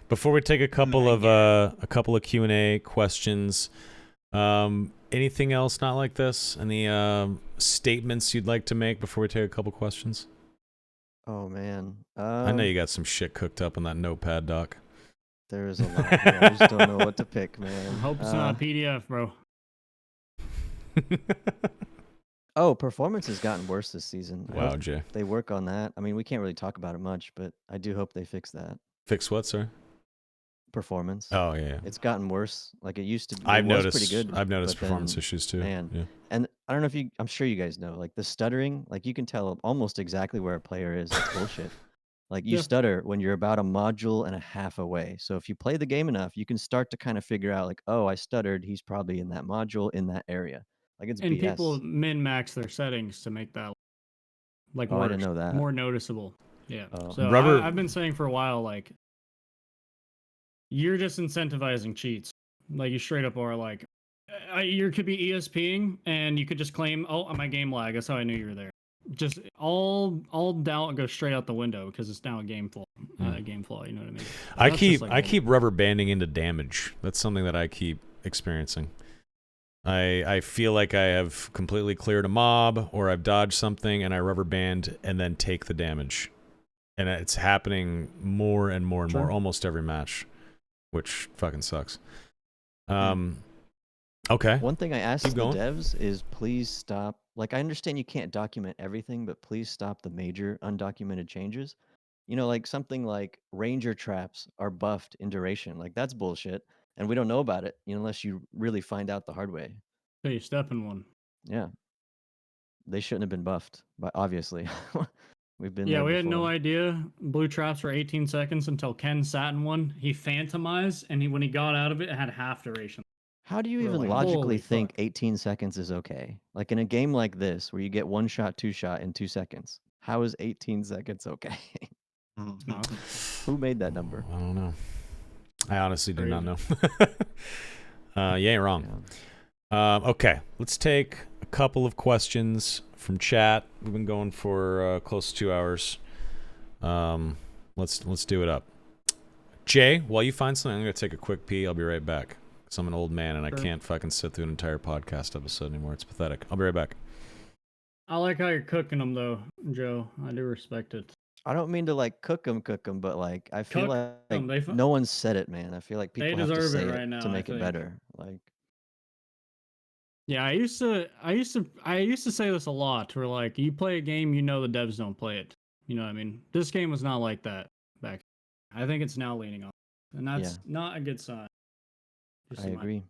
Before we take a couple of Q&A questions, anything else not like this? Any statements you'd like to make before we take a couple questions? Oh man, I know you got some shit cooked up on that notepad, Doc. there is a lot. Yeah, I just don't know what to pick, man. I hope it's not a PDF, bro. Oh, performance has gotten worse this season. I Wow, hope Jay. they work on that. I mean, we can't really talk about it much, but I do hope they fix that Fix what, sir? performance. Oh, yeah. It's gotten worse. Like it used to be. I've It was noticed. pretty good. I've noticed but performance then, issues too. man, Yeah. And I don't know if you. I'm sure you guys know. Like the stuttering. Like you can tell almost exactly where a player is. It's bullshit. Like you Yeah. stutter when you're about a module and a half away. So if you play the game enough, you can start to kind of figure out like, oh, I stuttered. He's probably in that module in that area. Like it's And BS. people min-max their settings to make that like Oh, I worse, didn't know that. more noticeable. Yeah. Oh. So Rubber- I've been saying for a while, like, you're just incentivizing cheats. Like you straight up are like, you could be ESPing and you could just claim, oh, my game lag. That's how I knew you were there. Just all doubt goes straight out the window because it's now a game flaw. Game flaw. You know what I mean? I That's just, like, I keep rubber banding into damage. That's something that I keep experiencing. I feel like I have completely cleared a mob or I've dodged something and I rubber band and then take the damage. And it's happening more and more and more Sure. almost every match, which fucking sucks. Okay. One thing I asked Keep the going. devs is please stop. Like, I understand you can't document everything, but please stop the major undocumented changes. You know, like something like ranger traps are buffed in duration. Like, that's bullshit. And we don't know about it unless you really find out the hard way. So you step in one. Yeah. They shouldn't have been buffed, but obviously. We've been Yeah, there we had no before. idea blue traps for 18 seconds until Ken sat in one. He phantomized, and when he got out of it, it had half duration. How do you We're even like, logically holy think fuck. 18 seconds is okay? Like in a game like this, where you get one shot, two shot in 2 seconds, how is 18 seconds okay? Not Who made that number? I don't know. I honestly do not know. crazy. You ain't wrong. Yeah. Okay, let's take a couple of questions from chat. We've been going for close to 2 hours. Let's do it up. Jay, while you find something, I'm gonna take a quick pee. I'll be right back. Cause I'm an old man and I Sure. can't fucking sit through an entire podcast episode anymore. It's pathetic. I'll be right back. I like how you're cooking them, though, Joe. I do respect it. I don't mean to like cook them, but like I feel Cook 'em, like they no one said it, man. I feel like they people have to deserve say it it right now, to I make it think. better. Like Yeah, I used to say this a lot. Where like, you play a game, you know the devs don't play it. You know what I mean? This game was not like that back. I think it's now leaning on, and that's not a good sign. I agree.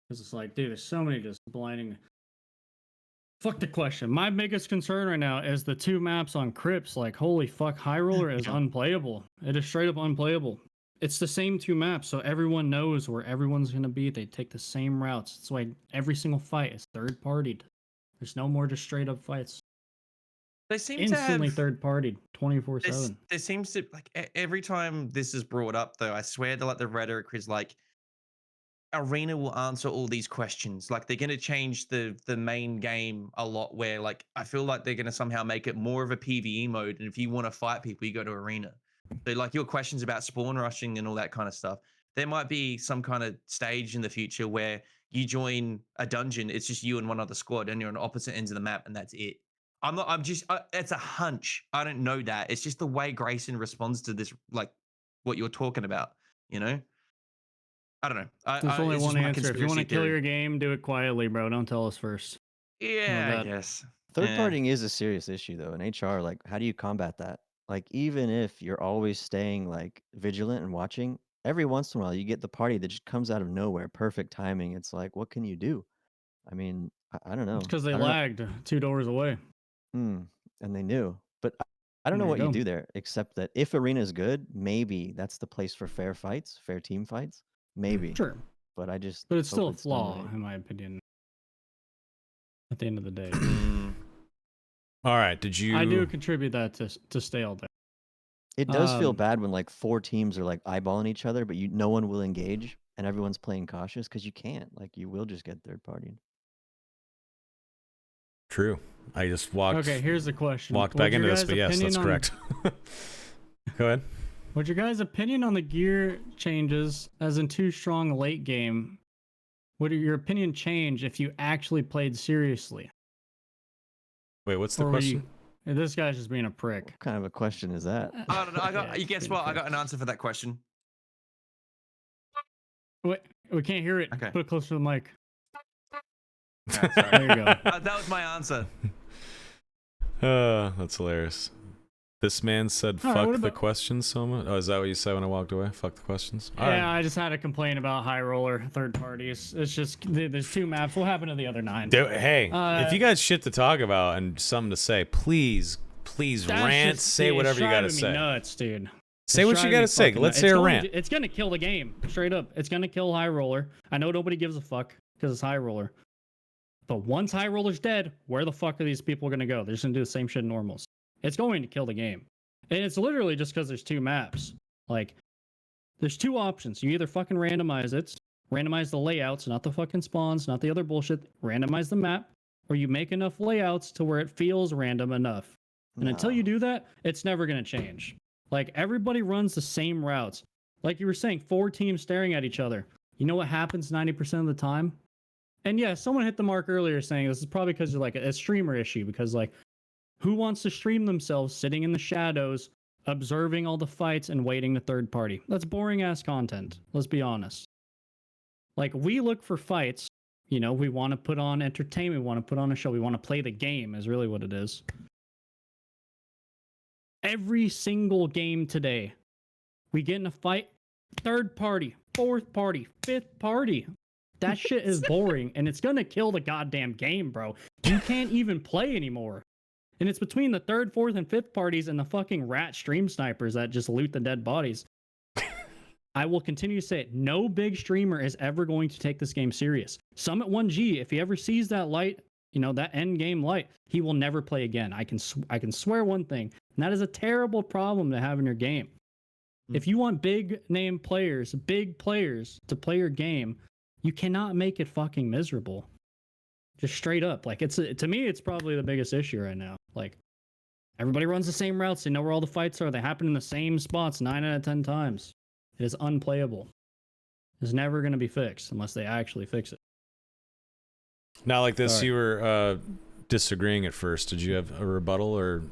Because it's like, dude, there's so many just blinding. Fuck the question. My biggest concern right now is the 2 maps on Crypts. Like, holy fuck, High Roller is unplayable. It is straight up unplayable. It's the same 2 maps, so everyone knows where everyone's gonna be. They take the same routes. That's why every single fight is third-partied. There's no more just straight up fights. They seem Instantly to have third-partied, 24/7. there seems to like every time this is brought up though, I swear that like the rhetoric is like Arena will answer all these questions. Like they're going to change the main game a lot where like I feel like they're going to somehow make it more of a PvE mode, and if you want to fight people you go to Arena. So like your questions about spawn rushing and all that kind of stuff, there might be some kind of stage in the future where you join a dungeon, it's just you and one other squad and you're on opposite ends of the map and that's it. I'm just it's a hunch. I don't know that. It's just the way Grayson responds to this, like what you're talking about, you know? I don't know. There's only It's one just my answer. If you want to conspiracy kill theory. your game, do it quietly, bro. Don't tell us first. Yeah, I that. guess. Third Yeah. partying is a serious issue though in HR. Like, how do you combat that? Like, even if you're always staying like vigilant and watching, every once in a while you get the party that just comes out of nowhere, perfect timing. It's like, what can you do? I mean, I don't know. It's because they I don't know. lagged 2 doors away. And they knew. But I don't know There you what you go. do there, except that if arena is good, maybe that's the place for fair fights, fair team fights. Maybe. Sure, But I just but it's hope still a it's done flaw, right. in my opinion. At the end of the day, Mm. All right. Did you? I do contribute that to stale there. It does feel Um, bad when like 4 teams are like eyeballing each other, but no one will engage and everyone's playing cautious because you can't. Like you will just get third partied. True. I just walked. Okay, here's the question. Walked back What's your into this, guys' but yes, that's opinion correct. Go ahead. What's your guys' opinion on the gear changes, as in too strong late game? Would your opinion change if you actually played seriously? Wait, what's the Or were question? you? This guy's just being a prick. What kind of a question is that? I don't know. Yeah, You guess being a what? I prick. got an answer for that question. Wait, we can't hear it. Okay. Put it closer to the mic. Alright, sorry. There you go. That was my answer. That's hilarious. This man said, All right, "Fuck what the about- questions so much." Oh, is that what you said when I walked away? Fuck the questions. All Yeah, right. I just had to complain about high roller third parties. It's just there's 2 maps. What happened to the other 9? Hey, if you got shit to talk about and something to say, please That's rant. just- Say it's whatever you got to driving me say. nuts, dude. Say It's what you driving got me to say. fucking Let's nuts. hear a It's going rant. to- It's gonna kill the game. Straight up, it's gonna kill high roller. I know nobody gives a fuck because it's high roller. But once high roller's dead, where the fuck are these people gonna go? They're just gonna do the same shit in normals. It's going to kill the game. And it's literally just because there's 2 maps. Like, there's 2 options. You either fucking randomize it, randomize the layouts, not the fucking spawns, not the other bullshit, randomize the map, or you make enough layouts to where it feels random enough. And until No. you do that, it's never going to change. Like, everybody runs the same routes. Like you were saying, 4 teams staring at each other. You know what happens 90% of the time? And yeah, someone hit the mark earlier saying this is probably because you're like a streamer issue, because like, who wants to stream themselves sitting in the shadows, observing all the fights and waiting the third party? That's boring ass content. Let's be honest. Like, we look for fights. You know, we want to put on entertainment. We want to put on a show. We want to play the game, is really what it is. Every single game today, we get in a fight, third party, fourth party, fifth party. That shit is boring, and it's gonna kill the goddamn game, bro. You can't even play anymore. And it's between the third, fourth, and fifth parties and the fucking rat stream snipers that just loot the dead bodies. I will continue to say it. No big streamer is ever going to take this game serious. Summit 1G, if he ever sees that light, you know, that end game light, he will never play again. I can swear one thing, and that is a terrible problem to have in your game. If you want big name players, big players to play your game, you cannot make it fucking miserable. Just straight up. Like, to me, it's probably the biggest issue right now. Like, everybody runs the same routes. They know where all the fights are. They happen in the same spots 9 out of 10 times. It is unplayable. It's never going to be fixed unless they actually fix it. Not like this. Sorry. You were disagreeing at first. Did you have a rebuttal or?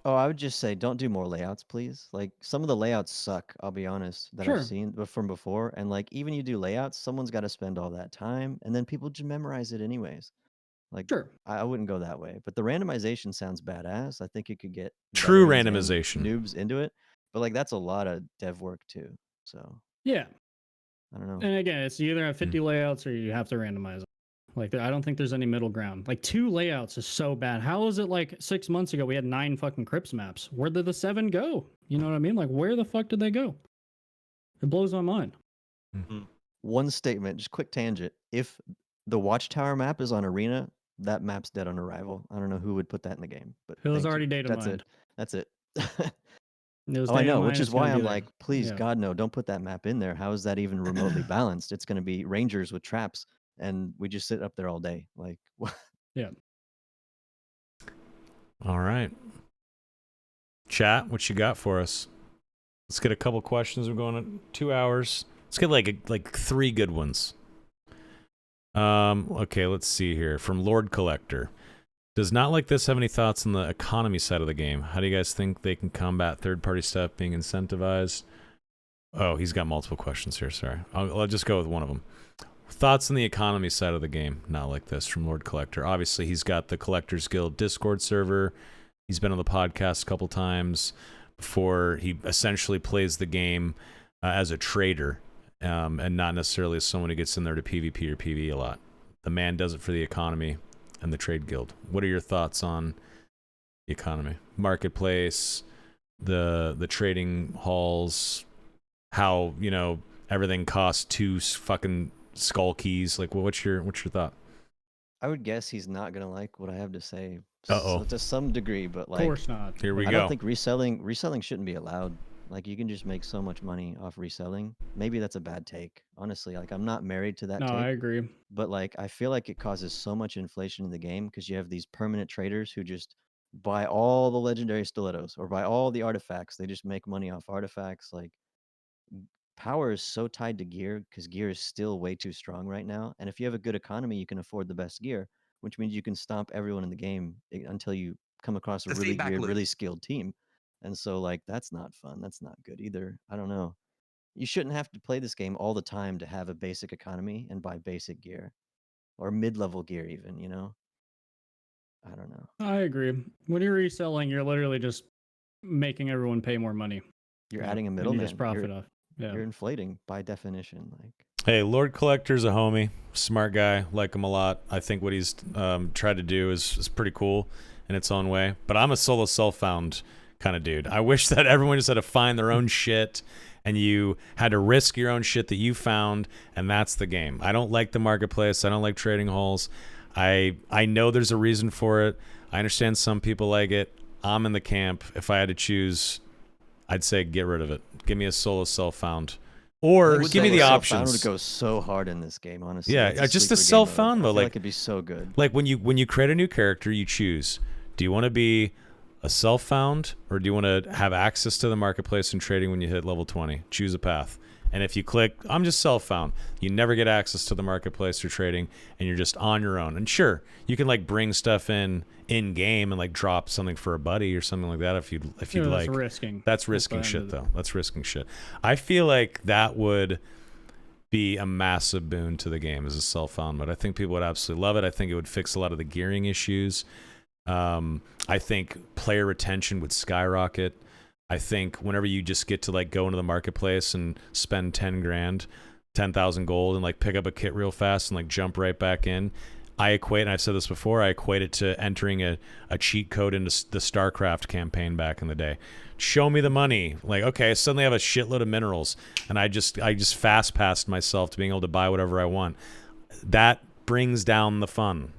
Oh, I would just say don't do more layouts, please. Like some of the layouts suck, I'll be honest, that Sure. I've seen from before. And like even you do layouts, someone's got to spend all that time and then people just memorize it anyways. Like Sure. I wouldn't go that way. But the randomization sounds badass. I think it could get True veterans and randomization. noobs into it. But like that's a lot of dev work too. So Yeah. I don't know. And again, it's you either have 50 layouts or you have to randomize them. Like, I don't think there's any middle ground. Like, 2 layouts is so bad. How is it like 6 months ago we had 9 fucking Crips maps? Where did the 7 go? You know what I mean? Like, where the fuck did they go? It blows my mind. One statement, just quick tangent. If the Watchtower map is on Arena, that map's dead on arrival. I don't know who would put that in the game, but It was thank you. already data That's mined. it. That's it. It was Oh, I data know, mined, which is it's gonna why be I'm there. like, please, Yeah. God, no, don't put that map in there. How is that even remotely balanced? It's going to be Rangers with traps, and we just sit up there all day. Like, All right. Chat, what you got for us? Let's get a couple questions. We're going on 2 hours. Let's get like 3 good ones. Okay, let's see here. From Lord Collector. Does Not Like This have any thoughts on the economy side of the game? How do you guys think they can combat third-party stuff being incentivized? Oh, he's got multiple questions here. Sorry. I'll just go with one of them. Thoughts on the economy side of the game? Not Like This from Lord Collector. Obviously, he's got the Collectors Guild Discord server. He's been on the podcast a couple times before. He essentially plays the game as a trader and not necessarily as someone who gets in there to PvP or PvE a lot. The man does it for the economy and the trade guild. What are your thoughts on economy, marketplace, the trading halls, how everything costs 2 fucking skull keys. Like, well, what's your thought? I would guess he's not gonna like what I have to say, Uh-oh. to some degree, but Of like, course not. Here we I go. don't think reselling shouldn't be allowed. Like, you can just make so much money off reselling. Maybe that's a bad take, honestly. Like, I'm not married to that No, I take, agree. but like, I feel like it causes so much inflation in the game because you have these permanent traders who just buy all the legendary stilettos or buy all the artifacts. They just make money off artifacts. Like, power is so tied to gear because gear is still way too strong right now. And if you have a good economy, you can afford the best gear, which means you can stomp everyone in the game until you come across a The really feedback geared, loop. really skilled team. And so, like, that's not fun. That's not good either. I don't know. You shouldn't have to play this game all the time to have a basic economy and buy basic gear or mid-level gear, even. I don't know. I agree. When you're reselling, you're literally just making everyone pay more money. You're Yeah, adding a and middleman. you just profit off. Yeah. You're inflating by definition. Like, Hey, Lord Collector's a homie, smart guy, like him a lot. I think what he's tried to do is pretty cool in its own way. But I'm a solo self-found kind of dude. I wish that everyone just had to find their own shit, and you had to risk your own shit that you found, and that's the game. I don't like the marketplace. I don't like trading halls. I know there's a reason for it. I understand some people like it. I'm in the camp. If I had to choose, I'd say get rid of it. Give me a solo self-found. Or Would give me solo the self-found options. would go so hard in this game, honestly. Yeah, It's just a sleeper game self-found I mode. feel Like, like it'd be so good. like when you create a new character, you choose: do you want to be a self-found, or do you want to have access to the marketplace and trading when you hit level 20? Choose a path. And if you click, I'm just self-found, you never get access to the marketplace or trading, and you're just on your own. And sure, you can like bring stuff in game and like drop something for a buddy or something like that if you'd like. That's risking. That's risking shit though. That's risking shit. I feel like that would be a massive boon to the game as a self-found mode. I think people would absolutely love it. I think it would fix a lot of the gearing issues. I think player retention would skyrocket. I think whenever you just get to like go into the marketplace and spend 10 grand, 10,000 gold and like pick up a kit real fast and like jump right back in, I equate, and I've said this before, I equate it to entering a cheat code into the StarCraft campaign back in the day. Show me the money. Like, okay, suddenly I have a shitload of minerals, and I just fast passed myself to being able to buy whatever I want. That brings down the fun.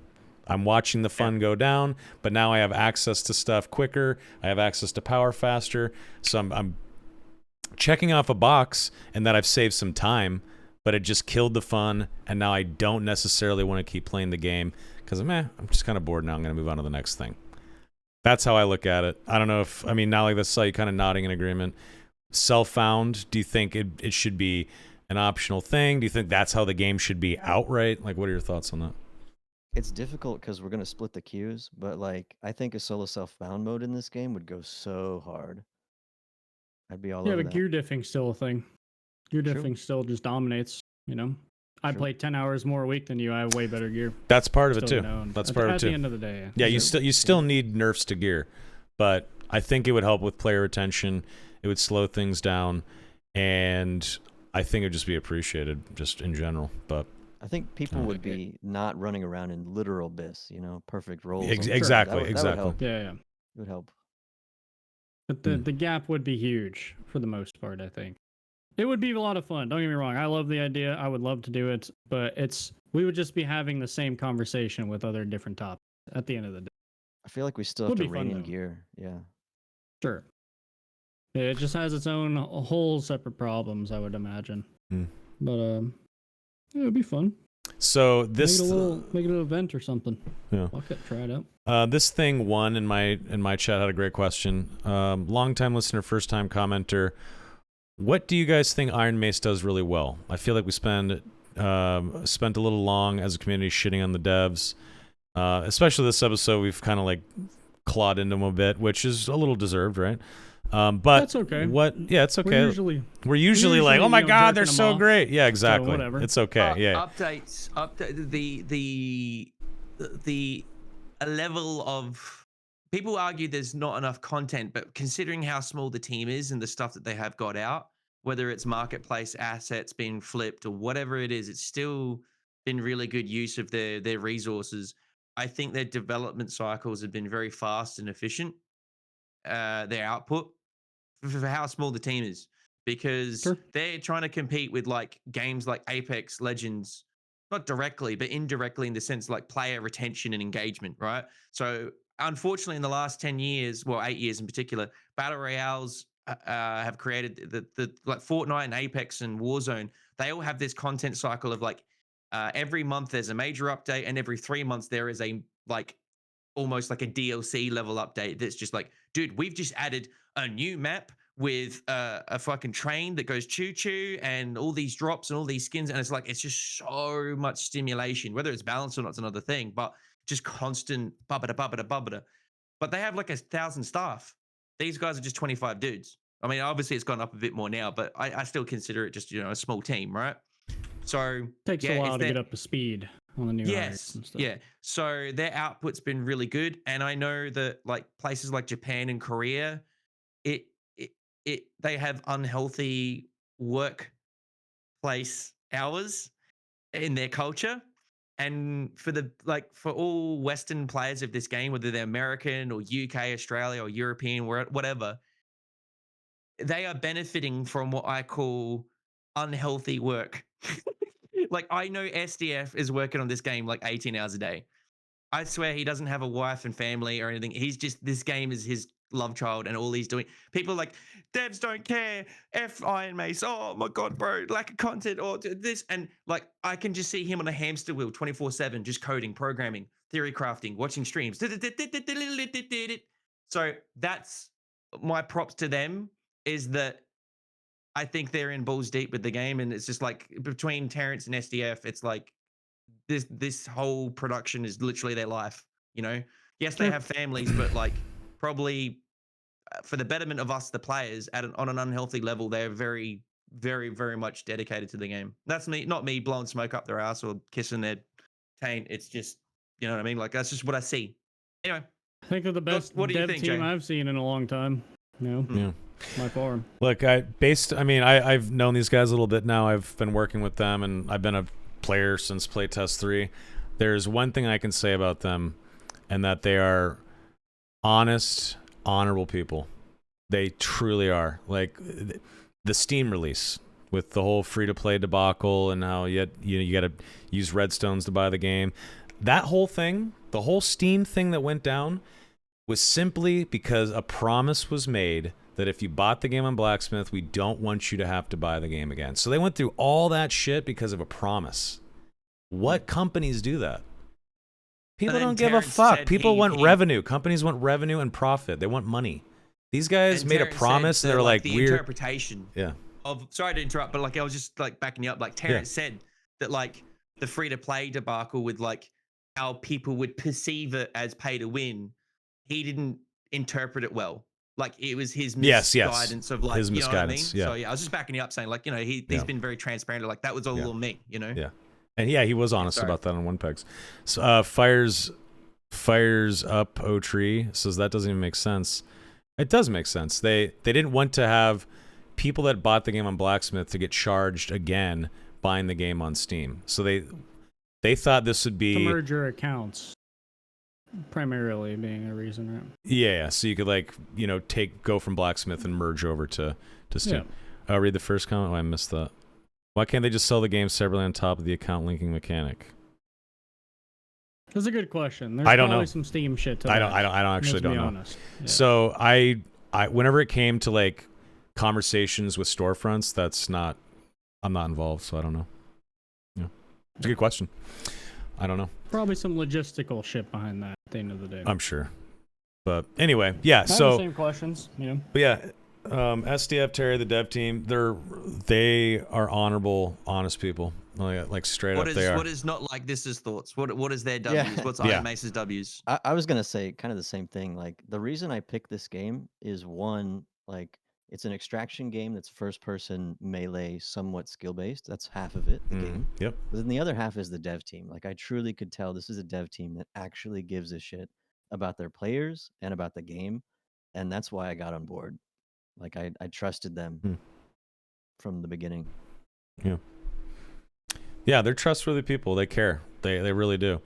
I'm watching the fun go down, but now I have access to stuff quicker. I have access to power faster. So I'm checking off a box, and that I've saved some time, but it just killed the fun, and now I don't necessarily want to keep playing the game because I'm just kind of bored now. I'm going to move on to the next thing. That's how I look at it. I don't know if, I mean, now like this, saw you kind of nodding in agreement. Self-found, do you think it should be an optional thing? Do you think that's how the game should be outright? Like, what are your thoughts on that? It's difficult because we're gonna split the queues, but like, I think a solo self-found mode in this game would go so hard. I'd be all Yeah, over but that. gear diffing's still a thing. Gear True. diffing still just dominates. I True. play 10 hours more a week than you. I have way better gear. That's part of it Still, too. That's part of it At too. the end of the day. Yeah, you True. still need nerfs to gear, but I think it would help with player retention. It would slow things down, and I think it would just be appreciated just in general. But I think people Oh. would be not running around in literal abyss, perfect rolls. Exactly, That would exactly. help. Yeah. It would help. But the gap would be huge for the most part, I think. It would be a lot of fun. Don't get me wrong. I love the idea. I would love to do it, but we would just be having the same conversation with other different topics at the end of the day. I feel like we still have Would to be fun, rein in though. gear. Yeah. Sure. It just has its own whole separate problems, I would imagine. But it would be fun. So this make it an event or something. Yeah. Fuck it, try it out. This thing won in my chat had a great question. Long-time listener, first-time commenter. What do you guys think Iron Mace does really well? I feel like we spent a little long as a community shitting on the devs. Especially this episode, we've kind of like clawed into them a bit, which is a little deserved, right? But That's okay. Yeah, it's okay. We're usually like, oh my god, they're jerking so them off. great. Yeah, exactly. So whatever. It's okay. Yeah. Updates. The a level of people argue there's not enough content, but considering how small the team is and the stuff that they have got out, whether it's marketplace assets being flipped or whatever it is, it's still been really good use of their resources. I think their development cycles have been very fast and efficient. Their output for how small the team is, because Sure. they're trying to compete with like games like Apex Legends, not directly, but indirectly in the sense like player retention and engagement, right? So unfortunately, in the last 10 years, well, 8 years in particular, battle royales have created the like Fortnite and Apex and Warzone. They all have this content cycle of like every month there's a major update, and every 3 months there is a like almost like a DLC level update that's just like, dude, we've just added a new map with a fucking train that goes choo choo and all these drops and all these skins. And it's like, it's just so much stimulation, whether it's balanced or not, it's another thing, but just constant bubbada, bubbada, bubbada. But they have like 1,000 staff. These guys are just 25 dudes. I mean, obviously it's gone up a bit more now, but I still consider it just, you know, a small team, right? So Takes yeah, a it's while to that. get up to speed on the new hires Yes, and stuff. yeah. So their output's been really good, and I know that like places like Japan and Korea, it it they have unhealthy workplace hours in their culture. And for the like for all Western players of this game, whether they're American or UK, Australia, or European, whatever, they are benefiting from what I call unhealthy work. Like I know SDF is working on this game like 18 hours a day. I swear he doesn't have a wife and family or anything. He's just, this game is his love child, and all he's doing. People are like, devs don't care. F Iron Mace. Oh my god, bro, lack of content or this, and like I can just see him on a hamster wheel, 24/7, just coding, programming, theory crafting, watching streams. So that's my props to them. Is that I think they're in balls deep with the game, and it's just like between Terrence and SDF, it's like this whole production is literally their life. You know, yes, they Sure. have families, but like probably for the betterment of us, the players, on an unhealthy level, they're very, very, very much dedicated to the game. That's me, not me blowing smoke up their ass or kissing their taint. It's just, you know what I mean? Like that's just what I see. Anyway, I think they're the best what do you dev think, team Jay? I've seen in a long time. You know, Yeah. by far. Look, I've known these guys a little bit now. I've been working with them, and I've been a player since Playtest 3. There's one thing I can say about them, and that they are honest, honorable people. They truly are. Like the Steam release with the whole free-to-play debacle and how you got to use redstones to buy the game. That whole thing, the whole Steam thing that went down, was simply because a promise was made that if you bought the game on Blacksmith, we don't want you to have to buy the game again. So they went through all that shit because of a promise. What companies do that? People then don't give a Terrence fuck. said People want he- revenue. Companies want revenue and profit. They want money. These guys And made a Terrence promise, said and they were like the weird. interpretation Yeah. of, sorry to interrupt, but like I was just like backing you up. Like Terrence said that like the free to play debacle with like how people would perceive it as pay to win, he didn't interpret it well. Like it was his Yes, misguidance of like, his you know what I mean? misguidance, yeah. So yeah, I was just backing you up saying like, you know, he's been very transparent. Like that was all on me, you know? Yeah. And yeah, he was honest sorry. about that on One Pegs. So, fires up O Tree says that doesn't even make sense. It does make sense. They didn't want to have people that bought the game on Blacksmith to get charged again buying the game on Steam. So they thought this would be To merge your accounts, primarily being a reason, right? yeah. So you could like go from Blacksmith and merge over to Steam. Yeah. Read the first comment. Oh, I missed that. Why can't they just sell the game separately on top of the account linking mechanic? That's a good question. There's I don't probably know. some Steam shit to I that. don't actually Let's be don't know. honest. Yeah. So I whenever it came to like conversations with storefronts, I'm not involved, so I don't know. Yeah. It's a good question. I don't know. Probably some logistical shit behind that at the end of the day. I'm sure. But anyway, yeah, I have the so same questions, you know. but yeah, SDF Terry, the dev team, they are honorable, honest people. Like straight up they are. What is not like this is thoughts? What is their Yeah. W's? What's Yeah. Iron Mace's W's? I was gonna say kind of the same thing. Like the reason I picked this game is one, like it's an extraction game that's first person melee, somewhat skill based. That's half of it, the game. Yep. But then the other half is the dev team. Like I truly could tell this is a dev team that actually gives a shit about their players and about the game. And that's why I got on board. Like I trusted them from the beginning. Yeah. Yeah, they're trustworthy people. They care. They really do.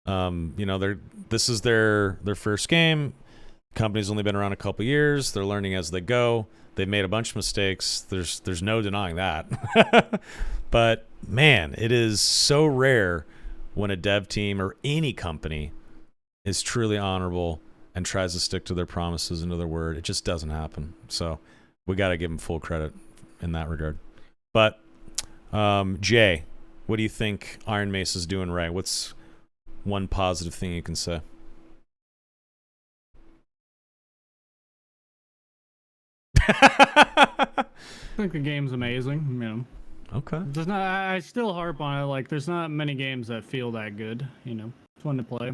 This is their first game. Company's only been around a couple years. They're learning as they go. They've made a bunch of mistakes. There's no denying that. But man, it is so rare when a dev team or any company is truly honorable and tries to stick to their promises and to their word. It just doesn't happen. So we got to give them full credit in that regard. But Jay, what do you think Iron Mace is doing right? What's one positive thing you can say? I think the game's amazing. You know, Okay. there's not. I still harp on it. Like, there's not many games that feel that good. You know, it's fun to play.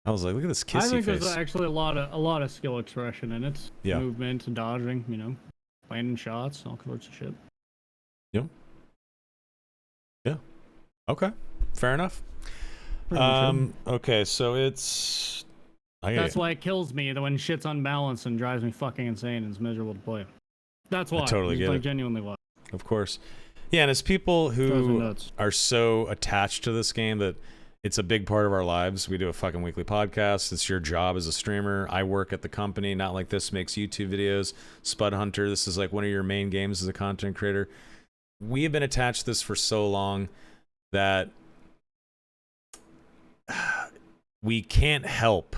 I was like, look at this I kissy think face. there's actually a lot of skill expression in it. Yeah. Movement, dodging. You know, landing shots, all sorts of shit. Okay. Fair enough. Pretty much it. Okay, so it's That's why it kills me when shit's unbalanced and drives me fucking insane and it's miserable to play. That's why. totally It's get like it. genuinely why. Of course. Yeah, and as people Drives me who nuts. are so attached to this game that it's a big part of our lives. We do a fucking weekly podcast. It's your job as a streamer. I work at the company. Not Like This makes YouTube videos. Spud Hunter, this is like one of your main games as a content creator. We have been attached to this for so long that we can't help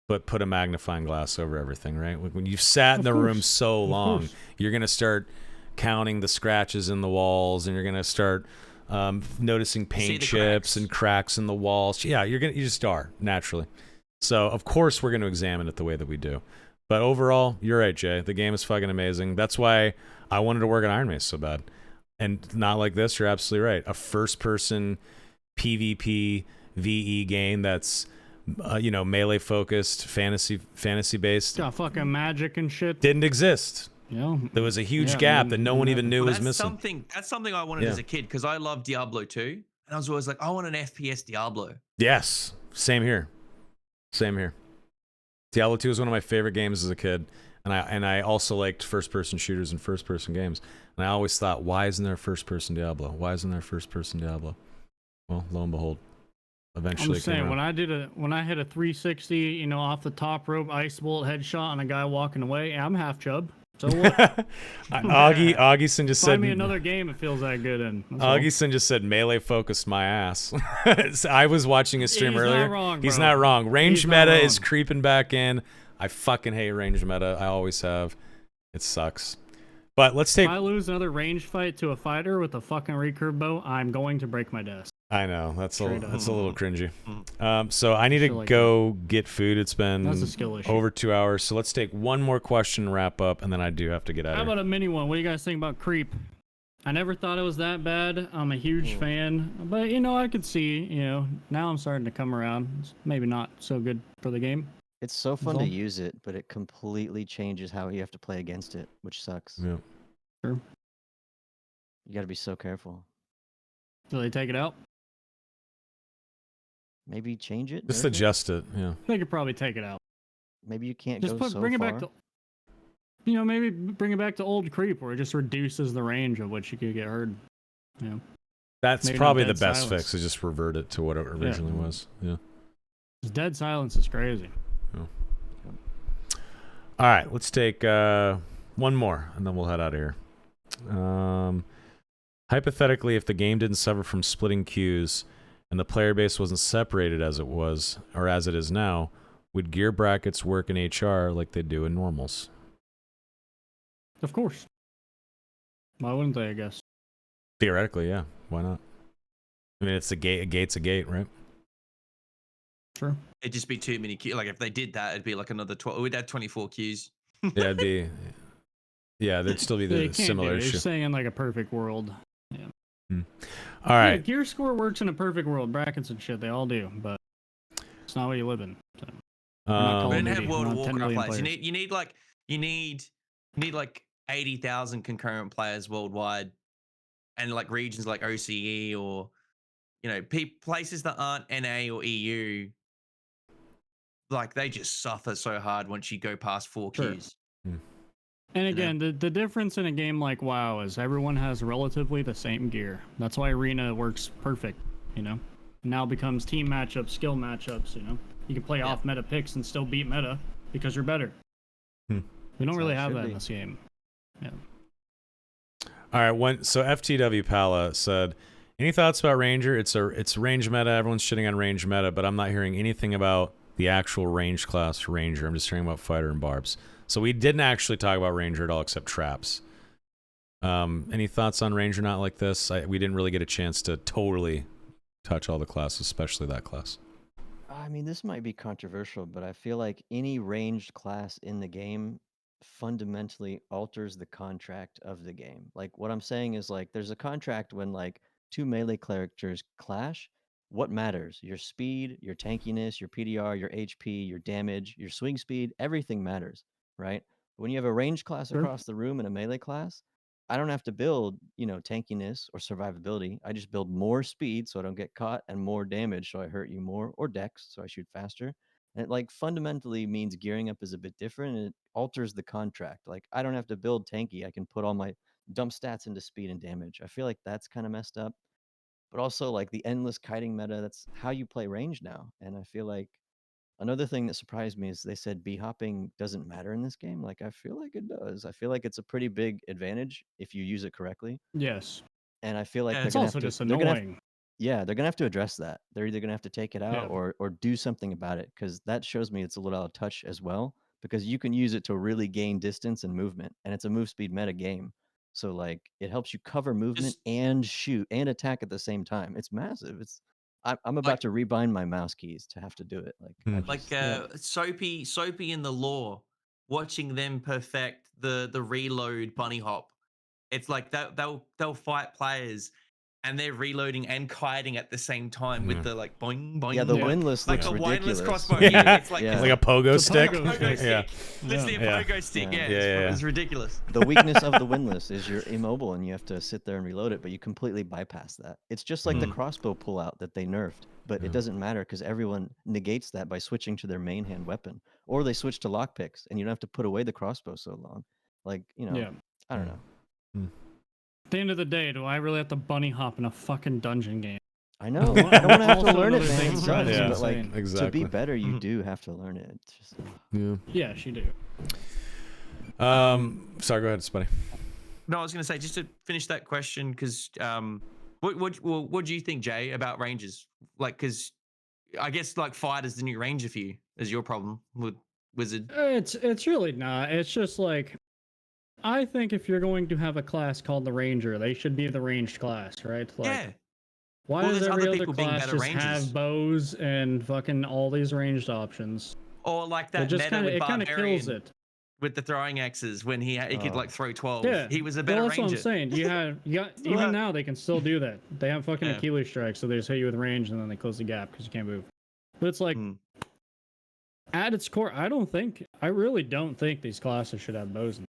but put a magnifying glass over everything, right? When you've sat in the room so long, you're going to start counting the scratches in the walls, and you're going to start noticing paint chips and cracks in the walls. Yeah, you just are, naturally. So, of course, we're going to examine it the way that we do. But overall, you're right, Jay. The game is fucking amazing. That's why I wanted to work at Iron Mace so bad. And Not Like This, you're absolutely right. A first-person PvP VE game that's melee focused, fantasy based. Got fucking magic and shit. Didn't exist. You know, There was a huge gap that no one even knew was missing. That's something I wanted as a kid because I love Diablo 2, and I was always like, I want an FPS Diablo. Yes, same here. Diablo 2 was one of my favorite games as a kid, and I also liked first-person shooters and first-person games. And I always thought, why isn't there a first-person Diablo? Why isn't there a first-person Diablo? Well, lo and behold, eventually I'm it just came saying, around. when I hit a 360, off the top rope, ice bolt headshot on a guy walking away, I'm half chub. So what? Augieson just said. Find me another game it feels that good in. Augieson just said melee focused my ass. I was watching his stream He's earlier. not wrong, He's bro. not wrong. Range He's not meta is wrong. creeping back in. I fucking hate range meta. I always have. It sucks. But let's take. If I lose another range fight to a fighter with a fucking recurve bow, I'm going to break my desk. I know that's a Straight up. little cringy. So I need Shit to like go get food. It's been That's a skill issue. over 2 hours. So let's take one more question and wrap up, and then I do have to get out How of here. about a mini one? What do you guys think about Creep? I never thought it was that bad. I'm a huge fan, but I could see, now I'm starting to come around. It's maybe not so good for the game. It's so fun all. to use it, but it completely changes how you have to play against it, which sucks. Yeah. Sure. You got to be so careful. Do they take it out? Maybe change it. Just nerf it? adjust it. Yeah. They could probably take it out. Maybe you can't Just go so bring it far. back to, maybe bring it back to old Creep, where it just reduces the range of which you could get hurt. That's Maybe not probably the dead best silence. fix. Is just revert it to what it originally was. Yeah. 'Cause dead silence is crazy. All right, let's take one more, and then we'll head out of here. Hypothetically, if the game didn't suffer from splitting queues and the player base wasn't separated as it was, or as it is now, would gear brackets work in HR like they do in normals? Of course. Why wouldn't they? I guess. Theoretically, yeah. Why not? I mean, it's a gate. A gate's a gate, right? Sure. It'd just be too many queues. Like if they did that, it'd be like another 12. We'd have 24 queues. Yeah, it'd be. Yeah, there'd still be They the can't similar do it. You're issue. saying in like a perfect world. All right. Yeah, gear score works in a perfect world. Brackets and shit, they all do, but it's not what you live in. So. not We Call don't of have Duty, World of not 10 Warcraft million players. players. You need like 80,000 concurrent players worldwide, and like regions like OCE or places that aren't NA or EU. Like they just suffer so hard once you go past 4 Sure. queues. And again, the difference in a game like WoW is everyone has relatively the same gear. That's why Arena works perfect, Now becomes team matchups, skill matchups. You can play off meta picks and still beat meta because you're better. Hmm. We don't That's really how it have should that in be. this game. Yeah. All right. So FTW Pala said, any thoughts about Ranger? It's range meta. Everyone's shitting on range meta, but I'm not hearing anything about the actual range class Ranger. I'm just hearing about fighter and barbs. So we didn't actually talk about Ranger at all except traps. Any thoughts on Ranger not like this? We didn't really get a chance to totally touch all the classes, especially that class. I mean, this might be controversial, but I feel like any ranged class in the game fundamentally alters the contract of the game. Like what I'm saying is like there's a contract when like two melee characters clash. What matters? Your speed, your tankiness, your PDR, your HP, your damage, your swing speed, everything matters, right? When you have a ranged class Sure. across the room and a melee class, I don't have to build, tankiness or survivability. I just build more speed so I don't get caught and more damage so I hurt you more, or dex so I shoot faster. And it like fundamentally means gearing up is a bit different and it alters the contract. Like I don't have to build tanky. I can put all my dump stats into speed and damage. I feel like that's kind of messed up. But also like the endless kiting meta, that's how you play range now. And I feel like another thing that surprised me is they said B hopping doesn't matter in this game. Like I feel like it does. I feel like it's a pretty big advantage if you use it correctly. Yes. And I feel like Yeah, they're It's gonna also have to just they're gonna have annoying. yeah, they're gonna have to address that. They're either gonna have to take it out Yeah. or do something about it because that shows me it's a little out of touch as well. Because you can use it to really gain distance and movement, and it's a move speed meta game. So like it helps you cover movement Just and shoot and attack at the same time. It's massive. I'm about like to rebind my mouse keys to have to do it. Like I Hmm. just Soapy in the lore, watching them perfect the reload bunny hop. It's like they'll fight players and they're reloading and kiting at the same time Yeah. with the like boing boing yeah, the Yeah. boing. windlass Like looks the windless ridiculous. crossbow. Yeah. Yeah, it's like Yeah. Like a pogo It's a stick. pogo pogo stick. stick. Literally a Yeah. pogo stick. Yeah. Yeah, Yeah. it's ridiculous. The weakness of the windlass is you're immobile and you have to sit there and reload it, but you completely bypass that. It's just like the Mm. crossbow pullout that they nerfed, but Yeah. it doesn't matter because everyone negates that by switching to their main hand weapon, or they switch to lockpicks, and you don't have to put away the crossbow so long. Like Yeah. I don't know. At the end of the day, do I really have to bunny hop in a fucking dungeon game? I know. Well, I don't want to have to also learn it, another man. thing It that sucks, drives me but like insane. Exactly. to be better, you Mhm. do have to learn it. It's just Yeah. Yes, you do. Sorry, go ahead, Spuddy. No, I was going to say just to finish that question because what do you think, Jay, about Rangers? Like, because I guess like fight is the new Ranger for you, is your problem with Wizard. It's really not. It's just like I think if you're going to have a class called the Ranger, they should be the ranged class, right? Like Yeah. why Well, does there's every other other people being class better just rangers. have bows and fucking all these ranged options? Or like It that just meta kind of with it kind of kills Barbarian it. with the throwing axes when he could like throw 12. Yeah, He was a well, better that's Ranger. what I'm saying. You got even now they can still do that. They have fucking Yeah. Achilles strikes, so they just hit you with range and then they close the gap because you can't move. But it's like Hmm. at its core, I really don't think these classes should have bows in them.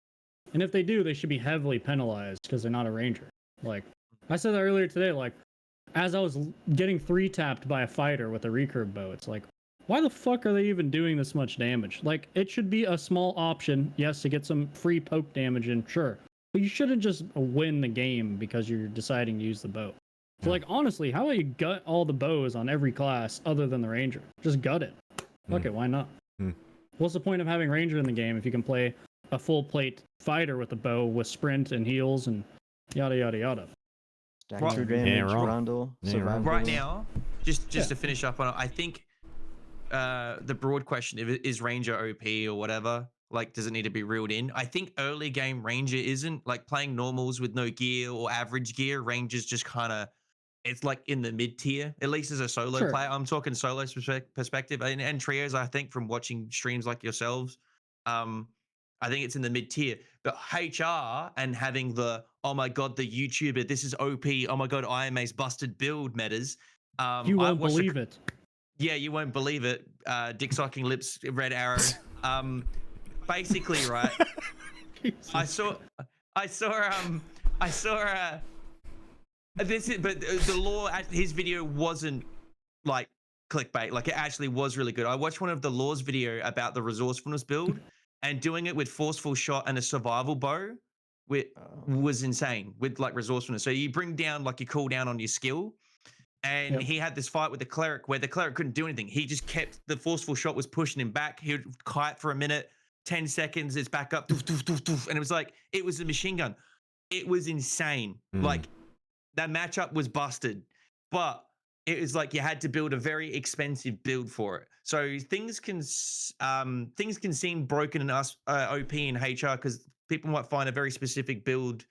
And if they do, they should be heavily penalized because they're not a ranger. Like I said that earlier today, like as I was getting 3-tapped by a fighter with a recurve bow, it's like, why the fuck are they even doing this much damage? Like it should be a small option, yes, to get some free poke damage in, sure. But you shouldn't just win the game because you're deciding to use the bow. So like honestly, how about you gut all the bows on every class other than the ranger? Just gut it. Fuck it, why not? What's the point of having ranger in the game if you can play a full plate fighter with a bow with sprint and heals and yada yada yada? stack Right. true Yeah, damage, wrong. Rondel, Yeah, you're wrong. Right survivability. now, just Yeah. to finish up on it, I think the broad question is Ranger OP or whatever. Like, does it need to be reeled in? I think early game Ranger isn't like playing normals with no gear or average gear. Ranger's just kind of it's like in the mid tier, at least as a solo Sure. player. I'm talking solo perspective and trios. I think from watching streams like yourselves, I think it's in the mid tier. But HR and having the oh my god, the YouTuber, this is OP. Oh my god, IMA's busted build metas. You won't believe it. Yeah, you won't believe it. Dick sucking lips, red arrow. Basically, right. I saw this is, but the lore at his video wasn't like clickbait. Like it actually was really good. I watched one of the lore's video about the resourcefulness build and doing it with forceful shot and a survival bow with was insane with like resourcefulness. So you bring down like your cooldown on your skill. And Yep. he had this fight with the cleric where the cleric couldn't do anything. He just kept the forceful shot was pushing him back. He would kite for a minute, 10 seconds, it's back up, doof, doof, doof, doof, and it was like it was a machine gun. It was insane. Like that matchup was busted, but it was like you had to build a very expensive build for it. So things can seem broken in us OP and HR because people might find a very specific build.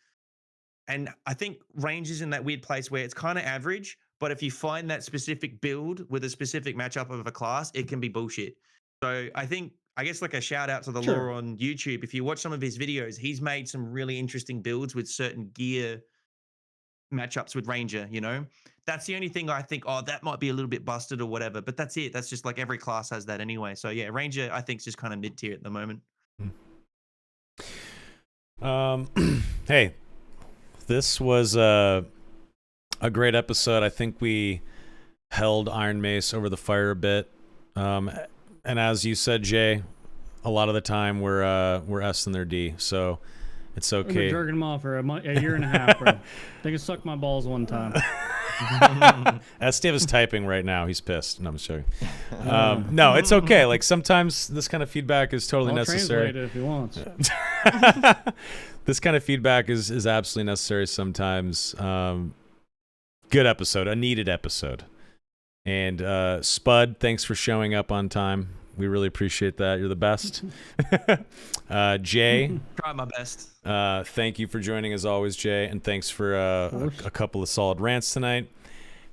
And I think range is in that weird place where it's kind of average, but if you find that specific build with a specific matchup of a class, it can be bullshit. So I guess like a shout out to the Sure. lore on YouTube. If you watch some of his videos, he's made some really interesting builds with certain gear matchups with Ranger, you know? That's the only thing I think, oh, that might be a little bit busted or whatever, but that's it. That's just like every class has that anyway. So yeah, Ranger I think is just kind of mid tier at the moment. Hey, this was a great episode. I think we held Iron Mace over the fire a bit. And as you said, Jay, a lot of the time we're S and they're D, so it's I've been okay. jerking them off for a year and a half, bro. They can suck my balls one time. Steve is typing right now. He's pissed. No, I'm just joking. No, it's okay. Like sometimes this kind of feedback is totally I'll necessary. translate it if he wants. This kind of feedback is absolutely necessary sometimes. Good episode, a needed episode. And Spud, thanks for showing up on time. We really appreciate that. You're the best. Jay, Try my best. thank you for joining as always, Jay, and thanks for a couple of solid rants tonight.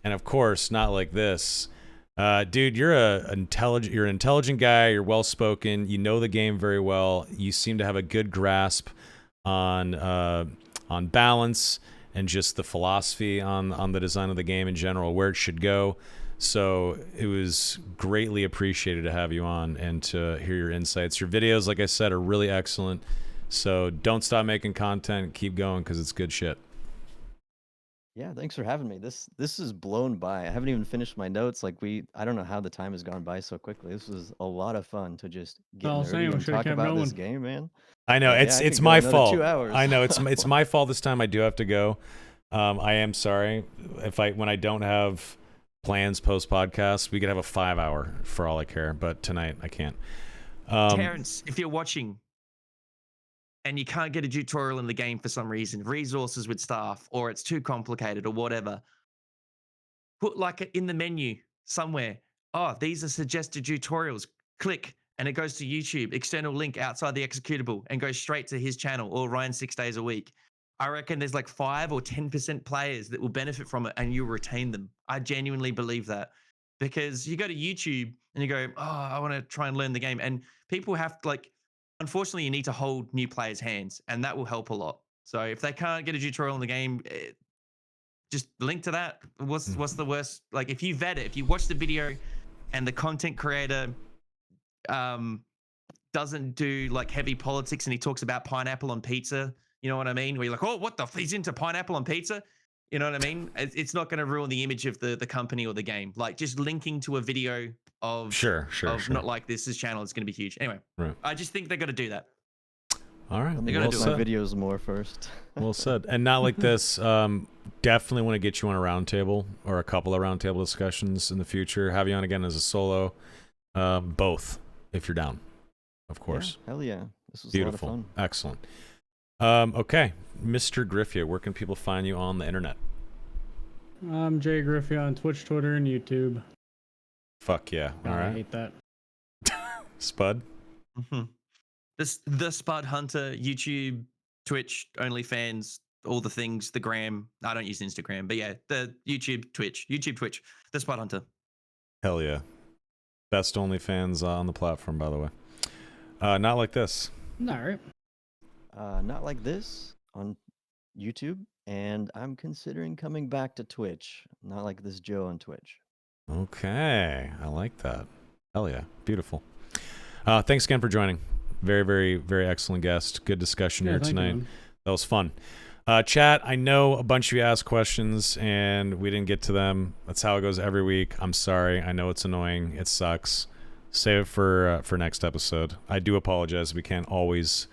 And of course, not like this. Dude, you're an intelligent guy. You're well spoken. You know the game very well. You seem to have a good grasp on balance and just the philosophy on the design of the game in general, where it should go. So it was greatly appreciated to have you on and to hear your insights. Your videos, like I said, are really excellent. So don't stop making content. Keep going because it's good shit. Yeah, thanks for having me. This is blown by. I haven't even finished my notes. Like I don't know how the time has gone by so quickly. This was a lot of fun to just get Oh, same. nerdy We and should've talk kept about this going. game, man. I know Yeah, it's I could it's go my another fault. 2 hours. I know it's my fault this time. I do have to go. I am sorry when I don't have plans post podcast. We could have a 5-hour for all I care, but tonight I can't. Terrence, if you're watching and you can't get a tutorial in the game for some reason, resources with staff, or it's too complicated or whatever, put like in the menu somewhere, oh, these are suggested tutorials. Click, and it goes to YouTube, external link outside the executable, and goes straight to his channel or Ryan 6 days a week. I reckon there's like 5 or 10% players that will benefit from it, and you retain them. I genuinely believe that, because you go to YouTube and you go, oh, I want to try and learn the game, and people have to, like, unfortunately, you need to hold new players' hands, and that will help a lot. So if they can't get a tutorial in the game, just link to that. What's the worst? Like, if you vet it, if you watch the video and the content creator doesn't do like heavy politics and he talks about pineapple on pizza, you know what I mean? Where you're like, oh, what the he's into pineapple on pizza? You know what I mean? It's not going to ruin the image of the company or the game. Like, just linking to a video of Sure. Not Like This' channel is going to be huge. Anyway, Right. I just think they got to do that. All right. Let me They're well gonna do do my it. videos more first. Well said. And not like this. Definitely want to get you on a roundtable or a couple of roundtable discussions in the future. Have you on again as a solo. Both, if you're down, of course. Yeah, hell yeah. This was Beautiful. a lot of fun. Excellent. Okay, Mr. Griffia, where can people find you on the internet? I'm Jay Griffey on Twitch, Twitter, and YouTube. Fuck yeah. All I right. hate that. Spud? The Spud Hunter, YouTube, Twitch, OnlyFans, all the things, the gram. I don't use Instagram, but yeah, the YouTube, Twitch, the Spud Hunter. Hell yeah. Best OnlyFans on the platform, by the way. Not like this. All right. Not Like This on YouTube, and I'm considering coming back to Twitch. Not Like This Joe on Twitch. Okay. I like that. Hell yeah. Beautiful. Thanks again for joining. Very, very, very excellent guest. Good discussion here Thank you, tonight. man. That was fun. Chat, I know a bunch of you asked questions and we didn't get to them. That's how it goes every week. I'm sorry. I know it's annoying. It sucks. Save it for next episode. I do apologize. We can't always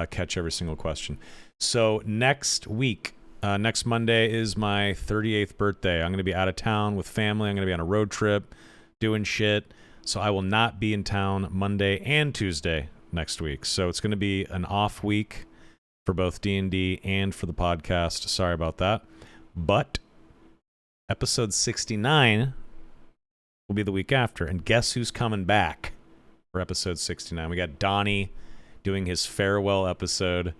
catch every single question. So next week, Next Monday is my 38th birthday. I'm going to be out of town with family. I'm going to be on a road trip doing shit. So I will not be in town Monday and Tuesday next week. So it's going to be an off week for both D&D and for the podcast. Sorry about that. But episode 69 will be the week after. And guess who's coming back for episode 69? We got Donnie doing his farewell episode,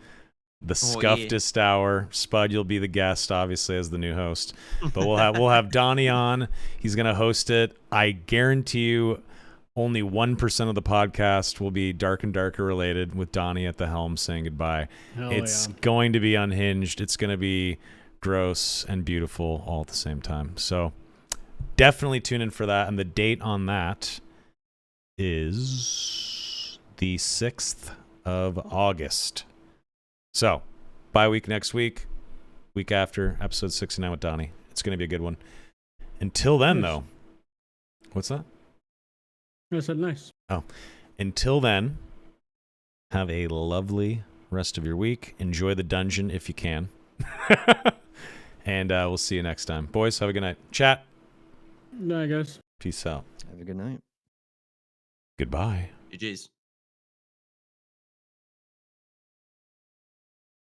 the Scuffedest Hour. Spud, you'll be the guest, obviously, as the new host. But we'll have Donnie on. He's going to host it. I guarantee you only 1% of the podcast will be Dark and Darker related, with Donnie at the helm saying goodbye. It's going to be unhinged. It's going to be gross and beautiful all at the same time. So definitely tune in for that. And the date on that is the 6th of August. So, bye week next week, week after, episode 69 with Donnie. It's going to be a good one. Until then, though, what's that? I said nice. Oh, until then, have a lovely rest of your week. Enjoy the dungeon if you can. And we'll see you next time. Boys, have a good night. Chat. Night, guys. Peace out. Have a good night. Goodbye. GG's.